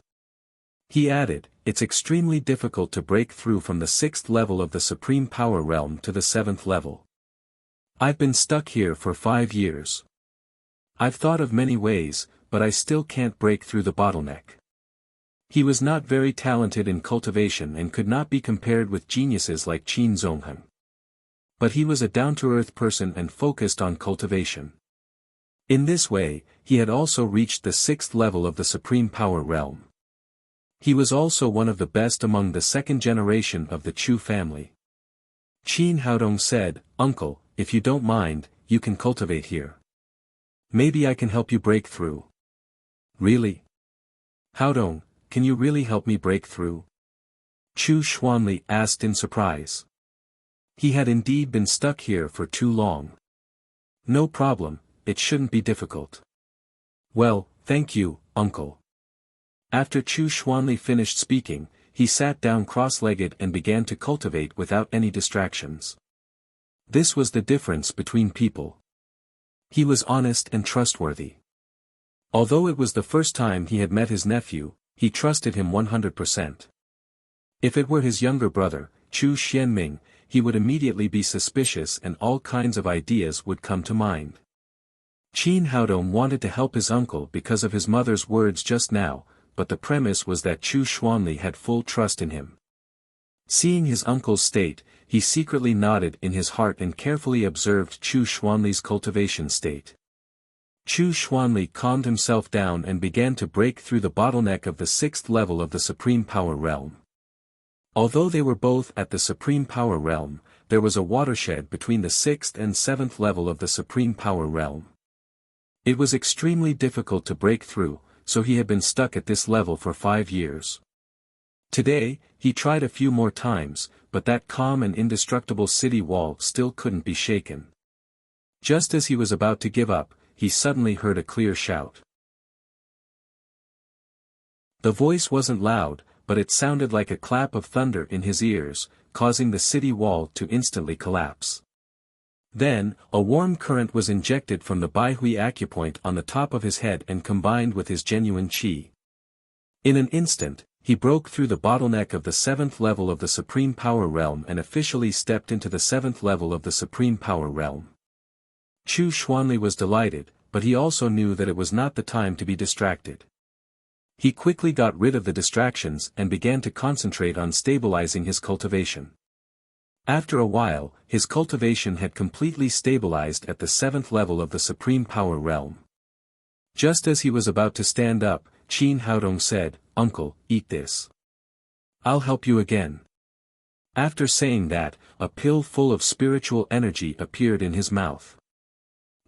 He added, it's extremely difficult to break through from the 6th level of the Supreme Power Realm to the 7th level. I've been stuck here for 5 years. I've thought of many ways, but I still can't break through the bottleneck. He was not very talented in cultivation and could not be compared with geniuses like Qin Zongheng. But he was a down-to-earth person and focused on cultivation. In this way, he had also reached the 6th level of the Supreme Power Realm. He was also one of the best among the 2nd generation of the Chu family. Qin Haodong said, Uncle, if you don't mind, you can cultivate here. Maybe I can help you break through. Really? Haodong, can you really help me break through? Chu Xuanli asked in surprise. He had indeed been stuck here for too long. No problem, it shouldn't be difficult. Well, thank you, uncle. After Chu Xuanli finished speaking, he sat down cross-legged and began to cultivate without any distractions. This was the difference between people. He was honest and trustworthy. Although it was the first time he had met his nephew, he trusted him 100%. If it were his younger brother, Chu Xianming, he would immediately be suspicious and all kinds of ideas would come to mind. Qin Haodong wanted to help his uncle because of his mother's words just now, but the premise was that Chu Xuanli had full trust in him. Seeing his uncle's state, he secretly nodded in his heart and carefully observed Chu Xuanli's cultivation state. Chu Xuanli calmed himself down and began to break through the bottleneck of the 6th level of the Supreme Power Realm. Although they were both at the Supreme Power Realm, there was a watershed between the 6th and 7th level of the Supreme Power Realm. It was extremely difficult to break through, so he had been stuck at this level for 5 years. Today, he tried a few more times, but that calm and indestructible city wall still couldn't be shaken. Just as he was about to give up, he suddenly heard a clear shout. The voice wasn't loud, but it sounded like a clap of thunder in his ears, causing the city wall to instantly collapse. Then, a warm current was injected from the Baihui acupoint on the top of his head and combined with his genuine qi. In an instant, he broke through the bottleneck of the 7th level of the Supreme Power Realm and officially stepped into the 7th level of the Supreme Power Realm. Chu Xuanli was delighted, but he also knew that it was not the time to be distracted. He quickly got rid of the distractions and began to concentrate on stabilizing his cultivation. After a while, his cultivation had completely stabilized at the 7th level of the Supreme Power Realm. Just as he was about to stand up, Qin Haodong said, "Uncle, eat this. I'll help you again." After saying that, a pill full of spiritual energy appeared in his mouth.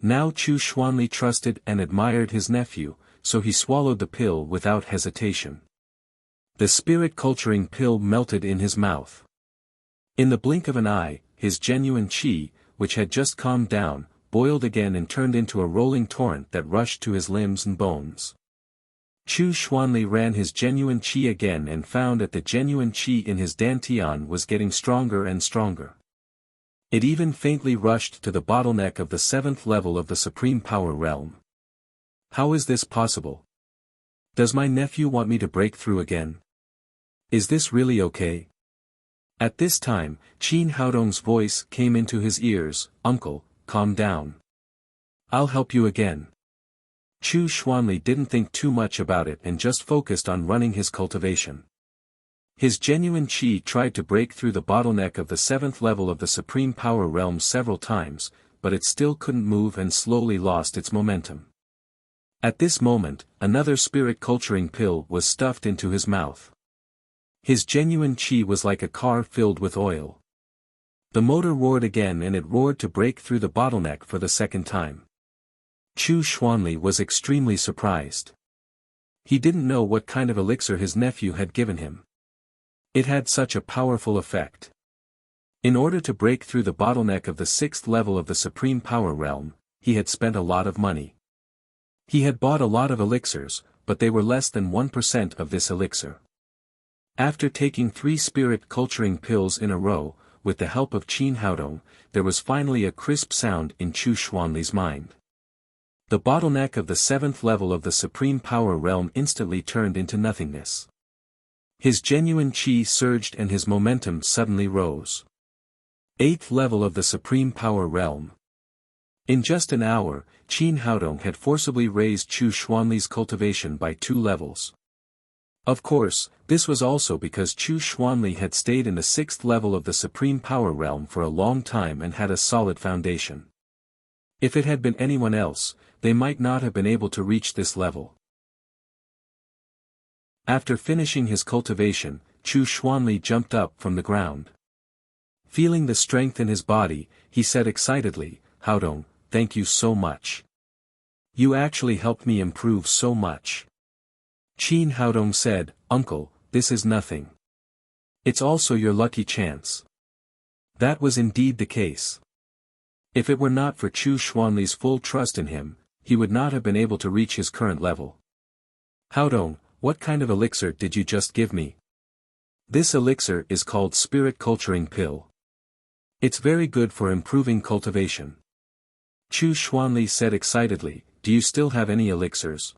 Now Chu Xuanli trusted and admired his nephew, so he swallowed the pill without hesitation. The spirit-culturing pill melted in his mouth. In the blink of an eye, his genuine qi, which had just calmed down, boiled again and turned into a rolling torrent that rushed to his limbs and bones. Chu Xuanli ran his genuine qi again and found that the genuine qi in his dantian was getting stronger and stronger. It even faintly rushed to the bottleneck of the 7th level of the Supreme Power Realm. How is this possible? Does my nephew want me to break through again? Is this really okay? At this time, Qin Haodong's voice came into his ears, "Uncle, calm down. I'll help you again." Chu Xuanli didn't think too much about it and just focused on running his cultivation. His genuine qi tried to break through the bottleneck of the 7th level of the Supreme Power Realm several times, but it still couldn't move and slowly lost its momentum. At this moment, another spirit-culturing pill was stuffed into his mouth. His genuine qi was like a car filled with oil. The motor roared again and it roared to break through the bottleneck for the second time. Chu Xuanli was extremely surprised. He didn't know what kind of elixir his nephew had given him. It had such a powerful effect. In order to break through the bottleneck of the 6th level of the Supreme Power Realm, he had spent a lot of money. He had bought a lot of elixirs, but they were less than 1% of this elixir. After taking 3 spirit-culturing pills in a row, with the help of Qin Haodong, there was finally a crisp sound in Chu Xuanli's mind. The bottleneck of the 7th level of the Supreme Power Realm instantly turned into nothingness. His genuine qi surged and his momentum suddenly rose. 8th level of the Supreme Power Realm. In just an hour, Qin Haodong had forcibly raised Chu Xuanli's cultivation by 2 levels. Of course, this was also because Chu Xuanli had stayed in the 6th level of the Supreme Power Realm for a long time and had a solid foundation. If it had been anyone else, they might not have been able to reach this level. After finishing his cultivation, Chu Xuanli jumped up from the ground. Feeling the strength in his body, he said excitedly, "Haodong, thank you so much. You actually helped me improve so much. Qin Haodong said, Uncle, this is nothing. It's also your lucky chance. That was indeed the case. If it were not for Chu Xuanli's full trust in him, he would not have been able to reach his current level. Haodong, what kind of elixir did you just give me? This elixir is called Spirit Culturing Pill. It's very good for improving cultivation. Chu Xuanli said excitedly, do you still have any elixirs?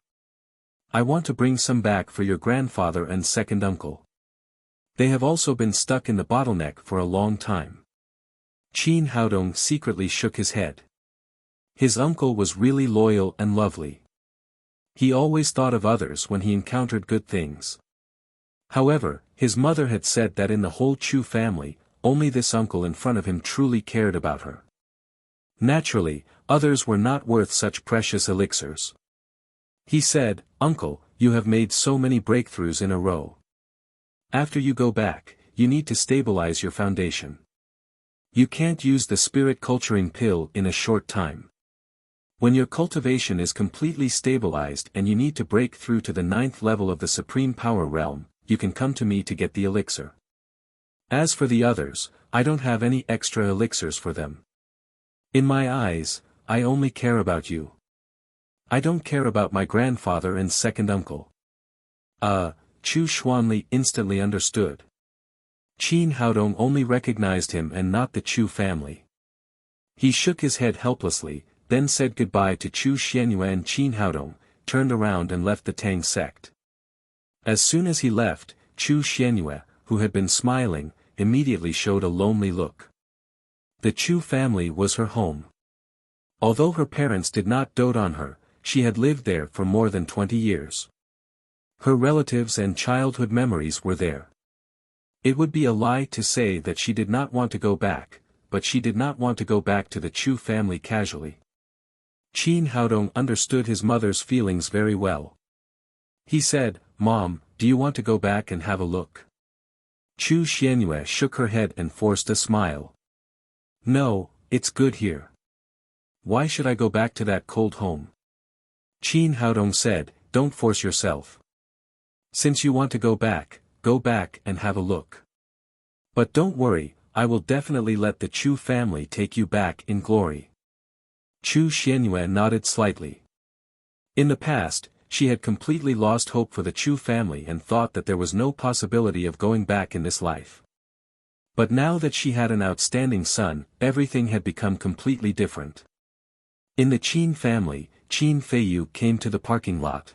I want to bring some back for your grandfather and second uncle. They have also been stuck in the bottleneck for a long time. Qin Haodong secretly shook his head. His uncle was really loyal and lovely. He always thought of others when he encountered good things. However, his mother had said that in the whole Chu family, only this uncle in front of him truly cared about her. Naturally, others were not worth such precious elixirs. He said, Uncle, you have made so many breakthroughs in a row. After you go back, you need to stabilize your foundation. You can't use the spirit culturing pill in a short time. When your cultivation is completely stabilized and you need to break through to the 9th level of the supreme power realm, you can come to me to get the elixir. As for the others, I don't have any extra elixirs for them. In my eyes, I only care about you. I don't care about my grandfather and second uncle. Chu Xuanli instantly understood. Qin Haodong only recognized him and not the Chu family. He shook his head helplessly, then said goodbye to Chu Xianyue and Qin Haodong, turned around and left the Tang sect. As soon as he left, Chu Xianyue, who had been smiling, immediately showed a lonely look. The Chu family was her home. Although her parents did not dote on her, she had lived there for more than 20 years. Her relatives and childhood memories were there. It would be a lie to say that she did not want to go back, but she did not want to go back to the Chu family casually. Qin Haodong understood his mother's feelings very well. He said, Mom, do you want to go back and have a look? Chu Xianyue shook her head and forced a smile. No, it's good here. Why should I go back to that cold home? Qin Haodong said, don't force yourself. Since you want to go back and have a look. But don't worry, I will definitely let the Chu family take you back in glory. Chu Xianyue nodded slightly. In the past, she had completely lost hope for the Chu family and thought that there was no possibility of going back in this life. But now that she had an outstanding son, everything had become completely different. In the Qin family, Qin Feiyu came to the parking lot.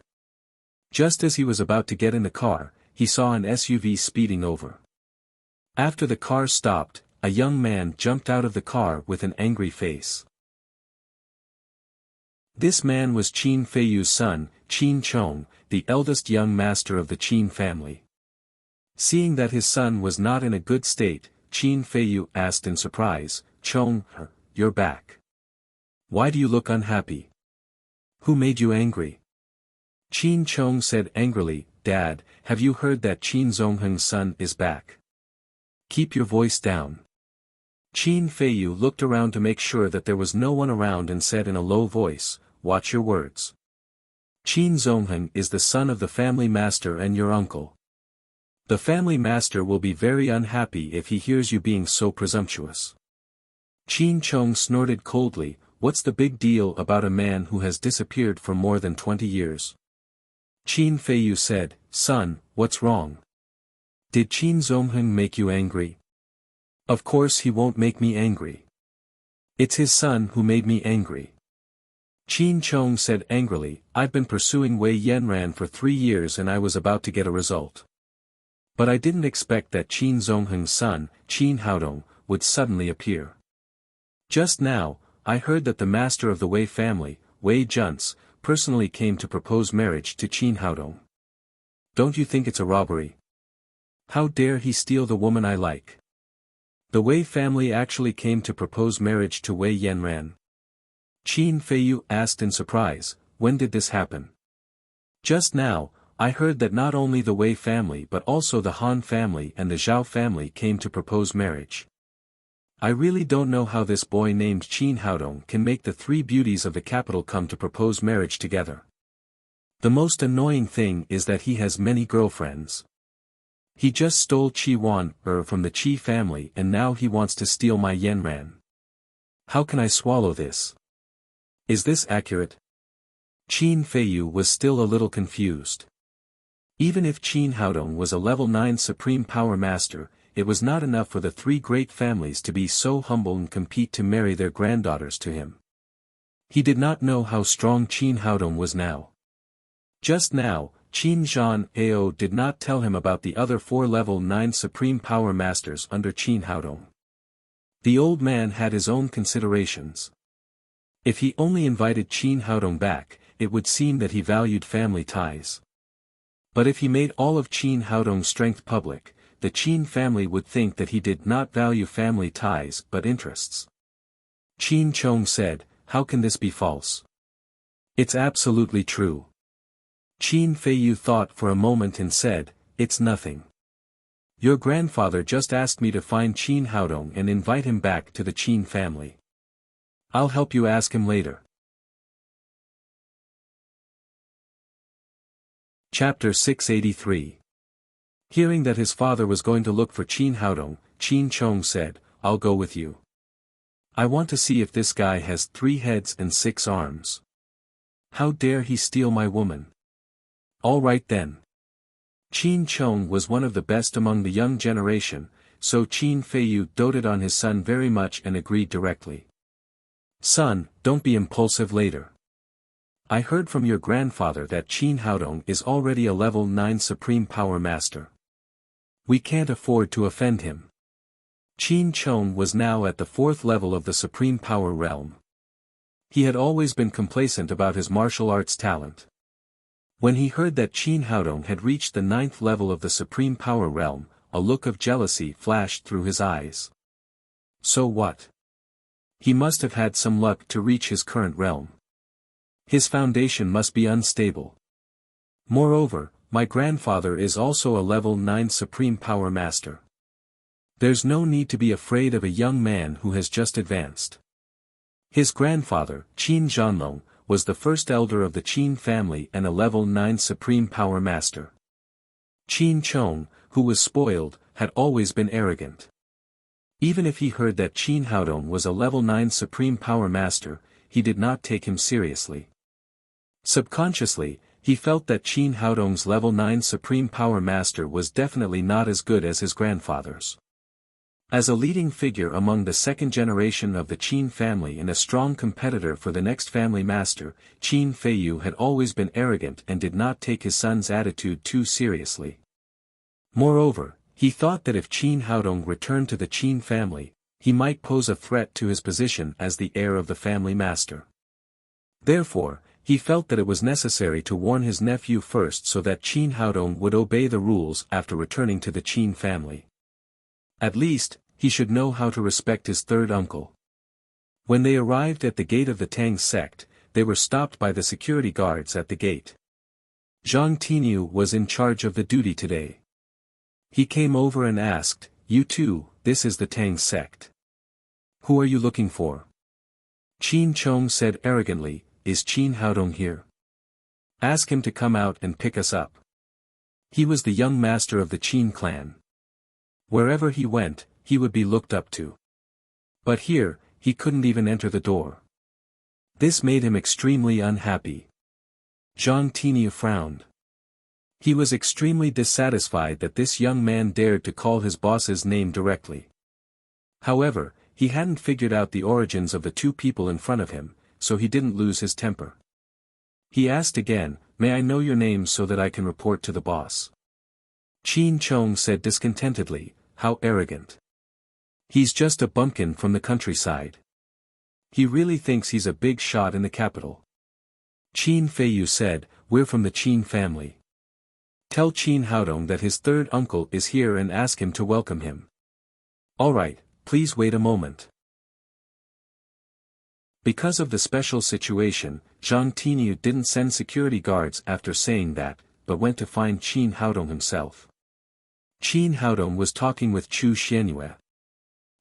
Just as he was about to get in the car, he saw an SUV speeding over. After the car stopped, a young man jumped out of the car with an angry face. This man was Qin Feiyu's son, Qin Chong, the eldest young master of the Qin family. Seeing that his son was not in a good state, Qin Feiyu asked in surprise, Chong, you're back. Why do you look unhappy? Who made you angry? Qin Chong said angrily, Dad, have you heard that Qin Zongheng's son is back? Keep your voice down. Qin Feiyu looked around to make sure that there was no one around and said in a low voice, watch your words. Qin Zongheng is the son of the family master and your uncle. The family master will be very unhappy if he hears you being so presumptuous. Qin Chong snorted coldly, what's the big deal about a man who has disappeared for more than 20 years? Qin Feiyu said, son, what's wrong? Did Qin Zongheng make you angry? Of course he won't make me angry. It's his son who made me angry. Qin Chong said angrily, I've been pursuing Wei Yanran for 3 years and I was about to get a result. But I didn't expect that Qin Zongheng's son, Qin Haodong, would suddenly appear. Just now, I heard that the master of the Wei family, Wei Junce, personally came to propose marriage to Qin Haodong. Don't you think it's a robbery? How dare he steal the woman I like? The Wei family actually came to propose marriage to Wei Yanran. Qin Feiyu asked in surprise, when did this happen? Just now, I heard that not only the Wei family but also the Han family and the Zhao family came to propose marriage. I really don't know how this boy named Qin Haodong can make the three beauties of the capital come to propose marriage together. The most annoying thing is that he has many girlfriends. He just stole Qi Wan from the Qi family and now he wants to steal my Yanran. How can I swallow this? Is this accurate? Qin Feiyu was still a little confused. Even if Qin Haodong was a level 9 supreme power master, it was not enough for the three great families to be so humble and compete to marry their granddaughters to him. He did not know how strong Qin Haodong was now. Just now, Qin Zhan Ao did not tell him about the other four level 9 supreme power masters under Qin Haodong. The old man had his own considerations. If he only invited Qin Haodong back, it would seem that he valued family ties. But if he made all of Qin Haodong's strength public, the Qin family would think that he did not value family ties but interests. Qin Chong said, "How can this be false? It's absolutely true." Qin Feiyu thought for a moment and said, "It's nothing. Your grandfather just asked me to find Qin Haodong and invite him back to the Qin family. I'll help you ask him later." Chapter 683. Hearing that his father was going to look for Qin Haodong, Qin Chong said, "I'll go with you. I want to see if this guy has 3 heads and 6 arms. How dare he steal my woman? All right then." Qin Chong was one of the best among the young generation, so Qin Feiyu doted on his son very much and agreed directly. "Son, don't be impulsive later. I heard from your grandfather that Qin Haodong is already a level 9 supreme power master. We can't afford to offend him." Qin Chong was now at the 4th level of the supreme power realm. He had always been complacent about his martial arts talent. When he heard that Qin Haodong had reached the 9th level of the supreme power realm, a look of jealousy flashed through his eyes. So what? He must have had some luck to reach his current realm. His foundation must be unstable. Moreover, my grandfather is also a level 9 supreme power master. There's no need to be afraid of a young man who has just advanced. His grandfather, Qin Zhanlong, was the first elder of the Qin family and a level 9 supreme power master. Qin Chong, who was spoiled, had always been arrogant. Even if he heard that Qin Haodong was a level 9 supreme power master, he did not take him seriously. Subconsciously, he felt that Qin Haodong's level 9 supreme power master was definitely not as good as his grandfather's. As a leading figure among the second generation of the Qin family and a strong competitor for the next family master, Qin Feiyu had always been arrogant and did not take his son's attitude too seriously. Moreover, he thought that if Qin Haodong returned to the Qin family, he might pose a threat to his position as the heir of the family master. Therefore, he felt that it was necessary to warn his nephew first so that Qin Haodong would obey the rules after returning to the Qin family. At least, he should know how to respect his third uncle. When they arrived at the gate of the Tang sect, they were stopped by the security guards at the gate. Zhang Tinyu was in charge of the duty today. He came over and asked, "You too, this is the Tang sect. Who are you looking for?" Qin Chong said arrogantly, "Is Qin Haodong here? Ask him to come out and pick us up." He was the young master of the Qin clan. Wherever he went, he would be looked up to. But here, he couldn't even enter the door. This made him extremely unhappy. Zhang Tinyu frowned. He was extremely dissatisfied that this young man dared to call his boss's name directly. However, he hadn't figured out the origins of the two people in front of him, so he didn't lose his temper. He asked again, "May I know your name so that I can report to the boss?" Qin Chong said discontentedly, "How arrogant. He's just a bumpkin from the countryside. He really thinks he's a big shot in the capital." Qin Feiyu said, "We're from the Qin family. Tell Qin Haodong that his third uncle is here and ask him to welcome him." "All right, please wait a moment." Because of the special situation, Zhang Tinyu didn't send security guards after saying that, but went to find Qin Haodong himself. Qin Haodong was talking with Chu Xianyue.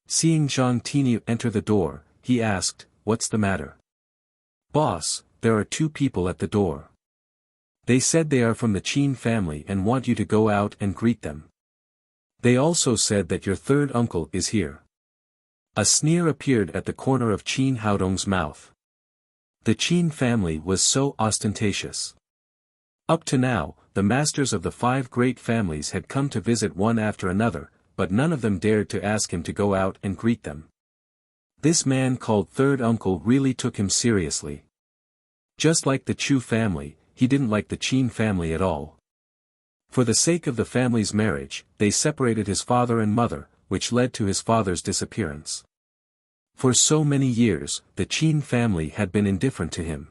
Seeing Zhang Tiniu enter the door, he asked, "What's the matter?" "Boss, there are two people at the door. They said they are from the Qin family and want you to go out and greet them. They also said that your third uncle is here." A sneer appeared at the corner of Qin Haodong's mouth. The Qin family was so ostentatious. Up to now, the masters of the 5 great families had come to visit one after another, but none of them dared to ask him to go out and greet them. This man called third uncle really took him seriously. Just like the Chu family, he didn't like the Qin family at all. For the sake of the family's marriage, they separated his father and mother, which led to his father's disappearance. For so many years, the Qin family had been indifferent to him.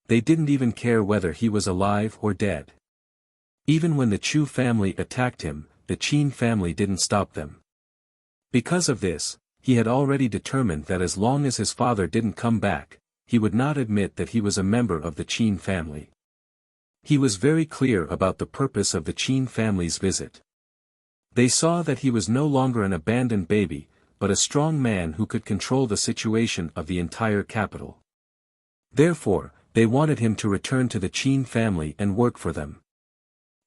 They didn't even care whether he was alive or dead. Even when the Chu family attacked him, the Qin family didn't stop them. Because of this, he had already determined that as long as his father didn't come back, he would not admit that he was a member of the Qin family. He was very clear about the purpose of the Qin family's visit. They saw that he was no longer an abandoned baby, but a strong man who could control the situation of the entire capital. Therefore, they wanted him to return to the Qin family and work for them.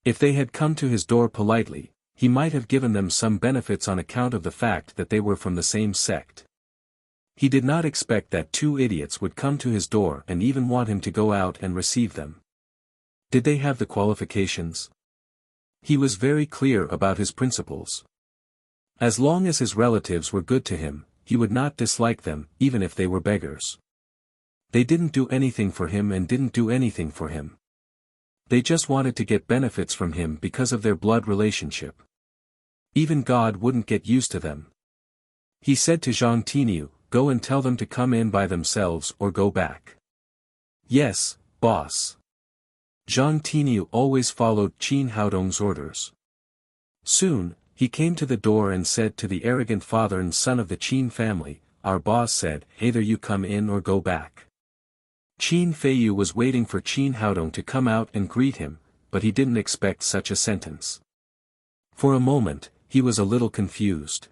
If they had come to his door politely, he might have given them some benefits on account of the fact that they were from the same sect. He did not expect that 2 idiots would come to his door and even want him to go out and receive them. Did they have the qualifications? He was very clear about his principles. As long as his relatives were good to him, he would not dislike them, even if they were beggars. They didn't do anything for him and didn't do anything for him. They just wanted to get benefits from him because of their blood relationship. Even God wouldn't get used to them. He said to Zhang Tiniu, "Go and tell them to come in by themselves or go back." "Yes, boss." Zhang Tiniu always followed Qin Haodong's orders. Soon, he came to the door and said to the arrogant father and son of the Qin family, "Our boss said, either you come in or go back." Qin Feiyu was waiting for Qin Haodong to come out and greet him, but he didn't expect such a sentence. For a moment, he was a little confused.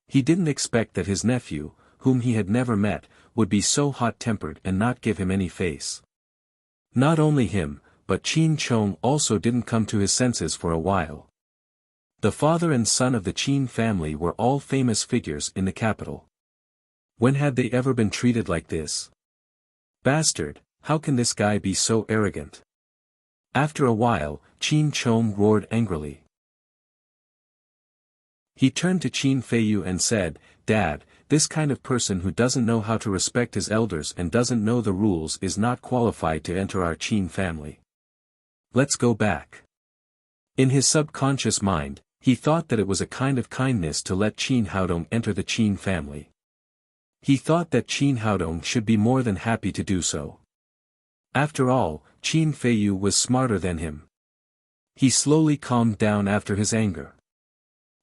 He didn't expect that his nephew, whom he had never met, would be so hot-tempered and not give him any face. Not only him, but Qin Chong also didn't come to his senses for a while. The father and son of the Qin family were all famous figures in the capital. When had they ever been treated like this? Bastard, how can this guy be so arrogant? After a while, Qin Chong roared angrily. He turned to Qin Feiyu and said, "Dad, this kind of person who doesn't know how to respect his elders and doesn't know the rules is not qualified to enter our Qin family. Let's go back." In his subconscious mind, he thought that it was a kind of kindness to let Qin Haodong enter the Qin family. He thought that Qin Haodong should be more than happy to do so. After all, Qin Feiyu was smarter than him. He slowly calmed down after his anger.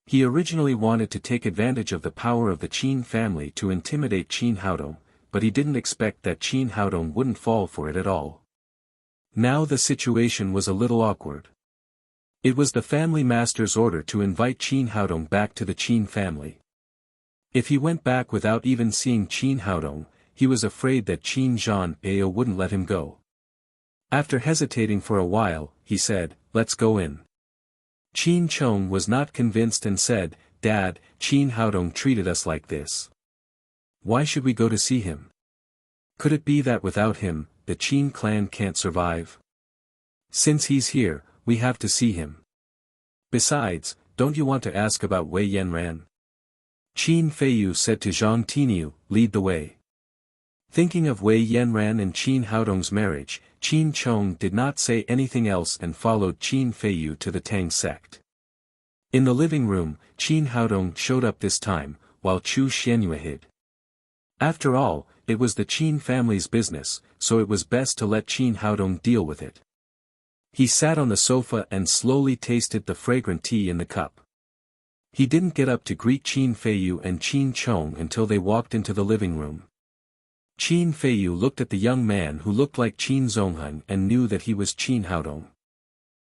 He originally wanted to take advantage of the power of the Qin family to intimidate Qin Haodong, but he didn't expect that Qin Haodong wouldn't fall for it at all. Now the situation was a little awkward. It was the family master's order to invite Qin Haodong back to the Qin family. If he went back without even seeing Qin Haodong, he was afraid that Qin Zhan Ao wouldn't let him go. After hesitating for a while, he said, "Let's go in." Qin Chong was not convinced and said, "Dad, Qin Haodong treated us like this. Why should we go to see him? Could it be that without him, the Qin clan can't survive? Since he's here, we have to see him. Besides, don't you want to ask about Wei Yanran?" Qin Feiyu said to Zhang Tiniu, "Lead the way." Thinking of Wei Yanran and Qin Haodong's marriage, Qin Chong did not say anything else and followed Qin Feiyu to the Tang sect. In the living room, Qin Haodong showed up this time, while Chu Xianyue hid. After all, it was the Qin family's business, so it was best to let Qin Haodong deal with it. He sat on the sofa and slowly tasted the fragrant tea in the cup. He didn't get up to greet Qin Feiyu and Qin Chong until they walked into the living room. Qin Feiyu looked at the young man who looked like Qin Zonghun and knew that he was Qin Haodong.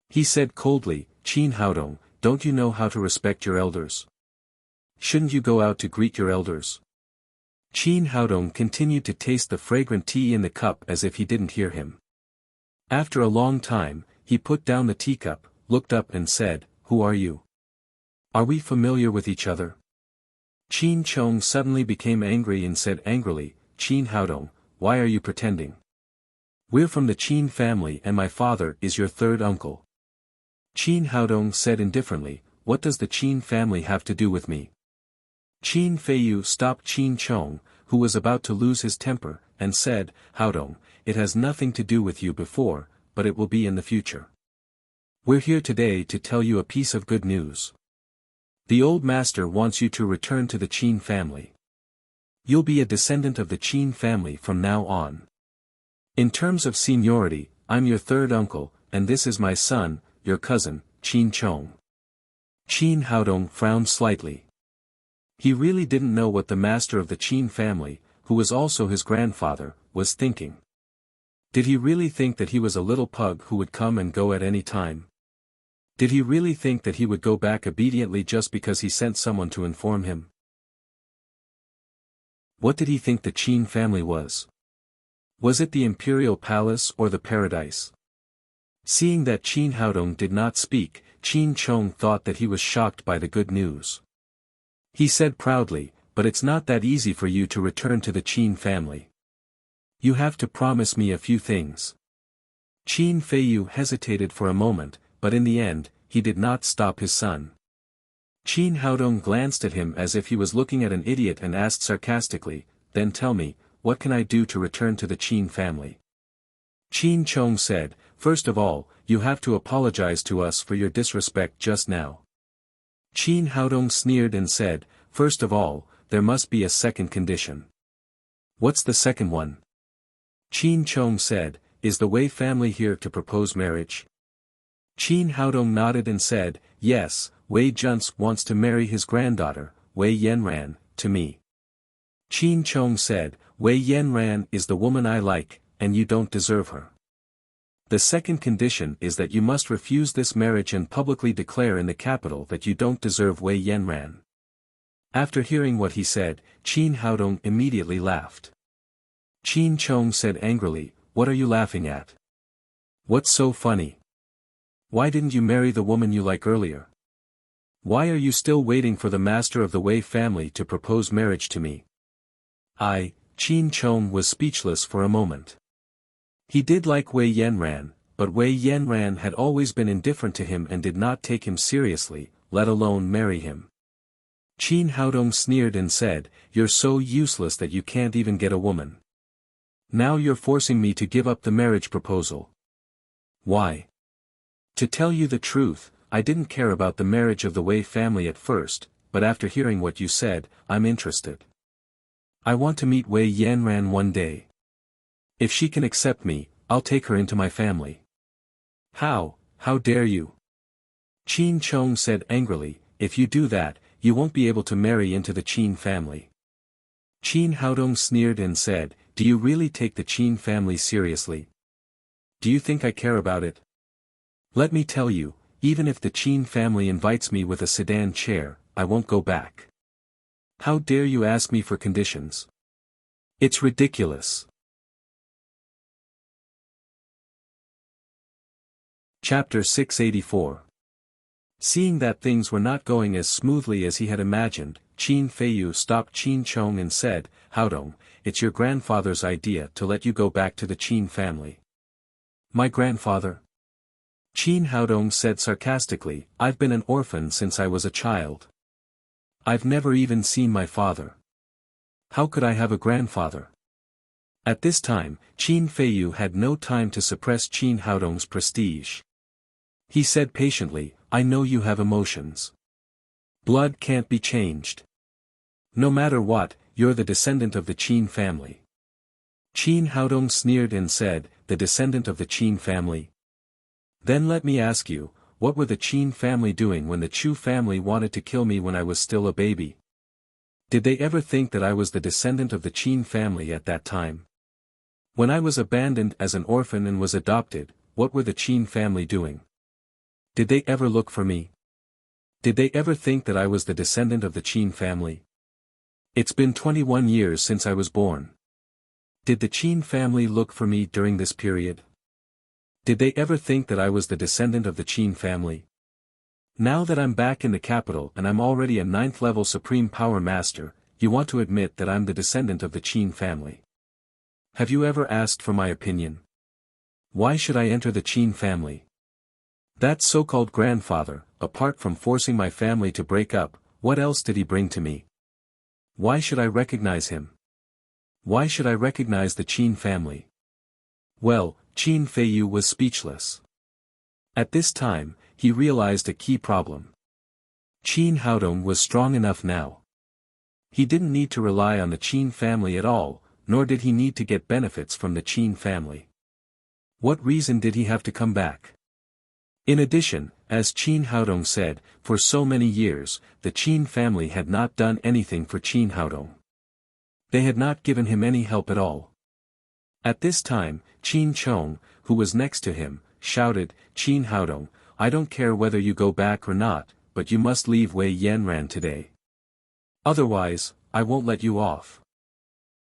He said coldly, "Qin Haodong, don't you know how to respect your elders?" shouldn't you go out to greet your elders? Qin Haodong continued to taste the fragrant tea in the cup as if he didn't hear him. After a long time, he put down the teacup, looked up and said, "Who are you? Are we familiar with each other?" Qin Chong suddenly became angry and said angrily, "Qin Haodong, why are you pretending? We're from the Qin family and my father is your third uncle." Qin Haodong said indifferently, "What does the Qin family have to do with me?" Qin Feiyu stopped Qin Chong, who was about to lose his temper, and said, "Haodong, it has nothing to do with you before, but it will be in the future. We're here today to tell you a piece of good news. The old master wants you to return to the Qin family. You'll be a descendant of the Qin family from now on. In terms of seniority, I'm your third uncle, and this is my son, your cousin, Qin Chong." Qin Haodong frowned slightly. He really didn't know what the master of the Qin family, who was also his grandfather, was thinking. Did he really think that he was a little pug who would come and go at any time? Did he really think that he would go back obediently just because he sent someone to inform him? What did he think the Qin family was? Was it the imperial palace or the paradise? Seeing that Qin Haodong did not speak, Qin Chong thought that he was shocked by the good news. He said proudly, "But it's not that easy for you to return to the Qin family. You have to promise me a few things." Qin Feiyu hesitated for a moment, but in the end, he did not stop his son. Qin Haodong glanced at him as if he was looking at an idiot and asked sarcastically, "Then tell me, what can I do to return to the Qin family?" Qin Chong said, "First of all, you have to apologize to us for your disrespect just now." Qin Haodong sneered and said, "First of all, there must be a second condition." "What's the second one?" Qin Chong said, "Is the Wei family here to propose marriage?" Qin Haodong nodded and said, "Yes, Wei Junce wants to marry his granddaughter, Wei Yanran, to me." Qin Chong said, "Wei Yanran is the woman I like, and you don't deserve her. The second condition is that you must refuse this marriage and publicly declare in the capital that you don't deserve Wei Yanran." After hearing what he said, Qin Haodong immediately laughed. Qin Chong said angrily, "What are you laughing at? What's so funny? Why didn't you marry the woman you like earlier? Why are you still waiting for the master of the Wei family to propose marriage to me?" Qin Chong was speechless for a moment. He did like Wei Yanran, but Wei Yanran had always been indifferent to him and did not take him seriously, let alone marry him. Qin Haodong sneered and said, "You're so useless that you can't even get a woman. Now you're forcing me to give up the marriage proposal. Why? To tell you the truth, I didn't care about the marriage of the Wei family at first, but after hearing what you said, I'm interested. I want to meet Wei Yanran one day. If she can accept me, I'll take her into my family." How dare you?" Qin Chong said angrily, "If you do that, you won't be able to marry into the Qin family." Qin Haodong sneered and said, "Do you really take the Qin family seriously? Do you think I care about it? Let me tell you, even if the Qin family invites me with a sedan chair, I won't go back. How dare you ask me for conditions? It's ridiculous." Chapter 684. Seeing that things were not going as smoothly as he had imagined, Qin Feiyu stopped Qin Chong and said, "Haodong, it's your grandfather's idea to let you go back to the Qin family." "My grandfather?" Qin Haodong said sarcastically, "I've been an orphan since I was a child. I've never even seen my father. How could I have a grandfather?" At this time, Qin Feiyu had no time to suppress Qin Haodong's prestige. He said patiently, "I know you have emotions. Blood can't be changed. No matter what, you're the descendant of the Qin family." Qin Haodong sneered and said, "The descendant of the Qin family? Then let me ask you, what were the Qin family doing when the Chu family wanted to kill me when I was still a baby? Did they ever think that I was the descendant of the Qin family at that time? When I was abandoned as an orphan and was adopted, what were the Qin family doing? Did they ever look for me? Did they ever think that I was the descendant of the Qin family? It's been 21 years since I was born. Did the Qin family look for me during this period? Did they ever think that I was the descendant of the Qin family? Now that I'm back in the capital and I'm already a 9th level Supreme Power Master, you want to admit that I'm the descendant of the Qin family. Have you ever asked for my opinion? Why should I enter the Qin family? That so-called grandfather, apart from forcing my family to break up, what else did he bring to me? Why should I recognize him? Why should I recognize the Qin family? Well, Qin Feiyu was speechless. At this time, he realized a key problem. Qin Haodong was strong enough now. He didn't need to rely on the Qin family at all, nor did he need to get benefits from the Qin family. What reason did he have to come back? In addition, as Qin Haodong said, for so many years, the Qin family had not done anything for Qin Haodong. They had not given him any help at all. At this time, Qin Chong, who was next to him, shouted, "Qin Haodong, I don't care whether you go back or not, but you must leave Wei Yanran today. Otherwise, I won't let you off."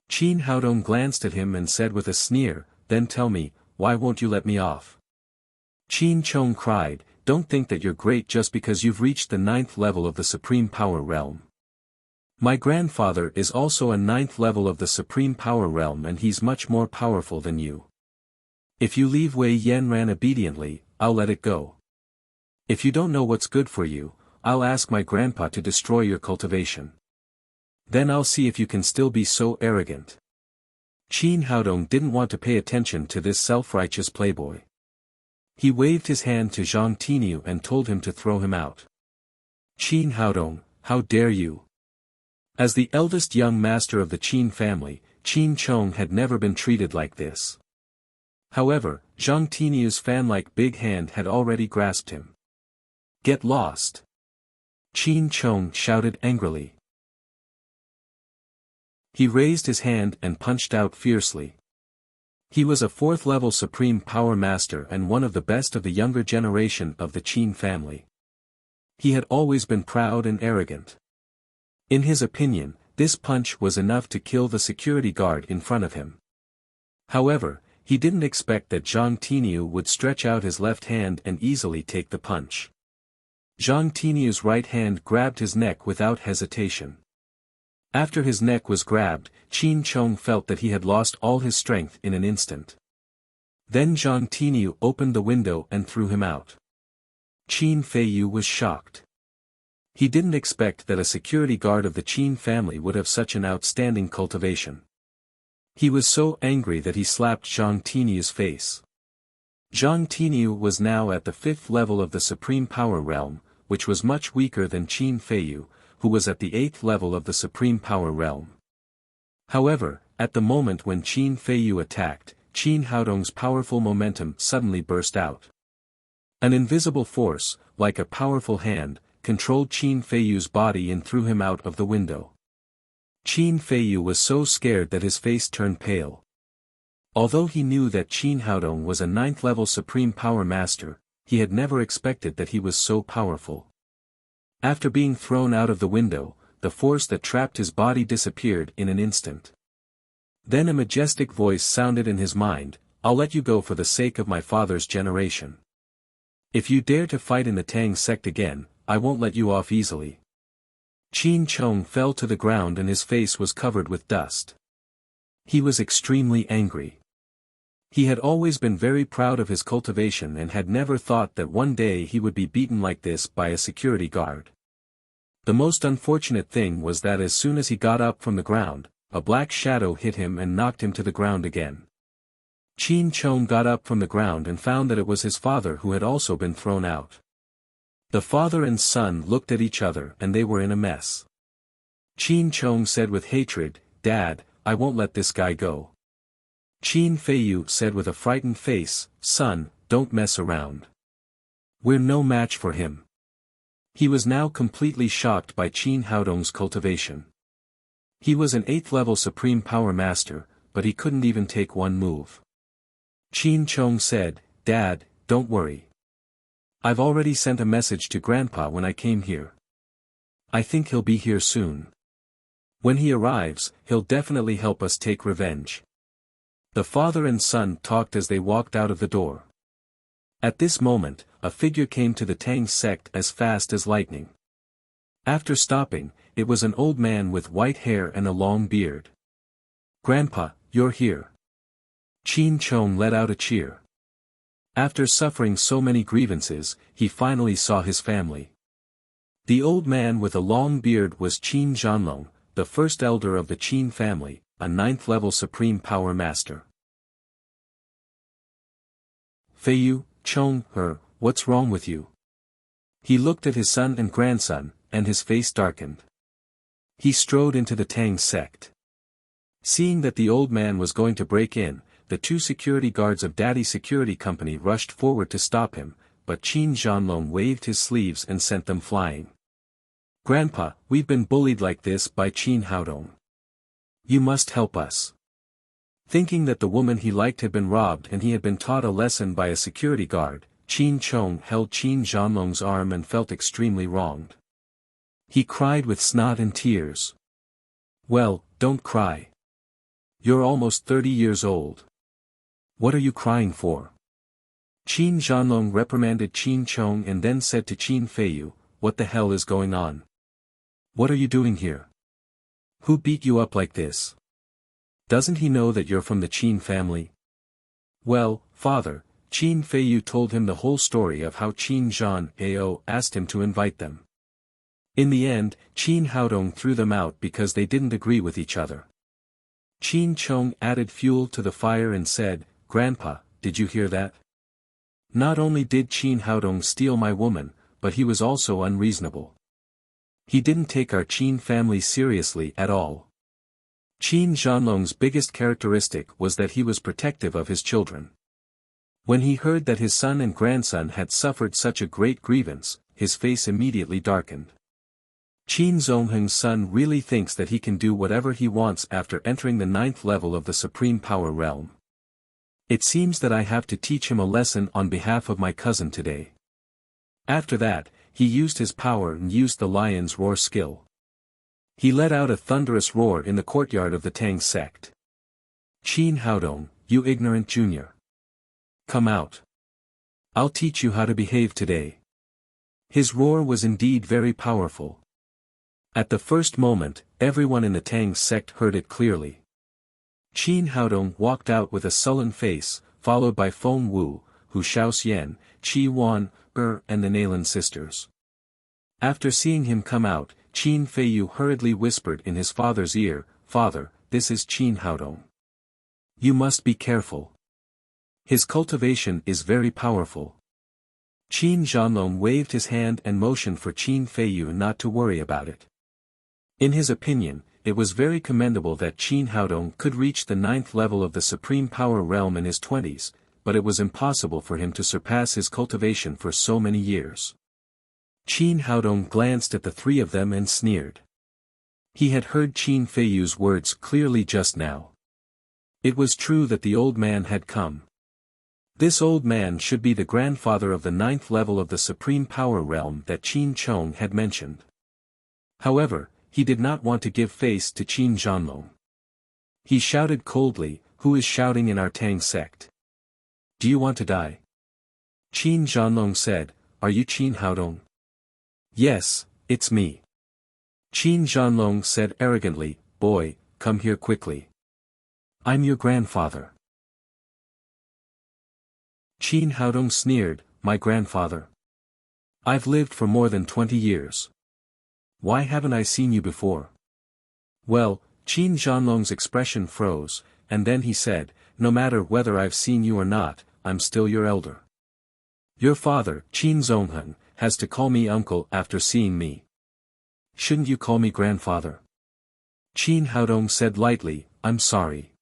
Qin Haodong glanced at him and said with a sneer, "Then tell me, why won't you let me off?" Qin Chong cried, "Don't think that you're great just because you've reached the 9th level of the Supreme Power Realm. My grandfather is also a 9th level of the Supreme Power Realm and he's much more powerful than you. If you leave Wei Yanran obediently, I'll let it go. If you don't know what's good for you, I'll ask my grandpa to destroy your cultivation. Then I'll see if you can still be so arrogant." Qin Haodong didn't want to pay attention to this self-righteous playboy. He waved his hand to Zhang Tiniu and told him to throw him out. "Qin Haodong, how dare you!" As the eldest young master of the Qin family, Qin Chong had never been treated like this. However, Zhang Tiniu's fan-like big hand had already grasped him. "Get lost!" Qin Chong shouted angrily. He raised his hand and punched out fiercely. He was a 4th level Supreme Power Master and one of the best of the younger generation of the Qin family. He had always been proud and arrogant. In his opinion, this punch was enough to kill the security guard in front of him. However, he didn't expect that Zhang Tiniu would stretch out his left hand and easily take the punch. Zhang Tiniu's right hand grabbed his neck without hesitation. After his neck was grabbed, Qin Chong felt that he had lost all his strength in an instant. Then Zhang Tiniu opened the window and threw him out. Qin Feiyu was shocked. He didn't expect that a security guard of the Qin family would have such an outstanding cultivation. He was so angry that he slapped Zhang Tiniu's face. Zhang Tiniu was now at the 5th level of the Supreme Power Realm, which was much weaker than Qin Feiyu, who was at the 8th level of the Supreme Power Realm. However, at the moment when Qin Feiyu attacked, Qin Haodong's powerful momentum suddenly burst out. An invisible force, like a powerful hand, controlled Qin Feiyu's body and threw him out of the window. Qin Feiyu was so scared that his face turned pale. Although he knew that Qin Haodong was a 9th level Supreme Power Master, he had never expected that he was so powerful. After being thrown out of the window, the force that trapped his body disappeared in an instant. Then a majestic voice sounded in his mind, "I'll let you go for the sake of my father's generation. If you dare to fight in the Tang sect again, I won't let you off easily." Qin Chong fell to the ground and his face was covered with dust. He was extremely angry. He had always been very proud of his cultivation and had never thought that one day he would be beaten like this by a security guard. The most unfortunate thing was that as soon as he got up from the ground, a black shadow hit him and knocked him to the ground again. Qin Chong got up from the ground and found that it was his father who had also been thrown out. The father and son looked at each other and they were in a mess. Qin Chong said with hatred, "Dad, I won't let this guy go." Qin Feiyu said with a frightened face, "Son, don't mess around. We're no match for him." He was now completely shocked by Qin Haodong's cultivation. He was an 8th level Supreme Power Master, but he couldn't even take one move. Qin Chong said, "Dad, don't worry. I've already sent a message to Grandpa when I came here. I think he'll be here soon. When he arrives, he'll definitely help us take revenge." The father and son talked as they walked out of the door. At this moment, a figure came to the Tang sect as fast as lightning. After stopping, it was an old man with white hair and a long beard. "Grandpa, you're here." Qin Chong let out a cheer. After suffering so many grievances, he finally saw his family. The old man with a long beard was Qin Zhanlong, the first elder of the Qin family, a 9th-level supreme power master. "Feiyu, Chong, what's wrong with you?" He looked at his son and grandson, and his face darkened. He strode into the Tang sect. Seeing that the old man was going to break in, the 2 security guards of Daddy Security Company rushed forward to stop him, but Qin Zhanlong waved his sleeves and sent them flying. "Grandpa, we've been bullied like this by Qin Haodong. You must help us." Thinking that the woman he liked had been robbed and he had been taught a lesson by a security guard, Qin Chong held Qin Zhanlong's arm and felt extremely wronged. He cried with snot and tears. "Well, don't cry. You're almost 30 years old. What are you crying for?" Qin Zhanlong reprimanded Qin Chong and then said to Qin Feiyu, "What the hell is going on? What are you doing here? Who beat you up like this? Doesn't he know that you're from the Qin family?" "Well, father," Qin Feiyu told him the whole story of how Qin Zhan Ao asked him to invite them. In the end, Qin Haodong threw them out because they didn't agree with each other. Qin Chong added fuel to the fire and said, "Grandpa, did you hear that? Not only did Qin Haodong steal my woman, but he was also unreasonable. He didn't take our Qin family seriously at all." Qin Zhanlong's biggest characteristic was that he was protective of his children. When he heard that his son and grandson had suffered such a great grievance, his face immediately darkened. Qin Zongheng's son really thinks that he can do whatever he wants after entering the 9th level of the Supreme Power Realm. It seems that I have to teach him a lesson on behalf of my cousin today. After that, he used his power and used the lion's roar skill. He let out a thunderous roar in the courtyard of the Tang sect. "Qin Haodong, you ignorant junior. Come out. I'll teach you how to behave today." His roar was indeed very powerful. At the first moment, everyone in the Tang sect heard it clearly. Qin Haodong walked out with a sullen face, followed by Feng Wu, Hu Shaoxian, Qi Wan, and the Nalan sisters. After seeing him come out, Qin Feiyu hurriedly whispered in his father's ear, "Father, this is Qin Haodong. You must be careful. His cultivation is very powerful." Qin Zhanlong waved his hand and motioned for Qin Feiyu not to worry about it. In his opinion, it was very commendable that Qin Haodong could reach the 9th level of the Supreme Power Realm in his 20s, but it was impossible for him to surpass his cultivation for so many years. Qin Haodong glanced at the 3 of them and sneered. He had heard Qin Feiyu's words clearly just now. It was true that the old man had come. This old man should be the grandfather of the 9th level of the Supreme Power Realm that Qin Chong had mentioned. However, he did not want to give face to Qin Zhanlong. He shouted coldly, "Who is shouting in our Tang sect? Do you want to die?" Qin Zhanlong said, "Are you Qin Haodong?" "Yes, it's me." Qin Zhanlong said arrogantly, "Boy, come here quickly. I'm your grandfather." Qin Haodong sneered, "My grandfather? I've lived for more than 20 years. Why haven't I seen you before?" Well, Qin Zhanlong's expression froze, and then he said, "No matter whether I've seen you or not, I'm still your elder. Your father, Qin Zongheng, has to call me uncle after seeing me. Shouldn't you call me grandfather?" Qin Haodong said lightly, "I'm sorry.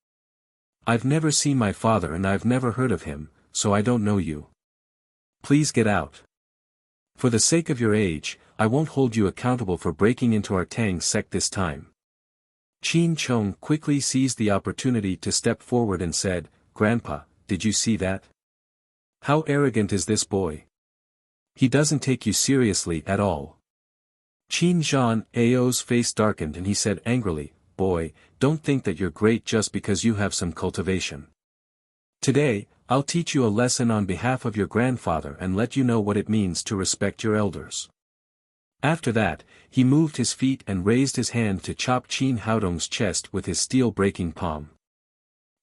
I've never seen my father and I've never heard of him, so I don't know you. Please get out. For the sake of your age, I won't hold you accountable for breaking into our Tang sect this time." Qin Chong quickly seized the opportunity to step forward and said, "Grandpa, did you see that? How arrogant is this boy? He doesn't take you seriously at all. Qin Zhan Ao's face darkened and he said angrily, boy, don't think that you're great just because you have some cultivation. Today, I'll teach you a lesson on behalf of your grandfather and let you know what it means to respect your elders. After that, he moved his feet and raised his hand to chop Qin Haodong's chest with his steel-breaking palm.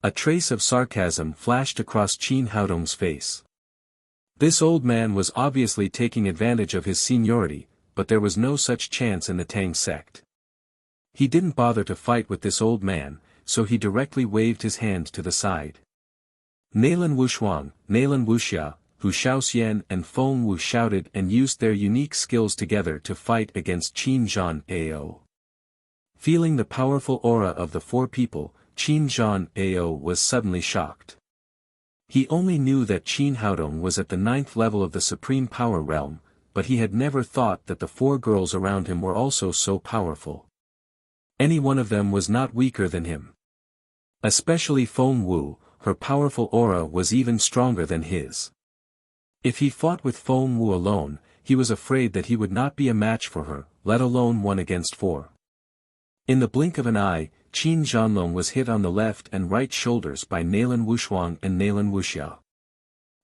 A trace of sarcasm flashed across Qin Haodong's face. This old man was obviously taking advantage of his seniority, but there was no such chance in the Tang sect. He didn't bother to fight with this old man, so he directly waved his hand to the side. Nailan Wushuang, Nailan Wuxia, Hu Shaoxian and Feng Wu shouted and used their unique skills together to fight against Qin Zhan Ao. Feeling the powerful aura of the four people, Qin Zhan Ao was suddenly shocked. He only knew that Qin Haodong was at the 9th level of the Supreme Power Realm, but he had never thought that the four girls around him were also so powerful. Any one of them was not weaker than him. Especially Feng Wu, her powerful aura was even stronger than his. If he fought with Feng Wu alone, he was afraid that he would not be a match for her, let alone 1 against 4. In the blink of an eye, Qin Zhanlong was hit on the left and right shoulders by Nailan Wushuang and Nailan Wuxia.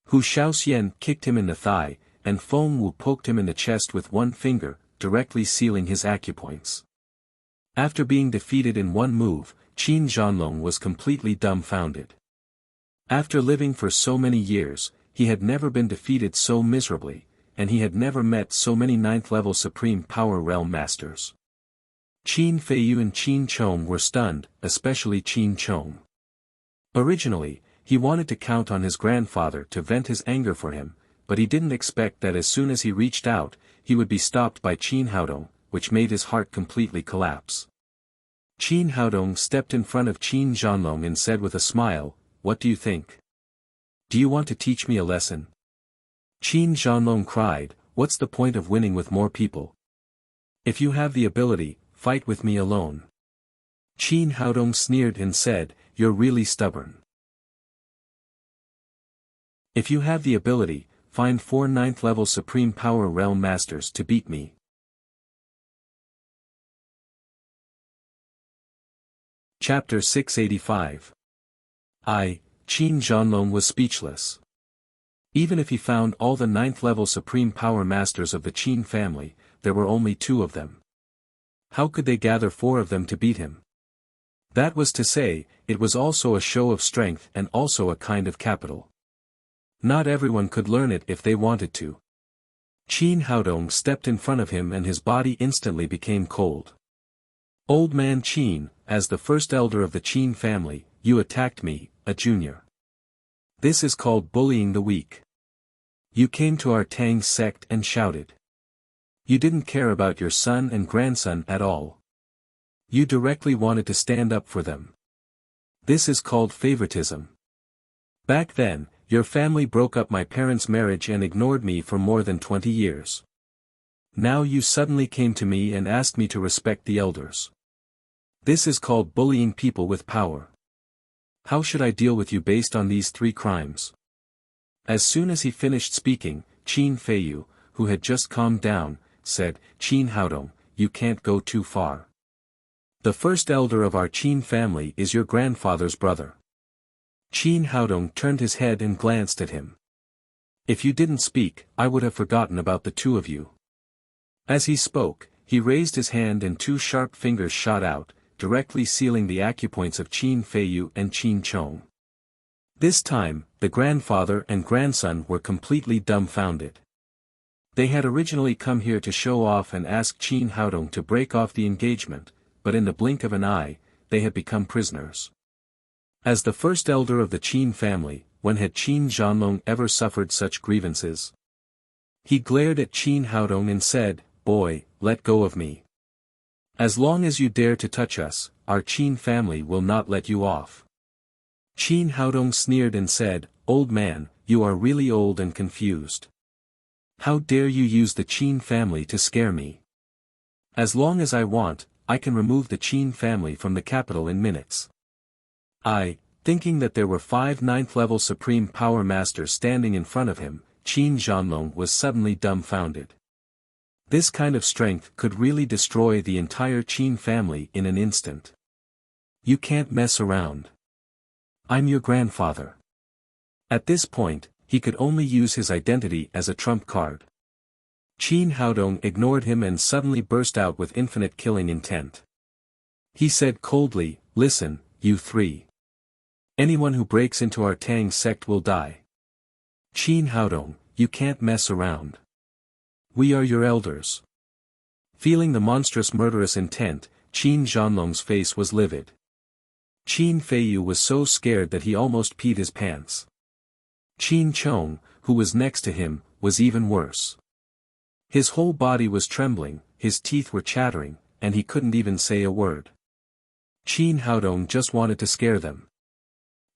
Hu Shaoxian kicked him in the thigh, and Feng Wu poked him in the chest with 1 finger, directly sealing his acupoints. After being defeated in 1 move, Qin Zhanlong was completely dumbfounded. After living for so many years, he had never been defeated so miserably, and he had never met so many 9th-level Supreme Power Realm Masters. Qin Feiyu and Qin Chong were stunned, especially Qin Chong. Originally, he wanted to count on his grandfather to vent his anger for him, but he didn't expect that as soon as he reached out, he would be stopped by Qin Haodong, which made his heart completely collapse. Qin Haodong stepped in front of Qin Zhanlong and said with a smile, "What do you think? Do you want to teach me a lesson?" Qin Zhanlong cried, "What's the point of winning with more people? If you have the ability, fight with me alone." Qin Haodong sneered and said, "You're really stubborn. If you have the ability, find 4 9th-level Supreme Power Realm Masters to beat me." Chapter 685. Qin Zhanlong was speechless. Even if he found all the 9th-level Supreme Power Masters of the Qin family, there were only 2 of them. How could they gather 4 of them to beat him? That was to say, it was also a show of strength and also a kind of capital. Not everyone could learn it if they wanted to. Qin Haodong stepped in front of him and his body instantly became cold. "Old man Qin, as the first elder of the Qin family, you attacked me, a junior. This is called bullying the weak. You came to our Tang sect and shouted. You didn't care about your son and grandson at all. You directly wanted to stand up for them. This is called favoritism. Back then, your family broke up my parents' marriage and ignored me for more than 20 years. Now you suddenly came to me and asked me to respect the elders. This is called bullying people with power. How should I deal with you based on these 3 crimes?" As soon as he finished speaking, Qin Feiyu, who had just calmed down, said, "Qin Haodong, you can't go too far. The first elder of our Qin family is your grandfather's brother." Qin Haodong turned his head and glanced at him. "If you didn't speak, I would have forgotten about the 2 of you." As he spoke, he raised his hand and 2 sharp fingers shot out, directly sealing the acupoints of Qin Feiyu and Qin Chong. This time, the grandfather and grandson were completely dumbfounded. They had originally come here to show off and ask Qin Haodong to break off the engagement, but in the blink of an eye, they had become prisoners. As the first elder of the Qin family, when had Qin Zhanlong ever suffered such grievances? He glared at Qin Haodong and said, "Boy, let go of me. As long as you dare to touch us, our Qin family will not let you off." Qin Haodong sneered and said, "Old man, you are really old and confused. How dare you use the Qin family to scare me? As long as I want, I can remove the Qin family from the capital in minutes." Thinking that there were 5 9th-level Supreme Power Masters standing in front of him, Qin Zhanlong was suddenly dumbfounded. This kind of strength could really destroy the entire Qin family in an instant. You can't mess around. I'm your grandfather. At this point, he could only use his identity as a trump card. Qin Haodong ignored him and suddenly burst out with infinite killing intent. He said coldly, "Listen, you three. Anyone who breaks into our Tang sect will die. Qin Haodong, you can't mess around. We are your elders." Feeling the monstrous murderous intent, Qin Zhanlong's face was livid. Qin Feiyu was so scared that he almost peed his pants. Qin Chong, who was next to him, was even worse. His whole body was trembling, his teeth were chattering, and he couldn't even say a word. Qin Haodong just wanted to scare them.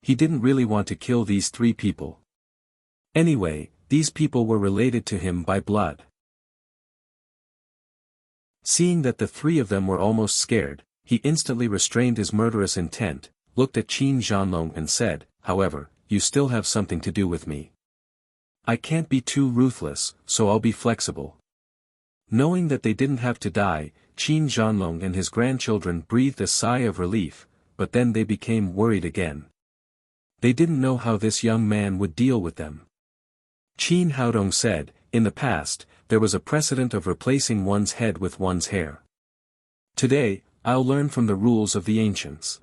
He didn't really want to kill these three people. Anyway, these people were related to him by blood. Seeing that the three of them were almost scared, he instantly restrained his murderous intent, looked at Qin Zhanlong and said, "However, you still have something to do with me. I can't be too ruthless, so I'll be flexible." Knowing that they didn't have to die, Qin Zhanlong and his grandchildren breathed a sigh of relief, but then they became worried again. They didn't know how this young man would deal with them. Qin Haodong said, "In the past, there was a precedent of replacing one's head with one's hair. Today, I'll learn from the rules of the ancients.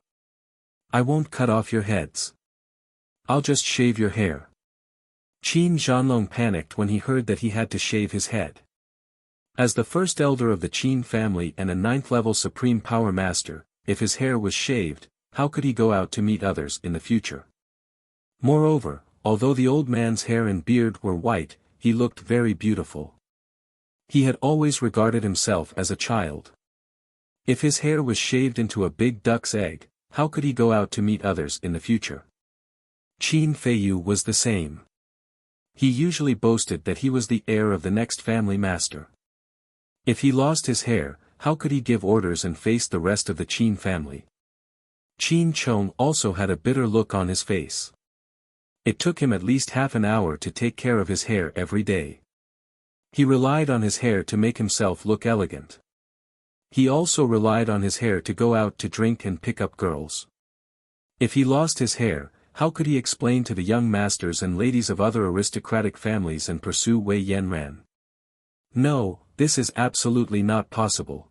I won't cut off your heads. I'll just shave your hair." Qin Zhanlong panicked when he heard that he had to shave his head. As the first elder of the Qin family and a 9th-level supreme power master, if his hair was shaved, how could he go out to meet others in the future? Moreover, although the old man's hair and beard were white, he looked very beautiful. He had always regarded himself as a child. If his hair was shaved into a big duck's egg, how could he go out to meet others in the future? Qin Feiyu was the same. He usually boasted that he was the heir of the next family master. If he lost his hair, how could he give orders and face the rest of the Qin family? Qin Chong also had a bitter look on his face. It took him at least half an hour to take care of his hair every day. He relied on his hair to make himself look elegant. He also relied on his hair to go out to drink and pick up girls. If he lost his hair, how could he explain to the young masters and ladies of other aristocratic families and pursue Wei Yanran? No, this is absolutely not possible.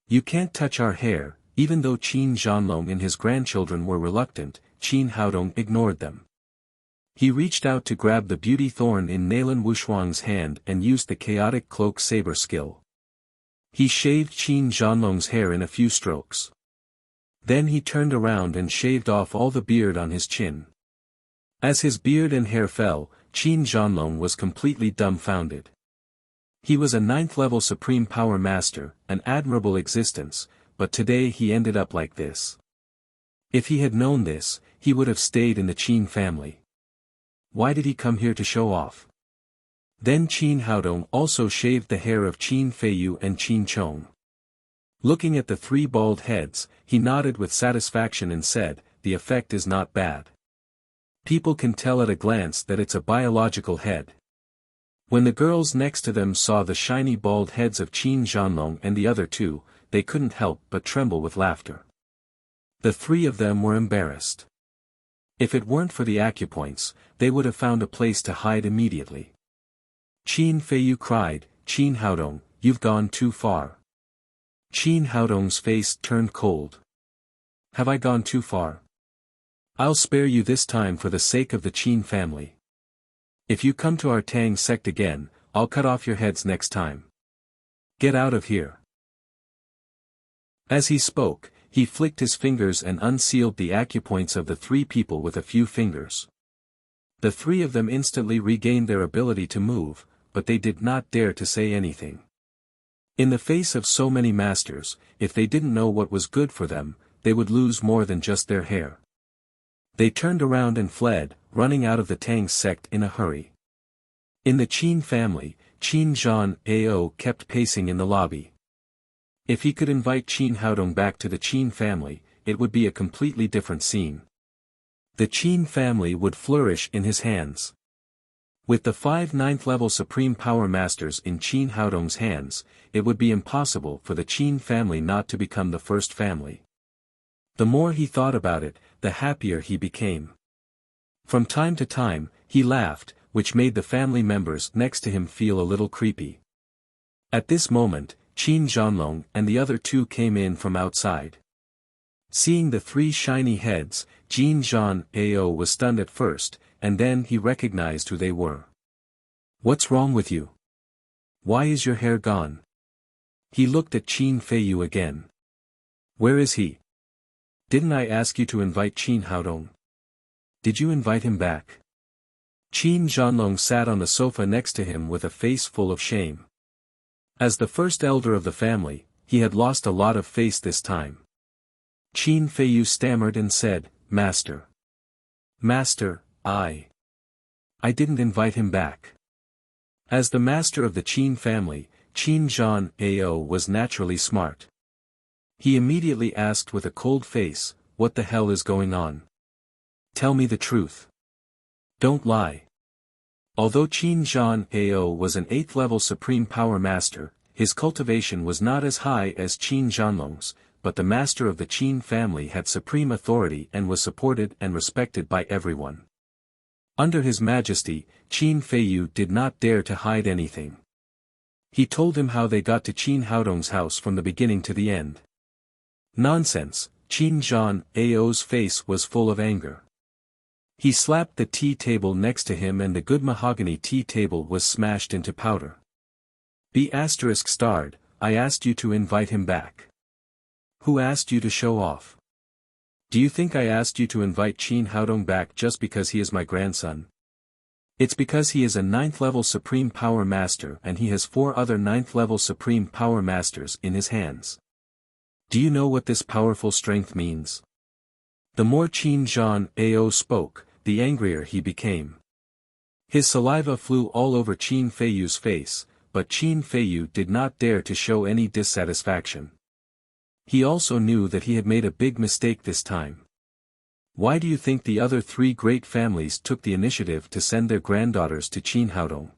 You can't touch our hair. Even though Qin Zhanlong and his grandchildren were reluctant, Qin Haodong ignored them. He reached out to grab the beauty thorn in Nalan Wushuang's hand and used the chaotic cloak saber skill. He shaved Qin Zhanlong's hair in a few strokes. Then he turned around and shaved off all the beard on his chin. As his beard and hair fell, Qin Zhanlong was completely dumbfounded. He was a 9th-level supreme power master, an admirable existence, but today he ended up like this. If he had known this, he would have stayed in the Qin family. Why did he come here to show off? Then Qin Haodong also shaved the hair of Qin Feiyu and Qin Chong. Looking at the three bald heads, he nodded with satisfaction and said, "The effect is not bad. People can tell at a glance that it's a biological head." When the girls next to them saw the shiny bald heads of Qin Zhanlong and the other two, they couldn't help but tremble with laughter. The three of them were embarrassed. If it weren't for the acupoints, they would have found a place to hide immediately. Qin Feiyu cried, "Qin Haodong, you've gone too far." Qin Haodong's face turned cold. "Have I gone too far? I'll spare you this time for the sake of the Qin family. If you come to our Tang sect again, I'll cut off your heads next time. Get out of here." As he spoke, he flicked his fingers and unsealed the acupoints of the three people with a few fingers. The three of them instantly regained their ability to move, but they did not dare to say anything. In the face of so many masters, if they didn't know what was good for them, they would lose more than just their hair. They turned around and fled, running out of the Tang sect in a hurry. In the Qin family, Qin Zhan Ao kept pacing in the lobby. If he could invite Qin Haodong back to the Qin family, it would be a completely different scene. The Qin family would flourish in his hands. With the 5 ninth-level Supreme Power Masters in Qin Haodong's hands, it would be impossible for the Qin family not to become the first family. The more he thought about it, the happier he became. From time to time, he laughed, which made the family members next to him feel a little creepy. At this moment, Qin Zhanlong and the other two came in from outside. Seeing the 3 shiny heads, Jin Zhan Ao was stunned at first, and then he recognized who they were. "What's wrong with you? Why is your hair gone?" He looked at Qin Feiyu again. "Where is he? Didn't I ask you to invite Qin Haodong? Did you invite him back?" Qin Zhanlong sat on the sofa next to him with a face full of shame. As the first elder of the family, he had lost a lot of face this time. Qin Feiyu stammered and said, "Master. Master, I didn't invite him back." As the master of the Qin family, Qin Zhan Ao was naturally smart. He immediately asked with a cold face, "What the hell is going on? Tell me the truth. Don't lie." Although Qin Zhan Ao was an 8th-level Supreme Power Master, his cultivation was not as high as Qin Zhanlong's, but the master of the Qin family had supreme authority and was supported and respected by everyone. Under his majesty, Qin Feiyu did not dare to hide anything. He told him how they got to Qin Haodong's house from the beginning to the end. "Nonsense," Qin Zhan Ao's face was full of anger. He slapped the tea table next to him and the good mahogany tea table was smashed into powder. ****, I asked you to invite him back. Who asked you to show off? Do you think I asked you to invite Qin Haodong back just because he is my grandson? It's because he is a 9th-level Supreme Power Master and he has 4 other 9th-level Supreme Power Masters in his hands. Do you know what this powerful strength means?" The more Qin Zhan Ao spoke, the angrier he became. His saliva flew all over Qin Feiyu's face, but Qin Feiyu did not dare to show any dissatisfaction. He also knew that he had made a big mistake this time. Why do you think the other 3 great families took the initiative to send their granddaughters to Qin Haodong?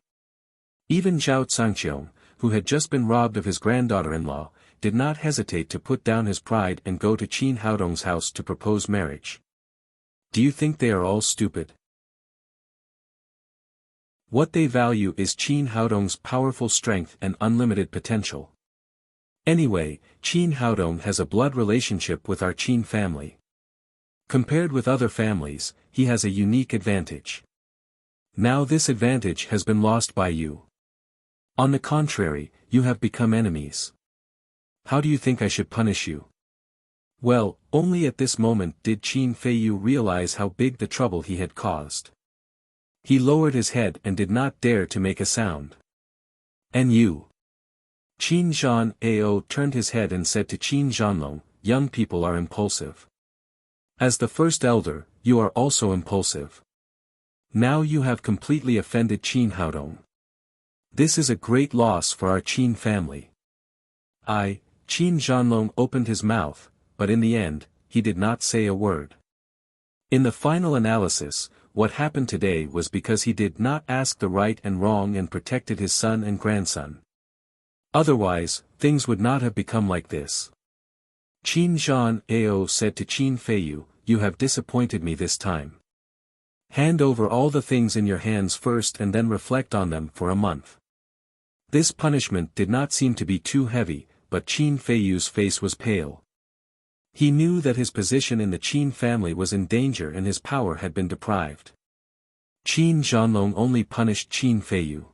Even Zhao Zhangqiong, who had just been robbed of his granddaughter-in-law, did not hesitate to put down his pride and go to Qin Haodong's house to propose marriage. Do you think they are all stupid? What they value is Qin Haodong's powerful strength and unlimited potential. Anyway, Qin Haodong has a blood relationship with our Qin family. Compared with other families, he has a unique advantage. Now this advantage has been lost by you. On the contrary, you have become enemies. How do you think I should punish you?" Well, only at this moment did Qin Feiyu realize how big the trouble he had caused. He lowered his head and did not dare to make a sound. "And you?" Qin Zhan Ao turned his head and said to Qin Zhanlong, "Young people are impulsive. As the first elder, you are also impulsive. Now you have completely offended Qin Haodong. This is a great loss for our Qin family." Qin Zhanlong opened his mouth, but in the end, he did not say a word. In the final analysis, what happened today was because he did not ask the right and wrong and protected his son and grandson. Otherwise, things would not have become like this. Qin Zhan Ao said to Qin Feiyu, "You have disappointed me this time. Hand over all the things in your hands first and then reflect on them for a month." This punishment did not seem to be too heavy, but Qin Feiyu's face was pale. He knew that his position in the Qin family was in danger and his power had been deprived. Qin Zhanlong only punished Qin Feiyu.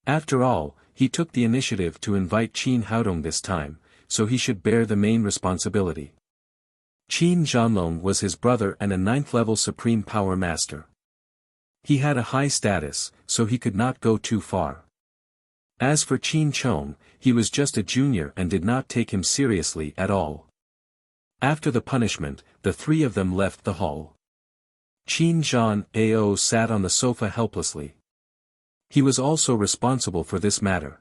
After all, he took the initiative to invite Qin Haodong this time, so he should bear the main responsibility. Qin Zhanlong was his brother and a 9th-level Supreme Power Master. He had a high status, so he could not go too far. As for Qin Chong, he was just a junior and did not take him seriously at all. After the punishment, the 3 of them left the hall. Qin Zhan Ao sat on the sofa helplessly. He was also responsible for this matter.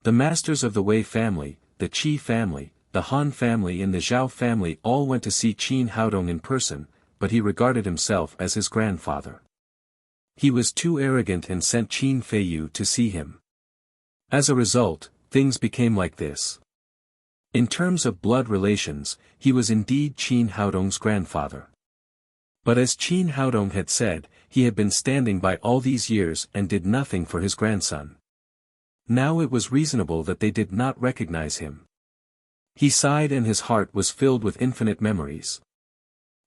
The masters of the Wei family, the Qi family, the Han family and the Zhao family all went to see Qin Haodong in person, but he regarded himself as his grandfather. He was too arrogant and sent Qin Feiyu to see him. As a result, things became like this. In terms of blood relations, he was indeed Qin Haodong's grandfather. But as Qin Haodong had said, he had been standing by all these years and did nothing for his grandson. Now it was reasonable that they did not recognize him. He sighed and his heart was filled with infinite memories.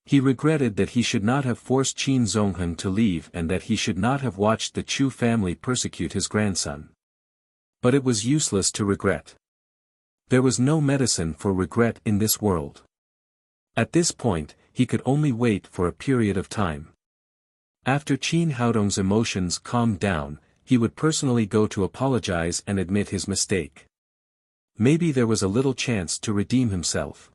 He regretted that he should not have forced Qin Zhonghen to leave and that he should not have watched the Chu family persecute his grandson. But it was useless to regret. There was no medicine for regret in this world. At this point, he could only wait for a period of time. After Qin Haodong's emotions calmed down, he would personally go to apologize and admit his mistake. Maybe there was a little chance to redeem himself.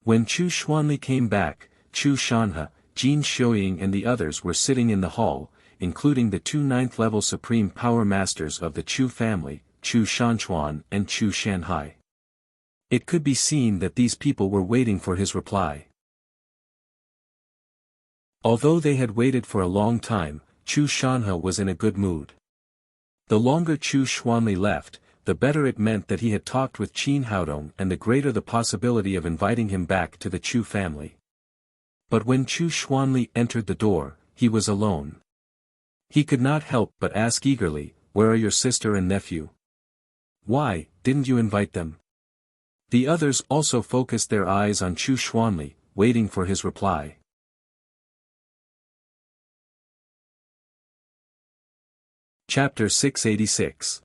When Chu Xuanli came back, Chu Shanhe, Jin Xiuying and the others were sitting in the hall, including the two ninth-level supreme power masters of the Chu family, Chu Shanchuan and Chu Shanhai. It could be seen that these people were waiting for his reply. Although they had waited for a long time, Chu Shanhe was in a good mood. The longer Chu Xuanli left, the better it meant that he had talked with Qin Haodong and the greater the possibility of inviting him back to the Chu family. But when Chu Xuanli entered the door, he was alone. He could not help but ask eagerly, "Where are your sister and nephew? Why, didn't you invite them?" The others also focused their eyes on Chu Xuanli, waiting for his reply. Chapter 686.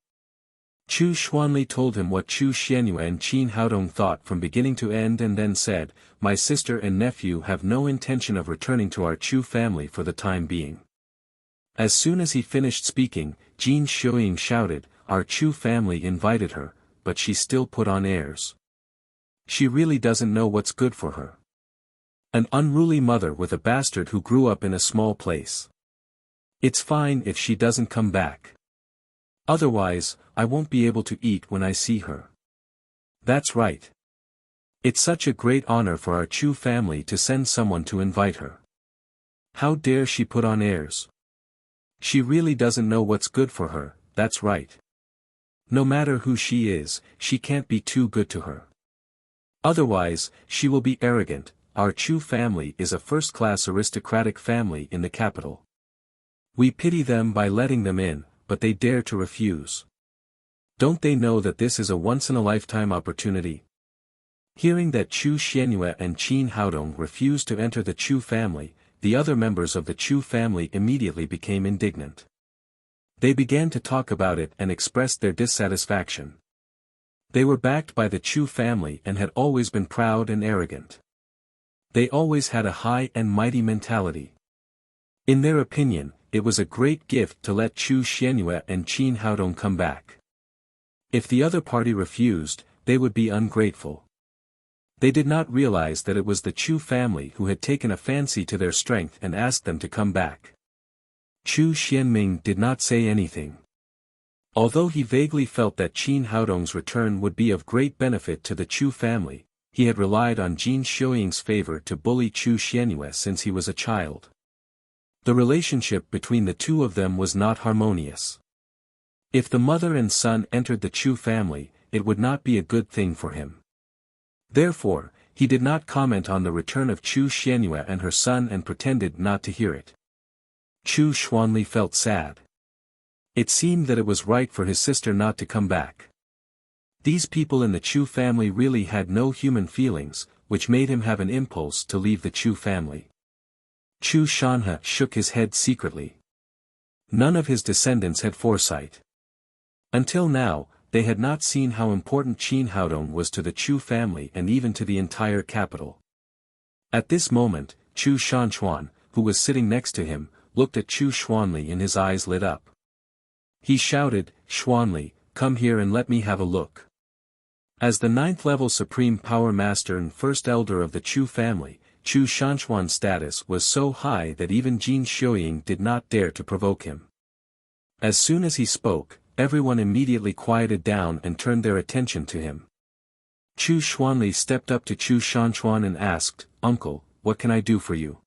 Chu Xuanli told him what Chu Xianyue and Qin Haodong thought from beginning to end and then said, "My sister and nephew have no intention of returning to our Chu family for the time being." As soon as he finished speaking, Jin Xiuying shouted, "Our Chu family invited her, but she still put on airs. She really doesn't know what's good for her. An unruly mother with a bastard who grew up in a small place. It's fine if she doesn't come back. Otherwise, I won't be able to eat when I see her. That's right. It's such a great honor for our Chu family to send someone to invite her. How dare she put on airs? She really doesn't know what's good for her, that's right. No matter who she is, she can't be too good to her. Otherwise, she will be arrogant. Our Chu family is a first-class aristocratic family in the capital. We pity them by letting them in, but they dare to refuse. Don't they know that this is a once-in-a-lifetime opportunity?" Hearing that Chu Xianyue and Qin Haodong refused to enter the Chu family, the other members of the Chu family immediately became indignant. They began to talk about it and expressed their dissatisfaction. They were backed by the Chu family and had always been proud and arrogant. They always had a high and mighty mentality. In their opinion, it was a great gift to let Chu Xianyue and Qin Haodong come back. If the other party refused, they would be ungrateful. They did not realize that it was the Chu family who had taken a fancy to their strength and asked them to come back. Chu Xianming did not say anything. Although he vaguely felt that Qin Haodong's return would be of great benefit to the Chu family, he had relied on Jin Xiuying's favor to bully Chu Xianyue since he was a child. The relationship between the two of them was not harmonious. If the mother and son entered the Chu family, it would not be a good thing for him. Therefore, he did not comment on the return of Chu Xianyue and her son and pretended not to hear it. Chu Xuanli felt sad. It seemed that it was right for his sister not to come back. These people in the Chu family really had no human feelings, which made him have an impulse to leave the Chu family. Chu Shanhe shook his head secretly. None of his descendants had foresight. Until now, they had not seen how important Qin Haodong was to the Chu family and even to the entire capital. At this moment, Chu Shanchuan, who was sitting next to him, looked at Chu Xuanli and his eyes lit up. He shouted, "Xuanli, come here and let me have a look." As the ninth-level supreme power master and first elder of the Chu family, Chu Shanchuan's status was so high that even Jin Xiuying did not dare to provoke him. As soon as he spoke, everyone immediately quieted down and turned their attention to him. Chu Xuanli stepped up to Chu Shanchuan and asked, "Uncle, what can I do for you?"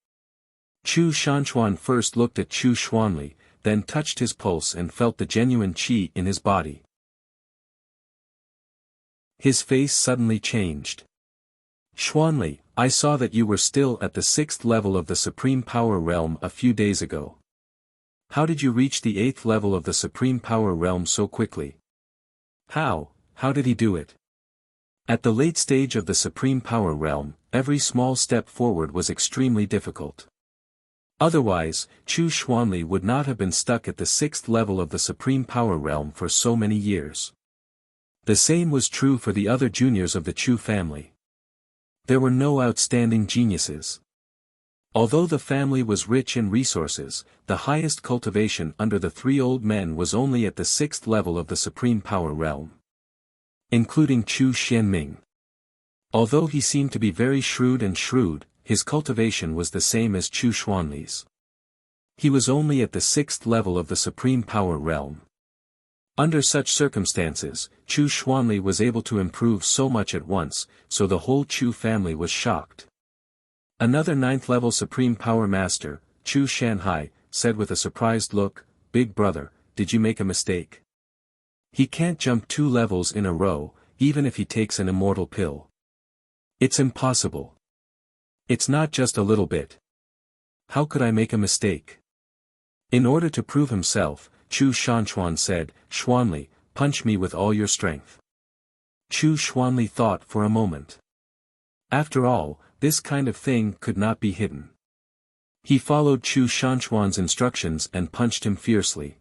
Chu Shanchuan first looked at Chu Xuanli, then touched his pulse and felt the genuine qi in his body. His face suddenly changed. Xuanli, I saw that you were still at the 6th level of the Supreme Power Realm a few days ago. How did you reach the 8th level of the Supreme Power Realm so quickly? How did he do it? At the late stage of the Supreme Power Realm, every small step forward was extremely difficult. Otherwise, Chu Xuanli would not have been stuck at the 6th level of the Supreme Power Realm for so many years. The same was true for the other juniors of the Chu family. There were no outstanding geniuses. Although the family was rich in resources, the highest cultivation under the 3 old men was only at the 6th level of the Supreme Power Realm. Including Chu Xianming. Although he seemed to be very shrewd, his cultivation was the same as Chu Xuanli's. He was only at the 6th level of the Supreme Power Realm. Under such circumstances, Chu Xuanli was able to improve so much at once, so the whole Chu family was shocked. Another 9th level Supreme Power Master, Chu Shanhai, said with a surprised look, "Big brother, did you make a mistake? He can't jump 2 levels in a row, even if he takes an immortal pill. It's impossible. It's not just a little bit. How could I make a mistake?" In order to prove himself, Chu Shanchuan said, "Xuanli, punch me with all your strength." Chu Xuanli thought for a moment. After all, this kind of thing could not be hidden. He followed Chu Shanchuan's instructions and punched him fiercely.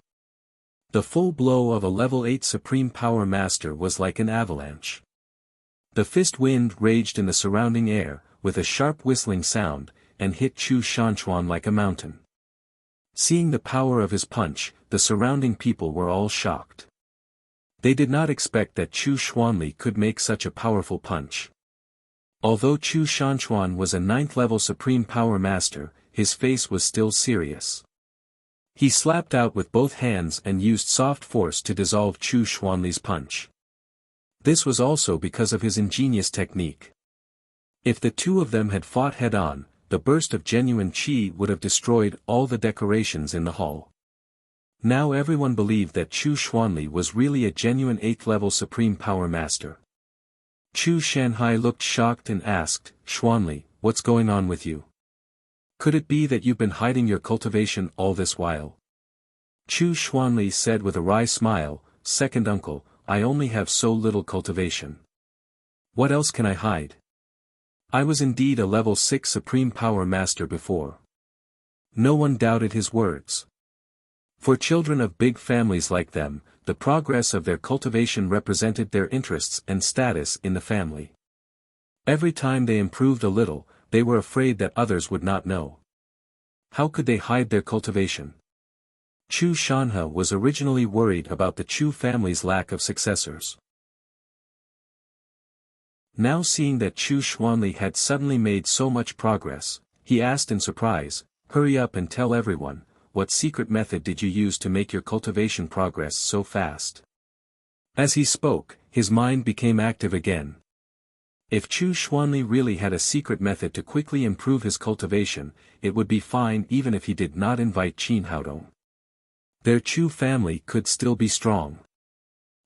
The full blow of a level 8 Supreme Power Master was like an avalanche. The fist wind raged in the surrounding air, with a sharp whistling sound, and hit Chu Shanchuan like a mountain. Seeing the power of his punch, the surrounding people were all shocked. They did not expect that Chu Xuanli could make such a powerful punch. Although Chu Shanchuan was a 9th level Supreme Power Master, his face was still serious. He slapped out with both hands and used soft force to dissolve Chu Xuanli's punch. This was also because of his ingenious technique. If the 2 of them had fought head-on, the burst of genuine qi would have destroyed all the decorations in the hall. Now everyone believed that Chu Xuanli was really a genuine 8th level Supreme Power Master. Chu Shanhai looked shocked and asked, "Xuanli, what's going on with you? Could it be that you've been hiding your cultivation all this while?" Chu Xuanli said with a wry smile, "Second uncle, I only have so little cultivation. What else can I hide? I was indeed a level 6 Supreme Power Master before." No one doubted his words. For children of big families like them, the progress of their cultivation represented their interests and status in the family. Every time they improved a little, they were afraid that others would not know. How could they hide their cultivation? Chu Shanhe was originally worried about the Chu family's lack of successors. Now seeing that Chu Xuanli had suddenly made so much progress, he asked in surprise, "Hurry up and tell everyone, what secret method did you use to make your cultivation progress so fast?" As he spoke, his mind became active again. If Chu Xuanli really had a secret method to quickly improve his cultivation, it would be fine even if he did not invite Qin Haodong. Their Chu family could still be strong.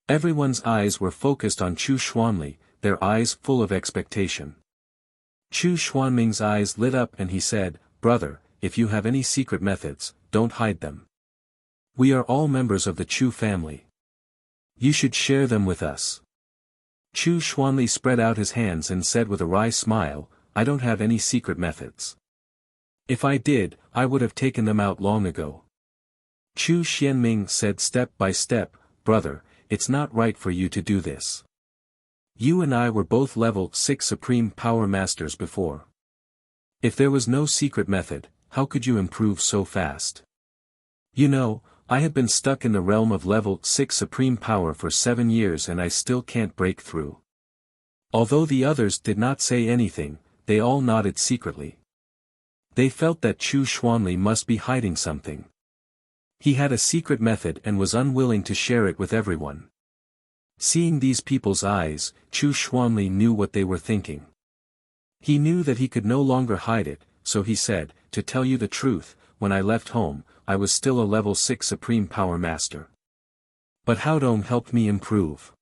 Everyone's eyes were focused on Chu Xuanli, their eyes full of expectation. Chu Xuanming's eyes lit up and he said, "Brother, if you have any secret methods, don't hide them. We are all members of the Chu family. You should share them with us." Chu Xuanli spread out his hands and said with a wry smile, "I don't have any secret methods. If I did, I would have taken them out long ago." Chu Xianming said step by step, "Brother, it's not right for you to do this. You and I were both level 6 Supreme Power Masters before. If there was no secret method, how could you improve so fast? You know, I have been stuck in the realm of level 6 Supreme Power for 7 years and I still can't break through." Although the others did not say anything, they all nodded secretly. They felt that Chu Xuanli must be hiding something. He had a secret method and was unwilling to share it with everyone. Seeing these people's eyes, Chu Xuanli knew what they were thinking. He knew that he could no longer hide it, so he said, to tell you the truth, when I left home, I was still a level 6 Supreme Power Master. But Haodong helped me improve.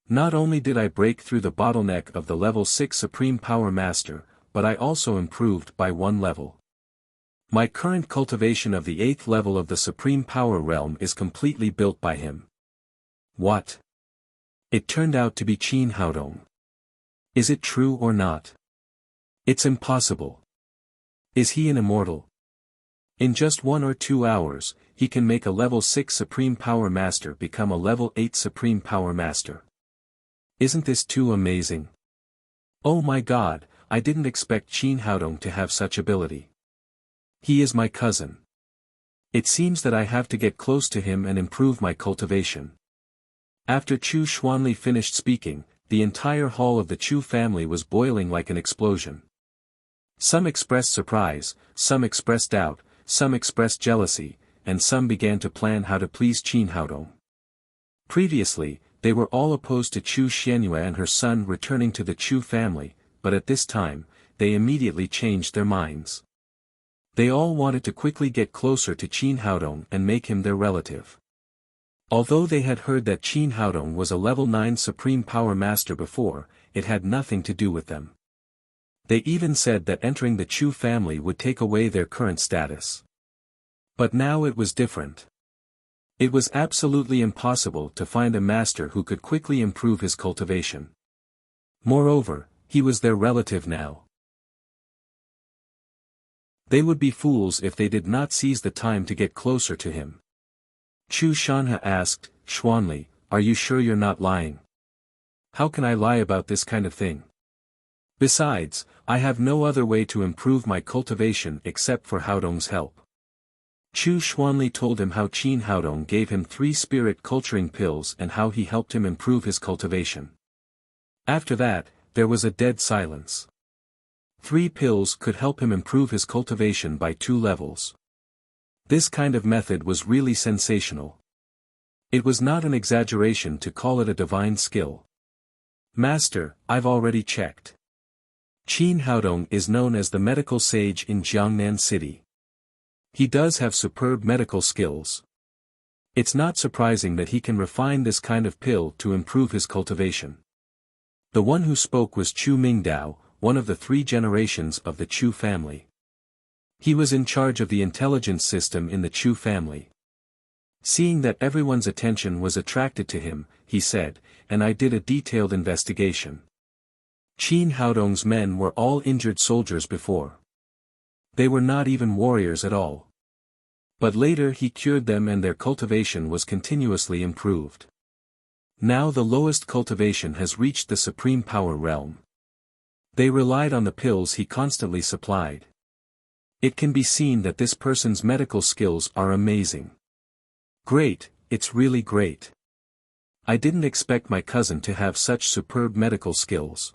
Not only did I break through the bottleneck of the level 6 Supreme Power Master, but I also improved by one level. My current cultivation of the 8th level of the Supreme Power Realm is completely built by him. What? It turned out to be Qin Haodong. Is it true or not? It's impossible. Is he an immortal? In just 1 or 2 hours, he can make a level 6 Supreme Power Master become a level 8 Supreme Power Master. Isn't this too amazing? Oh my God, I didn't expect Qin Haodong to have such ability. He is my cousin. It seems that I have to get close to him and improve my cultivation. After Chu Xuanli finished speaking, the entire hall of the Chu family was boiling like an explosion. Some expressed surprise, some expressed doubt, some expressed jealousy, and some began to plan how to please Qin Haodong. Previously, they were all opposed to Chu Xianyue and her son returning to the Chu family, but at this time, they immediately changed their minds. They all wanted to quickly get closer to Qin Haodong and make him their relative. Although they had heard that Qin Haodong was a level 9 Supreme Power Master before, it had nothing to do with them. They even said that entering the Chu family would take away their current status. But now it was different. It was absolutely impossible to find a master who could quickly improve his cultivation. Moreover, he was their relative now. They would be fools if they did not seize the time to get closer to him. Chu Shanhe asked, Xuanli, are you sure you're not lying? How can I lie about this kind of thing? Besides, I have no other way to improve my cultivation except for Haodong's help. Chu Xuanli told him how Qin Haodong gave him 3 spirit culturing pills and how he helped him improve his cultivation. After that, there was a dead silence. 3 pills could help him improve his cultivation by 2 levels. This kind of method was really sensational. It was not an exaggeration to call it a divine skill. Master, I've already checked. Qin Haodong is known as the medical sage in Jiangnan City. He does have superb medical skills. It's not surprising that he can refine this kind of pill to improve his cultivation. The one who spoke was Chu Mingdao, one of the 3 generations of the Chu family. He was in charge of the intelligence system in the Chu family. Seeing that everyone's attention was attracted to him, he said, and I did a detailed investigation. Qin Haodong's men were all injured soldiers before. They were not even warriors at all. But later he cured them and their cultivation was continuously improved. Now the lowest cultivation has reached the Supreme Power Realm. They relied on the pills he constantly supplied. It can be seen that this person's medical skills are amazing. Great, it's really great. I didn't expect my cousin to have such superb medical skills.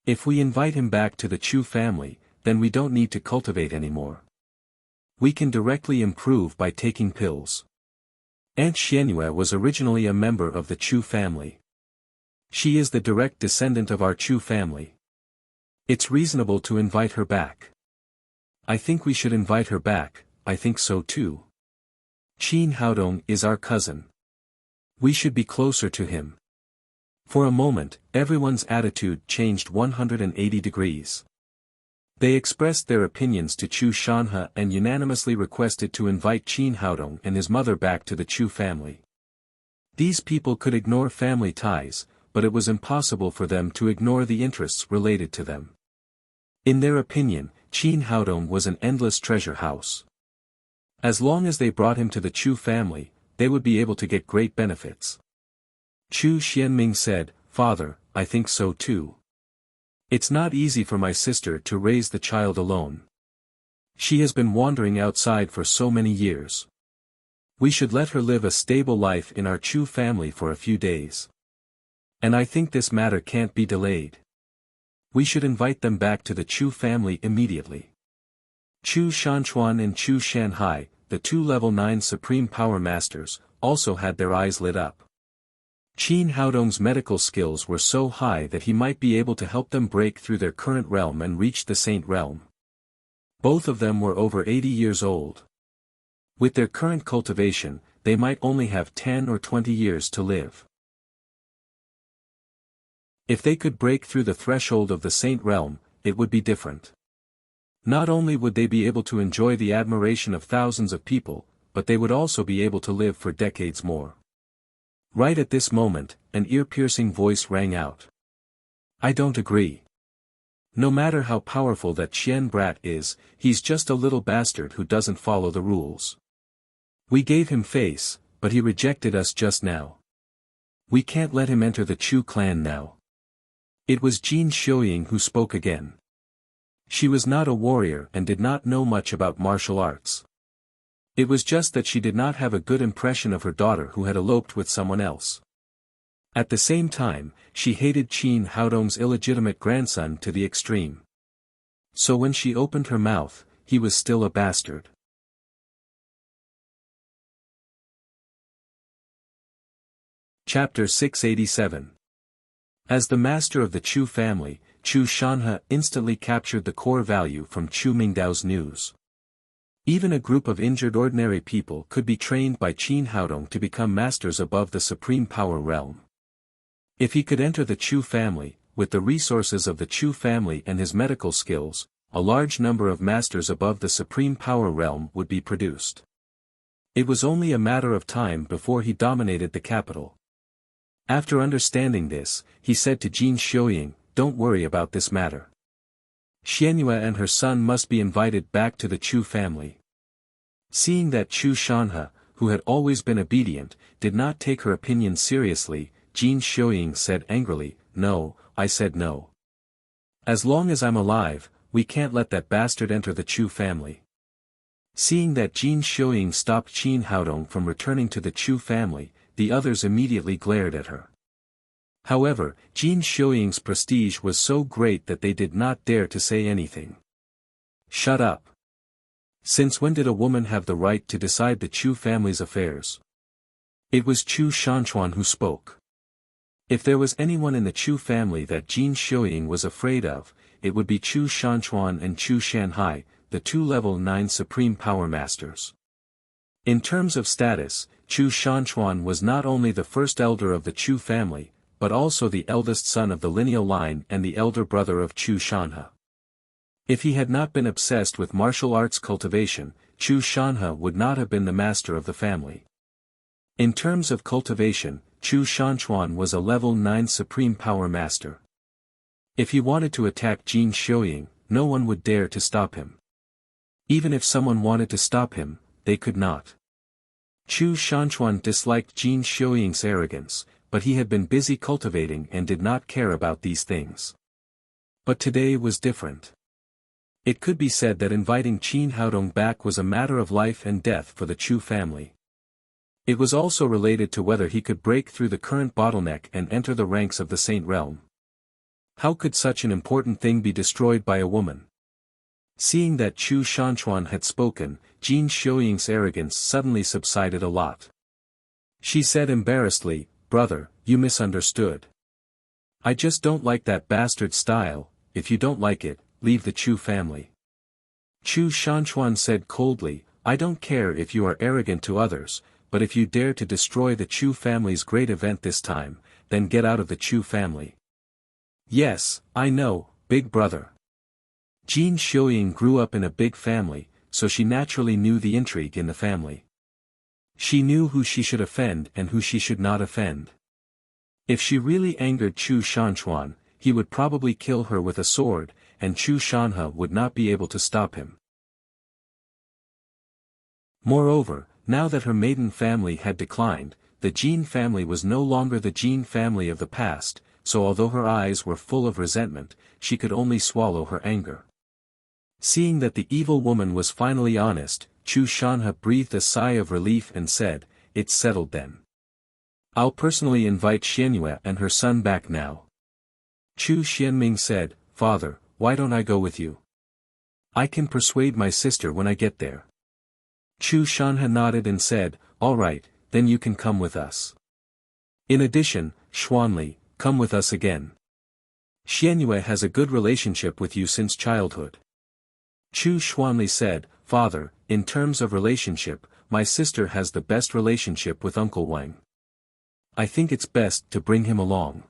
If we invite him back to the Chu family, then we don't need to cultivate anymore. We can directly improve by taking pills. Aunt Xianyue was originally a member of the Chu family. She is the direct descendant of our Chu family. It's reasonable to invite her back. I think we should invite her back, I think so too. Qin Haodong is our cousin. We should be closer to him. For a moment, everyone's attitude changed 180 degrees. They expressed their opinions to Chu Shanhe and unanimously requested to invite Qin Haodong and his mother back to the Chu family. These people could ignore family ties, but it was impossible for them to ignore the interests related to them. In their opinion, Qin Haodong was an endless treasure house. As long as they brought him to the Chu family, they would be able to get great benefits. Chu Xianming said, Father, I think so too. It's not easy for my sister to raise the child alone. She has been wandering outside for so many years. We should let her live a stable life in our Chu family for a few days. And I think this matter can't be delayed. We should invite them back to the Chu family immediately. Chu Shanchuan and Chu Shanhai, the 2 level 9 Supreme Power Masters, also had their eyes lit up. Qin Haodong's medical skills were so high that he might be able to help them break through their current realm and reach the Saint realm. Both of them were over 80 years old. With their current cultivation, they might only have 10 or 20 years to live. If they could break through the threshold of the Saint Realm, it would be different. Not only would they be able to enjoy the admiration of thousands of people, but they would also be able to live for decades more. Right at this moment, an ear-piercing voice rang out. I don't agree. No matter how powerful that Qian brat is, he's just a little bastard who doesn't follow the rules. We gave him face, but he rejected us just now. We can't let him enter the Chu clan now. It was Jin Xiuying who spoke again. She was not a warrior and did not know much about martial arts. It was just that she did not have a good impression of her daughter who had eloped with someone else. At the same time, she hated Qin Haodong's illegitimate grandson to the extreme. So when she opened her mouth, he was still a bastard. Chapter 687. As the master of the Chu family, Chu Shanhe instantly captured the core value from Chu Mingdao's news. Even a group of injured ordinary people could be trained by Qin Haodong to become masters above the supreme power realm. If he could enter the Chu family, with the resources of the Chu family and his medical skills, a large number of masters above the supreme power realm would be produced. It was only a matter of time before he dominated the capital. After understanding this, he said to Jin Xiuying, don't worry about this matter. Xianyue and her son must be invited back to the Chu family. Seeing that Chu Shanhe, who had always been obedient, did not take her opinion seriously, Jin Xiuying said angrily, no, I said no. As long as I'm alive, we can't let that bastard enter the Chu family. Seeing that Jin Xiuying stopped Qin Haodong from returning to the Chu family, the others immediately glared at her. However, Jin Xiuying's prestige was so great that they did not dare to say anything. Shut up. Since when did a woman have the right to decide the Chu family's affairs? It was Chu Shanchuan who spoke. If there was anyone in the Chu family that Jin Xiuying was afraid of, it would be Chu Shanchuan and Chu Shanhai, the two level 9 supreme power masters. In terms of status, Chu Shanchuan was not only the first elder of the Chu family, but also the eldest son of the lineal line and the elder brother of Chu Shanhe. If he had not been obsessed with martial arts cultivation, Chu Shanhe would not have been the master of the family. In terms of cultivation, Chu Shanchuan was a level 9 supreme power master. If he wanted to attack Jin Xiuying, no one would dare to stop him. Even if someone wanted to stop him, they could not. Chu Shanchuan disliked Jin Xiuying's arrogance, but he had been busy cultivating and did not care about these things. But today was different. It could be said that inviting Qin Haodong back was a matter of life and death for the Chu family. It was also related to whether he could break through the current bottleneck and enter the ranks of the Saint Realm. How could such an important thing be destroyed by a woman? Seeing that Chu Shanchuan had spoken, Jin Xiuying's arrogance suddenly subsided a lot. She said embarrassedly, brother, you misunderstood. I just don't like that bastard style. If you don't like it, leave the Chu family. Chu Shanchuan said coldly, I don't care if you are arrogant to others, but if you dare to destroy the Chu family's great event this time, then get out of the Chu family. Yes, I know, big brother. Jin Xiuying grew up in a big family, so she naturally knew the intrigue in the family. She knew who she should offend and who she should not offend. If she really angered Chu Shanchuan, he would probably kill her with a sword, and Chu Shanhe would not be able to stop him. Moreover, now that her maiden family had declined, the Jin family was no longer the Jin family of the past, so although her eyes were full of resentment, she could only swallow her anger. Seeing that the evil woman was finally honest, Chu Shanhe breathed a sigh of relief and said, it's settled then. I'll personally invite Xianyue and her son back now. Chu Xianming said, Father, why don't I go with you? I can persuade my sister when I get there. Chu Shanhe nodded and said, all right, then you can come with us. In addition, Xuanli, come with us again. Xianyue has a good relationship with you since childhood. Chu Xuanli said, "Father, in terms of relationship, my sister has the best relationship with Uncle Wang. I think it's best to bring him along."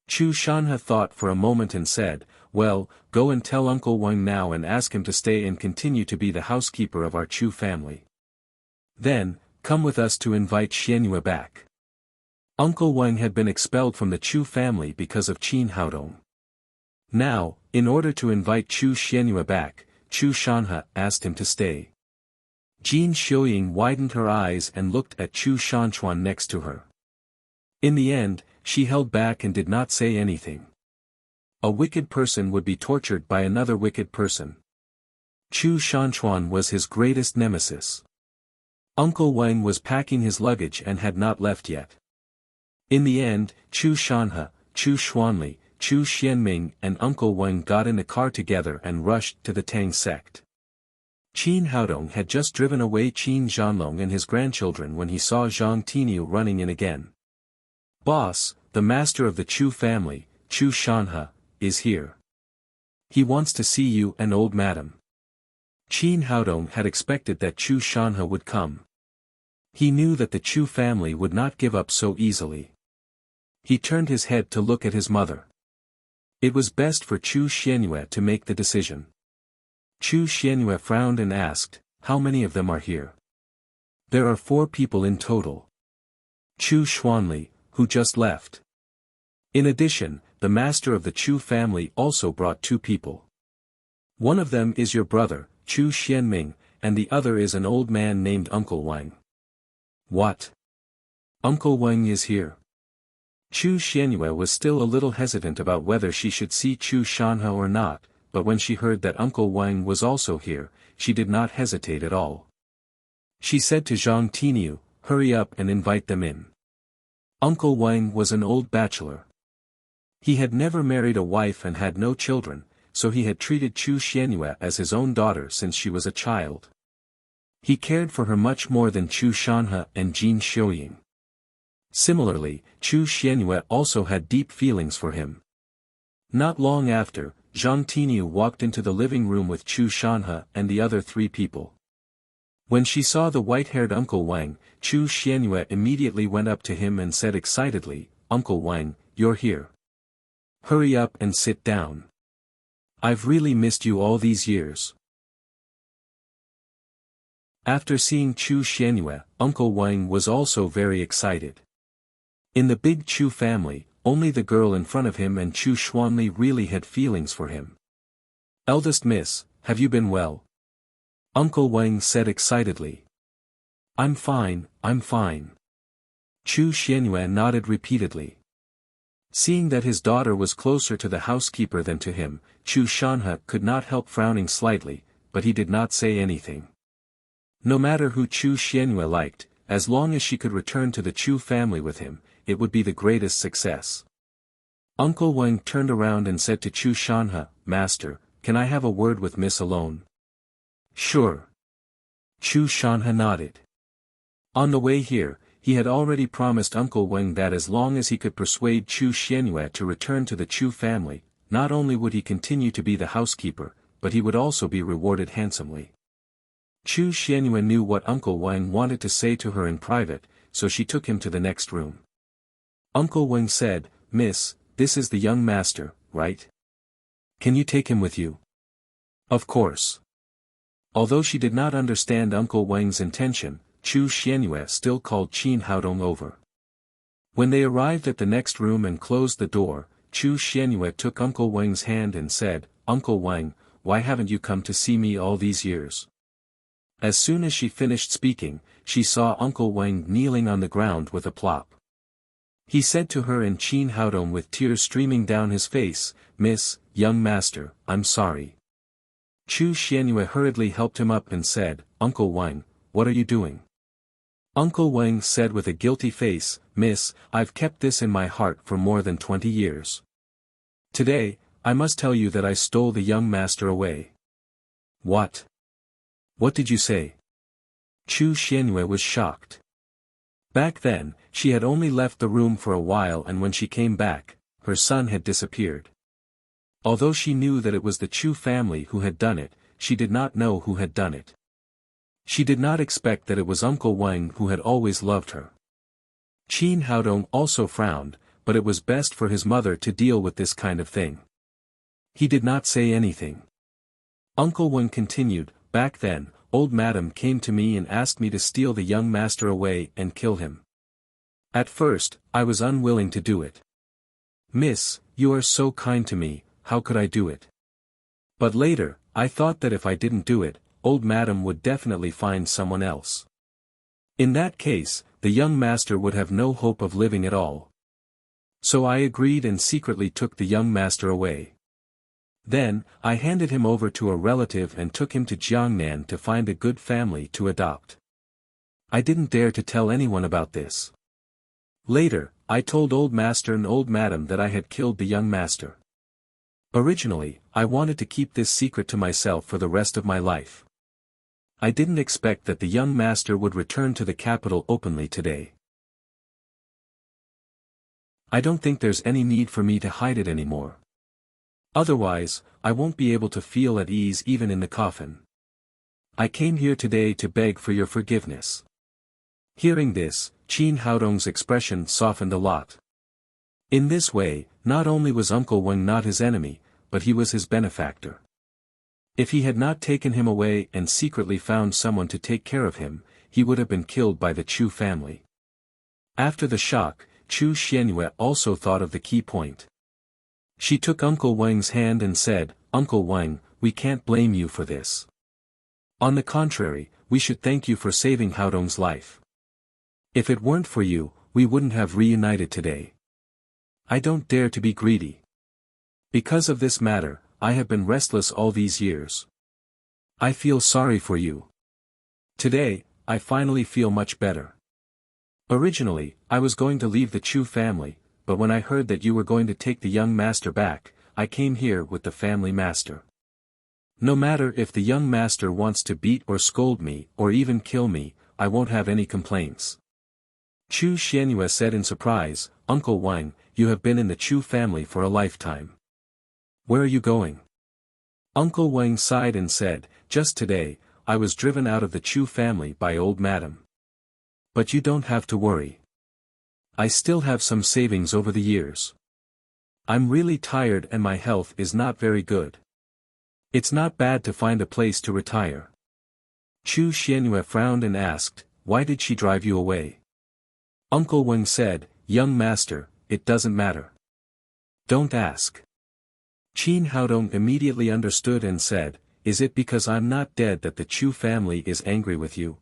Chu Shanha thought for a moment and said, "Well, go and tell Uncle Wang now and ask him to stay and continue to be the housekeeper of our Chu family. Then, come with us to invite Xianyue back." Uncle Wang had been expelled from the Chu family because of Qin Haodong. Now, in order to invite Chu Xianyue back, Chu Shanha asked him to stay. Jin Xiuying widened her eyes and looked at Chu Shanchuan next to her. In the end, she held back and did not say anything. A wicked person would be tortured by another wicked person. Chu Shanchuan was his greatest nemesis. Uncle Wang was packing his luggage and had not left yet. In the end, Chu Shanha, Chu Xuanli, Chu Xianming and Uncle Wang got in a car together and rushed to the Tang sect. Qin Haodong had just driven away Qin Zhanlong and his grandchildren when he saw Zhang Tinyu running in again. "Boss, the master of the Chu family, Chu Shanha, is here. He wants to see you and old madam." Qin Haodong had expected that Chu Shanha would come. He knew that the Chu family would not give up so easily. He turned his head to look at his mother. It was best for Chu Xianyue to make the decision. Chu Xianyue frowned and asked, "How many of them are here?" "There are 4 people in total. Chu Xuanli, who just left. In addition, the master of the Chu family also brought 2 people. One of them is your brother, Chu Xianming, and the other is an old man named Uncle Wang." "What? Uncle Wang is here?" Chu Xianyue was still a little hesitant about whether she should see Chu Shanha or not, but when she heard that Uncle Wang was also here, she did not hesitate at all. She said to Zhang Tinyu, "Hurry up and invite them in." Uncle Wang was an old bachelor. He had never married a wife and had no children, so he had treated Chu Xianyue as his own daughter since she was a child. He cared for her much more than Chu Shanha and Jin Xiuying. Similarly, Chu Xianyue also had deep feelings for him. Not long after, Zhang Tinyu walked into the living room with Chu Shanha and the other 3 people. When she saw the white-haired Uncle Wang, Chu Xianyue immediately went up to him and said excitedly, "Uncle Wang, you're here. Hurry up and sit down. I've really missed you all these years." After seeing Chu Xianyue, Uncle Wang was also very excited. In the big Chu family, only the girl in front of him and Chu Xuanli really had feelings for him. "Eldest miss, have you been well?" Uncle Wang said excitedly. I'm fine." Chu Xianyue nodded repeatedly. Seeing that his daughter was closer to the housekeeper than to him, Chu Shanha could not help frowning slightly, but he did not say anything. No matter who Chu Xianyue liked, as long as she could return to the Chu family with him, it would be the greatest success. Uncle Wang turned around and said to Chu Shanha, "Master, can I have a word with Miss alone?" "Sure." Chu Shanha nodded. On the way here, he had already promised Uncle Wang that as long as he could persuade Chu Xianyue to return to the Chu family, not only would he continue to be the housekeeper, but he would also be rewarded handsomely. Chu Xianyue knew what Uncle Wang wanted to say to her in private, so she took him to the next room. Uncle Wang said, "Miss, this is the young master, right? Can you take him with you?" "Of course." Although she did not understand Uncle Wang's intention, Chu Xianyue still called Qin Haodong over. When they arrived at the next room and closed the door, Chu Xianyue took Uncle Wang's hand and said, "Uncle Wang, why haven't you come to see me all these years?" As soon as she finished speaking, she saw Uncle Wang kneeling on the ground with a plop. He said to her in Qin Haodong with tears streaming down his face, "Miss, young master, I'm sorry." Chu Xianyue hurriedly helped him up and said, "Uncle Wang, what are you doing?" Uncle Wang said with a guilty face, "Miss, I've kept this in my heart for more than 20 years. Today, I must tell you that I stole the young master away." "What? What did you say?" Chu Xianyue was shocked. Back then, she had only left the room for a while, and when she came back, her son had disappeared. Although she knew that it was the Chu family who had done it, she did not know who had done it. She did not expect that it was Uncle Wang who had always loved her. Qin Haodong also frowned, but it was best for his mother to deal with this kind of thing. He did not say anything. Uncle Wang continued, "Back then, old madam came to me and asked me to steal the young master away and kill him. At first, I was unwilling to do it. Miss, you are so kind to me, how could I do it? But later, I thought that if I didn't do it, old madam would definitely find someone else. In that case, the young master would have no hope of living at all. So I agreed and secretly took the young master away. Then, I handed him over to a relative and took him to Jiangnan to find a good family to adopt. I didn't dare to tell anyone about this. Later, I told old master and old madam that I had killed the young master. Originally, I wanted to keep this secret to myself for the rest of my life. I didn't expect that the young master would return to the capital openly today. I don't think there's any need for me to hide it anymore. Otherwise, I won't be able to feel at ease even in the coffin. I came here today to beg for your forgiveness." Hearing this, Qin Haodong's expression softened a lot. In this way, not only was Uncle Wang not his enemy, but he was his benefactor. If he had not taken him away and secretly found someone to take care of him, he would have been killed by the Chu family. After the shock, Chu Xianyue also thought of the key point. She took Uncle Wang's hand and said, "Uncle Wang, we can't blame you for this. On the contrary, we should thank you for saving Haodong's life. If it weren't for you, we wouldn't have reunited today. I don't dare to be greedy. Because of this matter, I have been restless all these years. I feel sorry for you. Today, I finally feel much better. Originally, I was going to leave the Chu family, but when I heard that you were going to take the young master back, I came here with the family master. No matter if the young master wants to beat or scold me or even kill me, I won't have any complaints." Chu Xianyue said in surprise, "Uncle Wang, you have been in the Chu family for a lifetime. Where are you going?" Uncle Wang sighed and said, "Just today, I was driven out of the Chu family by old madam. But you don't have to worry. I still have some savings over the years. I'm really tired and my health is not very good. It's not bad to find a place to retire." Chu Xianyue frowned and asked, "Why did she drive you away?" Uncle Wang said, "Young master, it doesn't matter. Don't ask." Qin Haodong immediately understood and said, "Is it because I'm not dead that the Chu family is angry with you?"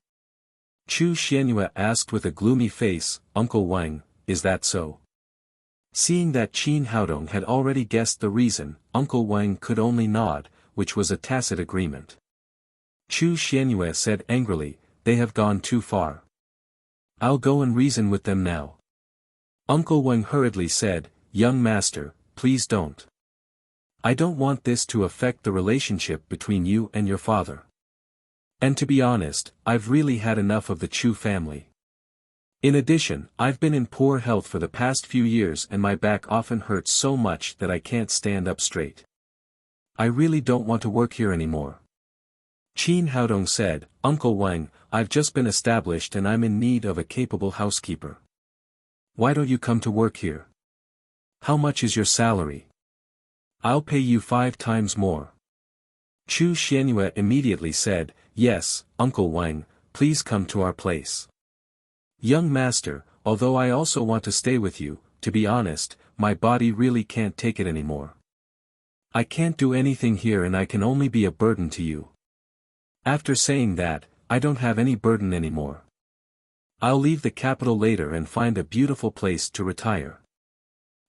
Chu Xianyue asked with a gloomy face, "Uncle Wang, is that so?" Seeing that Qin Haodong had already guessed the reason, Uncle Wang could only nod, which was a tacit agreement. Chu Xianyue said angrily, "They have gone too far. I'll go and reason with them now." Uncle Wang hurriedly said, "Young master, please don't. I don't want this to affect the relationship between you and your father. And to be honest, I've really had enough of the Chu family. In addition, I've been in poor health for the past few years and my back often hurts so much that I can't stand up straight. I really don't want to work here anymore." Qin Haodong said, "Uncle Wang, I've just been established and I'm in need of a capable housekeeper. Why don't you come to work here? How much is your salary? I'll pay you 5 times more." Chu Xianyue immediately said, "Yes, Uncle Wang, please come to our place." "Young master, although I also want to stay with you, to be honest, my body really can't take it anymore. I can't do anything here and I can only be a burden to you." After saying that, I don't have any burden anymore. I'll leave the capital later and find a beautiful place to retire.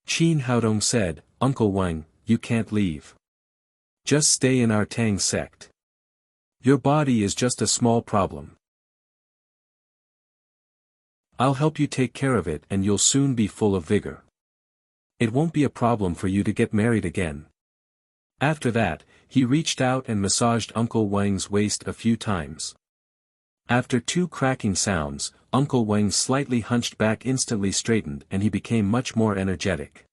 Qin Haodong said, "Uncle Wang, you can't leave. Just stay in our Tang sect. Your body is just a small problem. I'll help you take care of it and you'll soon be full of vigor. It won't be a problem for you to get married again." After that, he reached out and massaged Uncle Wang's waist a few times. After 2 cracking sounds, Uncle Wang's slightly hunched back instantly straightened and he became much more energetic.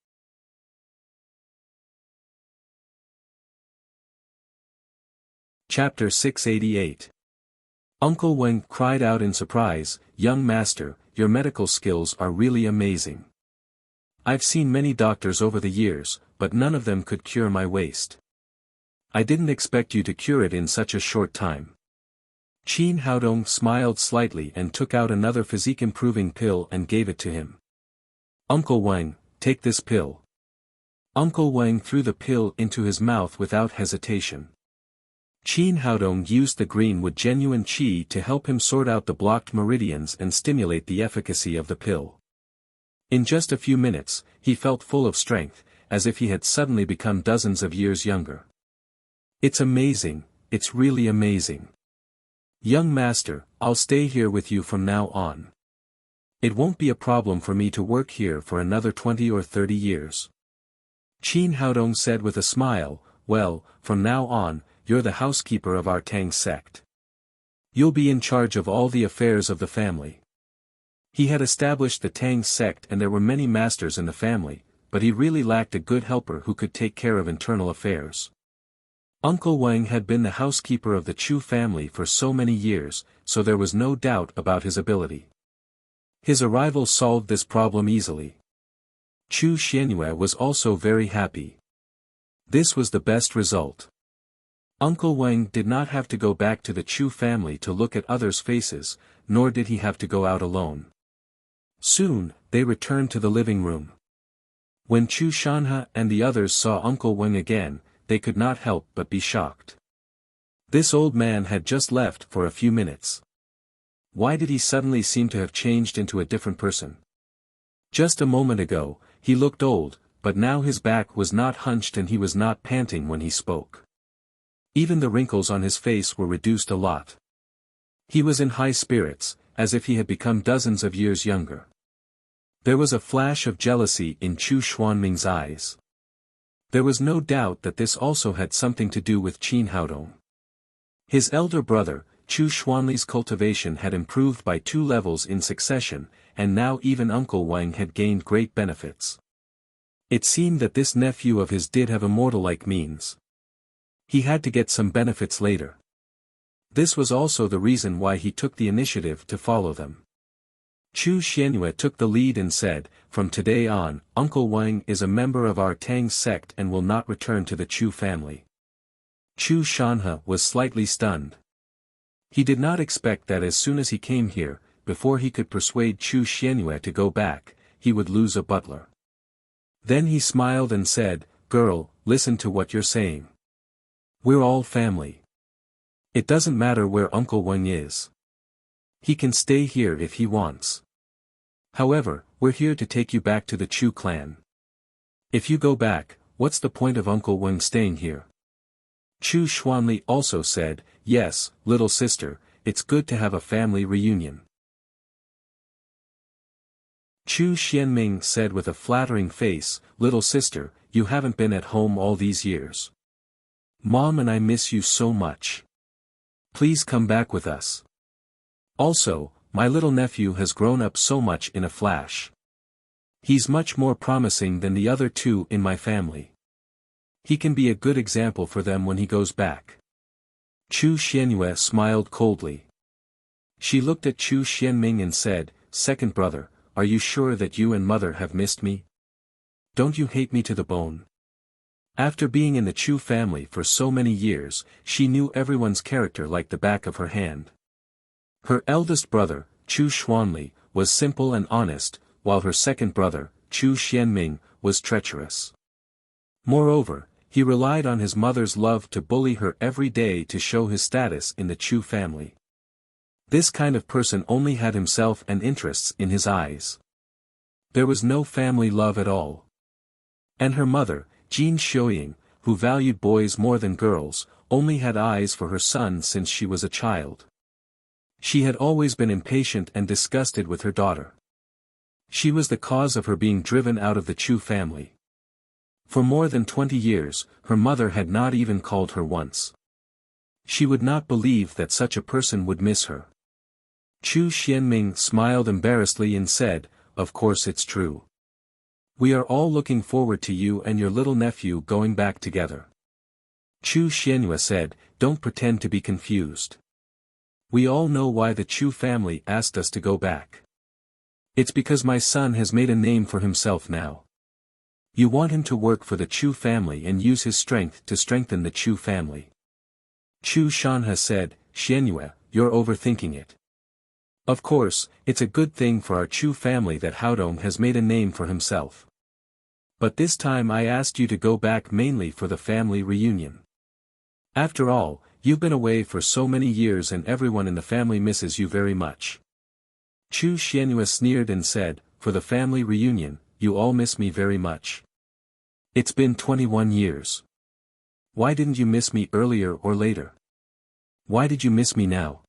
Chapter 688. Uncle Wang cried out in surprise, "Young master, your medical skills are really amazing. I've seen many doctors over the years, but none of them could cure my waist. I didn't expect you to cure it in such a short time." Qin Haodong smiled slightly and took out another physique-improving pill and gave it to him. "Uncle Wang, take this pill." Uncle Wang threw the pill into his mouth without hesitation. Qin Haodong used the green with genuine qi to help him sort out the blocked meridians and stimulate the efficacy of the pill. In just a few minutes, he felt full of strength, as if he had suddenly become dozens of years younger. "It's amazing, it's really amazing. Young master, I'll stay here with you from now on. It won't be a problem for me to work here for another 20 or 30 years. Qin Haodong said with a smile, "Well, from now on, you're the housekeeper of our Tang sect. You'll be in charge of all the affairs of the family." He had established the Tang sect and there were many masters in the family, but he really lacked a good helper who could take care of internal affairs. Uncle Wang had been the housekeeper of the Chu family for so many years, so there was no doubt about his ability. His arrival solved this problem easily. Chu Xianyue was also very happy. This was the best result. Uncle Wang did not have to go back to the Chu family to look at others' faces, nor did he have to go out alone. Soon, they returned to the living room. When Chu Shanhe and the others saw Uncle Wang again, they could not help but be shocked. This old man had just left for a few minutes. Why did he suddenly seem to have changed into a different person? Just a moment ago, he looked old, but now his back was not hunched and he was not panting when he spoke. Even the wrinkles on his face were reduced a lot. He was in high spirits, as if he had become dozens of years younger. There was a flash of jealousy in Chu Xuanming's eyes. There was no doubt that this also had something to do with Qin Haodong. His elder brother, Chu Xuanli's cultivation had improved by 2 levels in succession, and now even Uncle Wang had gained great benefits. It seemed that this nephew of his did have immortal-like means. He had to get some benefits later. This was also the reason why he took the initiative to follow them. Chu Xianyue took the lead and said, "From today on, Uncle Wang is a member of our Tang sect and will not return to the Chu family." Chu Shanhe was slightly stunned. He did not expect that as soon as he came here, before he could persuade Chu Xianyue to go back, he would lose a butler. Then he smiled and said, "Girl, listen to what you're saying. We're all family. It doesn't matter where Uncle Wang is. He can stay here if he wants. However, we're here to take you back to the Chu clan. If you go back, what's the point of Uncle Wang staying here?" Chu Xuanli also said, "Yes, little sister, it's good to have a family reunion." Chu Xianming said with a flattering face, "Little sister, you haven't been at home all these years. Mom and I miss you so much. Please come back with us. Also, my little nephew has grown up so much in a flash. He's much more promising than the other 2 in my family. He can be a good example for them when he goes back." Chu Xianyue smiled coldly. She looked at Chu Xianming and said, "Second brother, are you sure that you and mother have missed me? Don't you hate me to the bone?" After being in the Chu family for so many years, she knew everyone's character like the back of her hand. Her eldest brother, Chu Xuanli, was simple and honest, while her second brother, Chu Xianming, was treacherous. Moreover, he relied on his mother's love to bully her every day to show his status in the Chu family. This kind of person only had himself and interests in his eyes. There was no family love at all. And her mother, Jin Xiuying, who valued boys more than girls, only had eyes for her son since she was a child. She had always been impatient and disgusted with her daughter. She was the cause of her being driven out of the Chu family. For more than 20 years, her mother had not even called her once. She would not believe that such a person would miss her. Chu Xianming smiled embarrassedly and said, "Of course it's true. We are all looking forward to you and your little nephew going back together." Chu Xianyue said, "Don't pretend to be confused. We all know why the Chu family asked us to go back. It's because my son has made a name for himself now. You want him to work for the Chu family and use his strength to strengthen the Chu family." Chu Shanhe said, "Xianyue, you're overthinking it. Of course, it's a good thing for our Chu family that Haodong has made a name for himself. But this time I asked you to go back mainly for the family reunion. After all, you've been away for so many years and everyone in the family misses you very much." Chu Xianyue sneered and said, "For the family reunion, you all miss me very much. It's been 21 years. Why didn't you miss me earlier or later? Why did you miss me now?"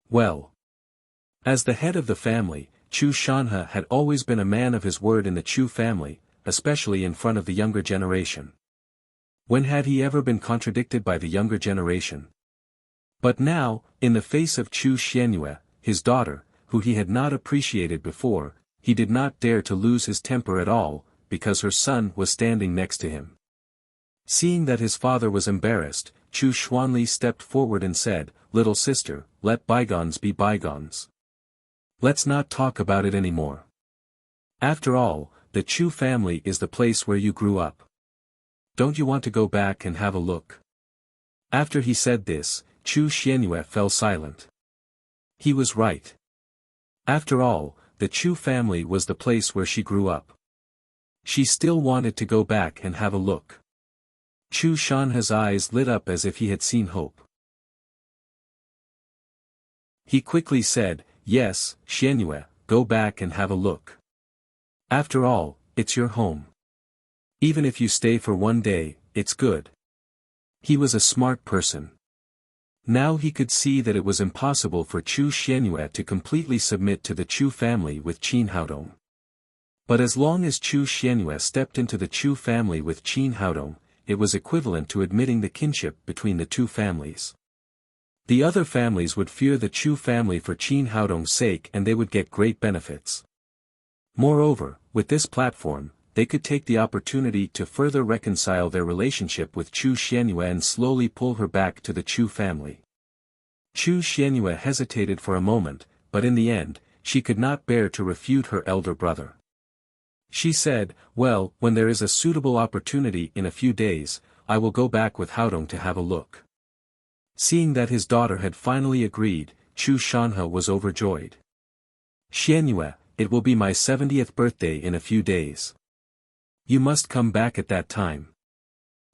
Well, as the head of the family, Chu Shanhe had always been a man of his word in the Chu family, especially in front of the younger generation. When had he ever been contradicted by the younger generation? But now, in the face of Chu Xianyue, his daughter, who he had not appreciated before, he did not dare to lose his temper at all, because her son was standing next to him. Seeing that his father was embarrassed, Chu Xuanli stepped forward and said, "Little sister, let bygones be bygones. Let's not talk about it anymore. After all, the Chu family is the place where you grew up. Don't you want to go back and have a look?" After he said this, Chu Xianyue fell silent. He was right. After all, the Chu family was the place where she grew up. She still wanted to go back and have a look. Chu Shanhe's eyes lit up as if he had seen hope. He quickly said, "Yes, Xianyue, go back and have a look. After all, it's your home. Even if you stay for one day, it's good." He was a smart person. Now he could see that it was impossible for Chu Xianyue to completely submit to the Chu family with Qin Haodong. But as long as Chu Xianyue stepped into the Chu family with Qin Haodong, it was equivalent to admitting the kinship between the two families. The other families would fear the Chu family for Qin Haodong's sake and they would get great benefits. Moreover, with this platform, they could take the opportunity to further reconcile their relationship with Chu Xianyue and slowly pull her back to the Chu family. Chu Xianyue hesitated for a moment, but in the end, she could not bear to refute her elder brother. She said, "Well, when there is a suitable opportunity in a few days, I will go back with Haodong to have a look." Seeing that his daughter had finally agreed, Chu Shanhe was overjoyed. "Xianyue, it will be my 70th birthday in a few days. You must come back at that time.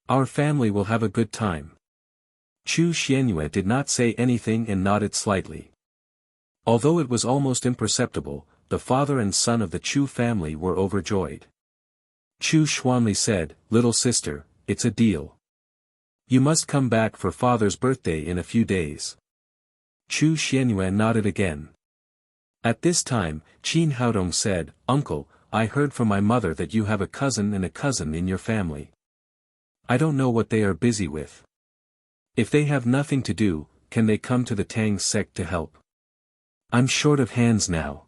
Our family will have a good time." Chu Xianyue did not say anything and nodded slightly. Although it was almost imperceptible, the father and son of the Chu family were overjoyed. Chu Xuanli said, "Little sister, it's a deal. You must come back for father's birthday in a few days." Chu Xianyue nodded again. At this time, Qin Haodong said, "Uncle, I heard from my mother that you have a cousin and a cousin in your family. I don't know what they are busy with. If they have nothing to do, can they come to the Tang sect to help? I'm short of hands now."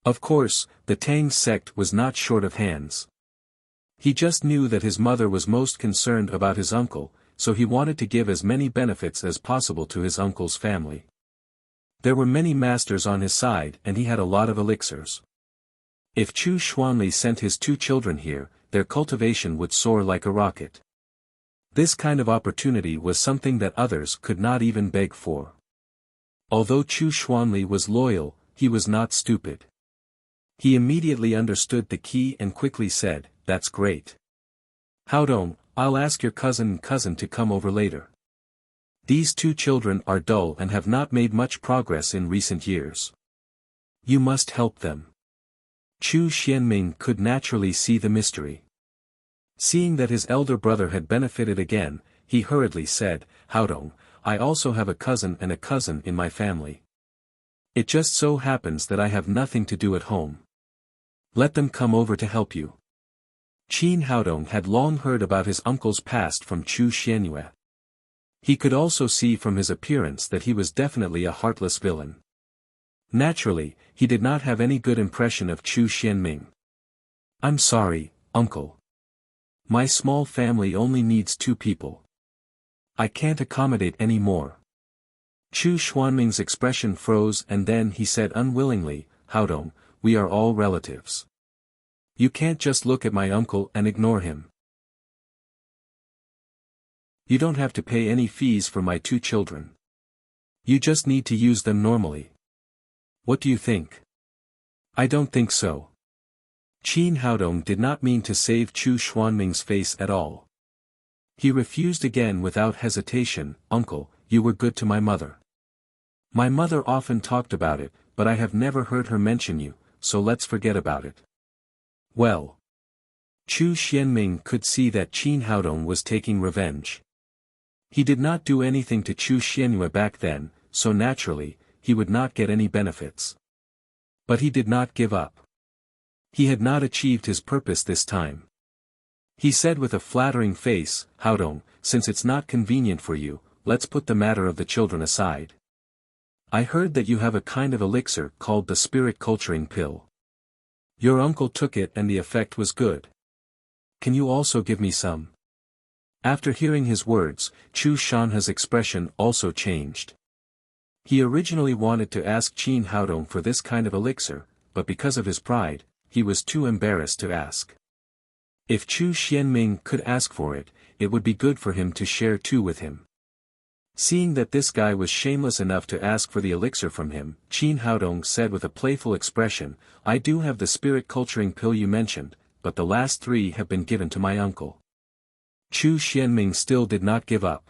Of course, the Tang sect was not short of hands. He just knew that his mother was most concerned about his uncle, so he wanted to give as many benefits as possible to his uncle's family. There were many masters on his side and he had a lot of elixirs. If Chu Xuanli sent his 2 children here, their cultivation would soar like a rocket. This kind of opportunity was something that others could not even beg for. Although Chu Xuanli was loyal, he was not stupid. He immediately understood the key and quickly said, "That's great. Haodong, I'll ask your cousin to come over later. These 2 children are dull and have not made much progress in recent years. You must help them." Chu Xianming could naturally see the mystery. Seeing that his elder brother had benefited again, he hurriedly said, "Haodong, I also have a cousin and a cousin in my family. It just so happens that I have nothing to do at home. Let them come over to help you." Qin Haodong had long heard about his uncle's past from Chu Xianyue. He could also see from his appearance that he was definitely a heartless villain. Naturally, he did not have any good impression of Chu Xianming. "I'm sorry, uncle. My small family only needs 2 people. I can't accommodate any more. Chu Xuanming's expression froze and then he said unwillingly, Haodong, we are all relatives. You can't just look at my uncle and ignore him. You don't have to pay any fees for my 2 children. You just need to use them normally. What do you think? I don't think so. Qin Haodong did not mean to save Chu Xuanming's face at all. He refused again without hesitation, Uncle, you were good to my mother. My mother often talked about it, but I have never heard her mention you, so let's forget about it. Well. Chu Xianming could see that Qin Haodong was taking revenge. He did not do anything to Chu Xianyue back then, so naturally, he would not get any benefits. But he did not give up. He had not achieved his purpose this time. He said with a flattering face, Haodong, since it's not convenient for you, let's put the matter of the children aside. I heard that you have a kind of elixir called the spirit culturing pill. Your uncle took it and the effect was good. Can you also give me some? After hearing his words, Chu Shanhe's expression also changed. He originally wanted to ask Qin Haodong for this kind of elixir, but because of his pride, he was too embarrassed to ask. If Chu Xianming could ask for it, it would be good for him to share too with him. Seeing that this guy was shameless enough to ask for the elixir from him, Qin Haodong said with a playful expression, I do have the spirit culturing pill you mentioned, but the last 3 have been given to my uncle. Chu Xianming still did not give up.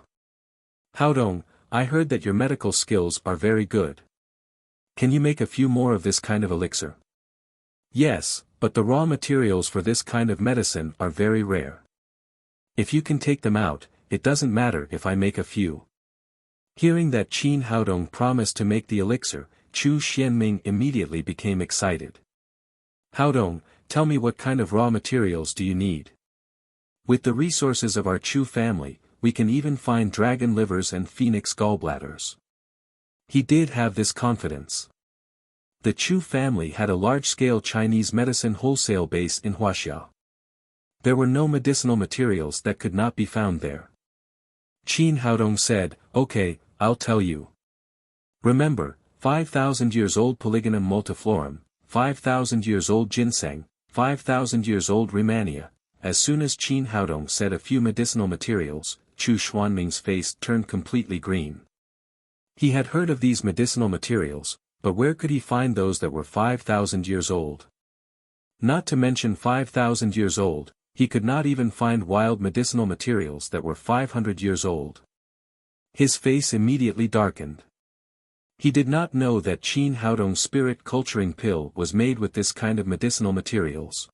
Haodong, I heard that your medical skills are very good. Can you make a few more of this kind of elixir? Yes, but the raw materials for this kind of medicine are very rare. If you can take them out, it doesn't matter if I make a few. Hearing that Qin Haodong promised to make the elixir, Chu Xianming immediately became excited. Haodong, tell me what kind of raw materials do you need? With the resources of our Chu family, we can even find dragon livers and phoenix gallbladders. He did have this confidence. The Chu family had a large-scale Chinese medicine wholesale base in Wuxia. There were no medicinal materials that could not be found there. Qin Haodong said, okay, I'll tell you. Remember, 5,000 years old Polygonum multiflorum, 5,000 years old ginseng, 5,000 years old Rehmannia. As soon as Qin Haodong said a few medicinal materials, Chu Xuanming's face turned completely green. He had heard of these medicinal materials, but where could he find those that were 5,000 years old? Not to mention 5,000 years old, he could not even find wild medicinal materials that were 500 years old. His face immediately darkened. He did not know that Qin Haodong's spirit culturing pill was made with this kind of medicinal materials.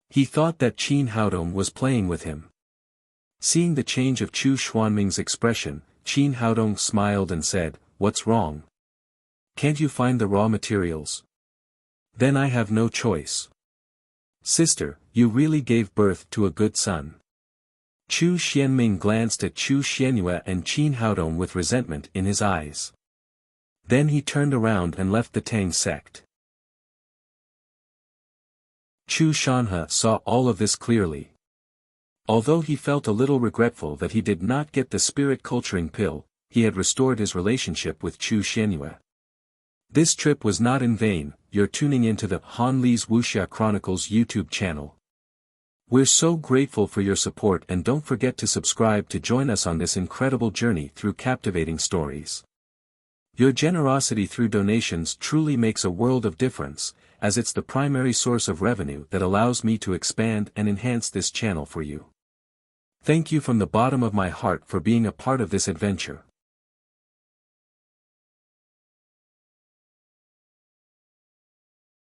He thought that Qin Haodong was playing with him. Seeing the change of Chu Xuanming's expression, Qin Haodong smiled and said, what's wrong? Can't you find the raw materials? Then I have no choice. Sister, you really gave birth to a good son. Chu Xianming glanced at Chu Xianyue and Qin Haodong with resentment in his eyes. Then he turned around and left the Tang sect. Chu Shanhe saw all of this clearly. Although he felt a little regretful that he did not get the spirit culturing pill, he had restored his relationship with Chu Xianyue. This trip was not in vain. You're tuning into the Han Li's Wuxia Chronicles YouTube channel. We're so grateful for your support and don't forget to subscribe to join us on this incredible journey through captivating stories. Your generosity through donations truly makes a world of difference, as it's the primary source of revenue that allows me to expand and enhance this channel for you. Thank you from the bottom of my heart for being a part of this adventure.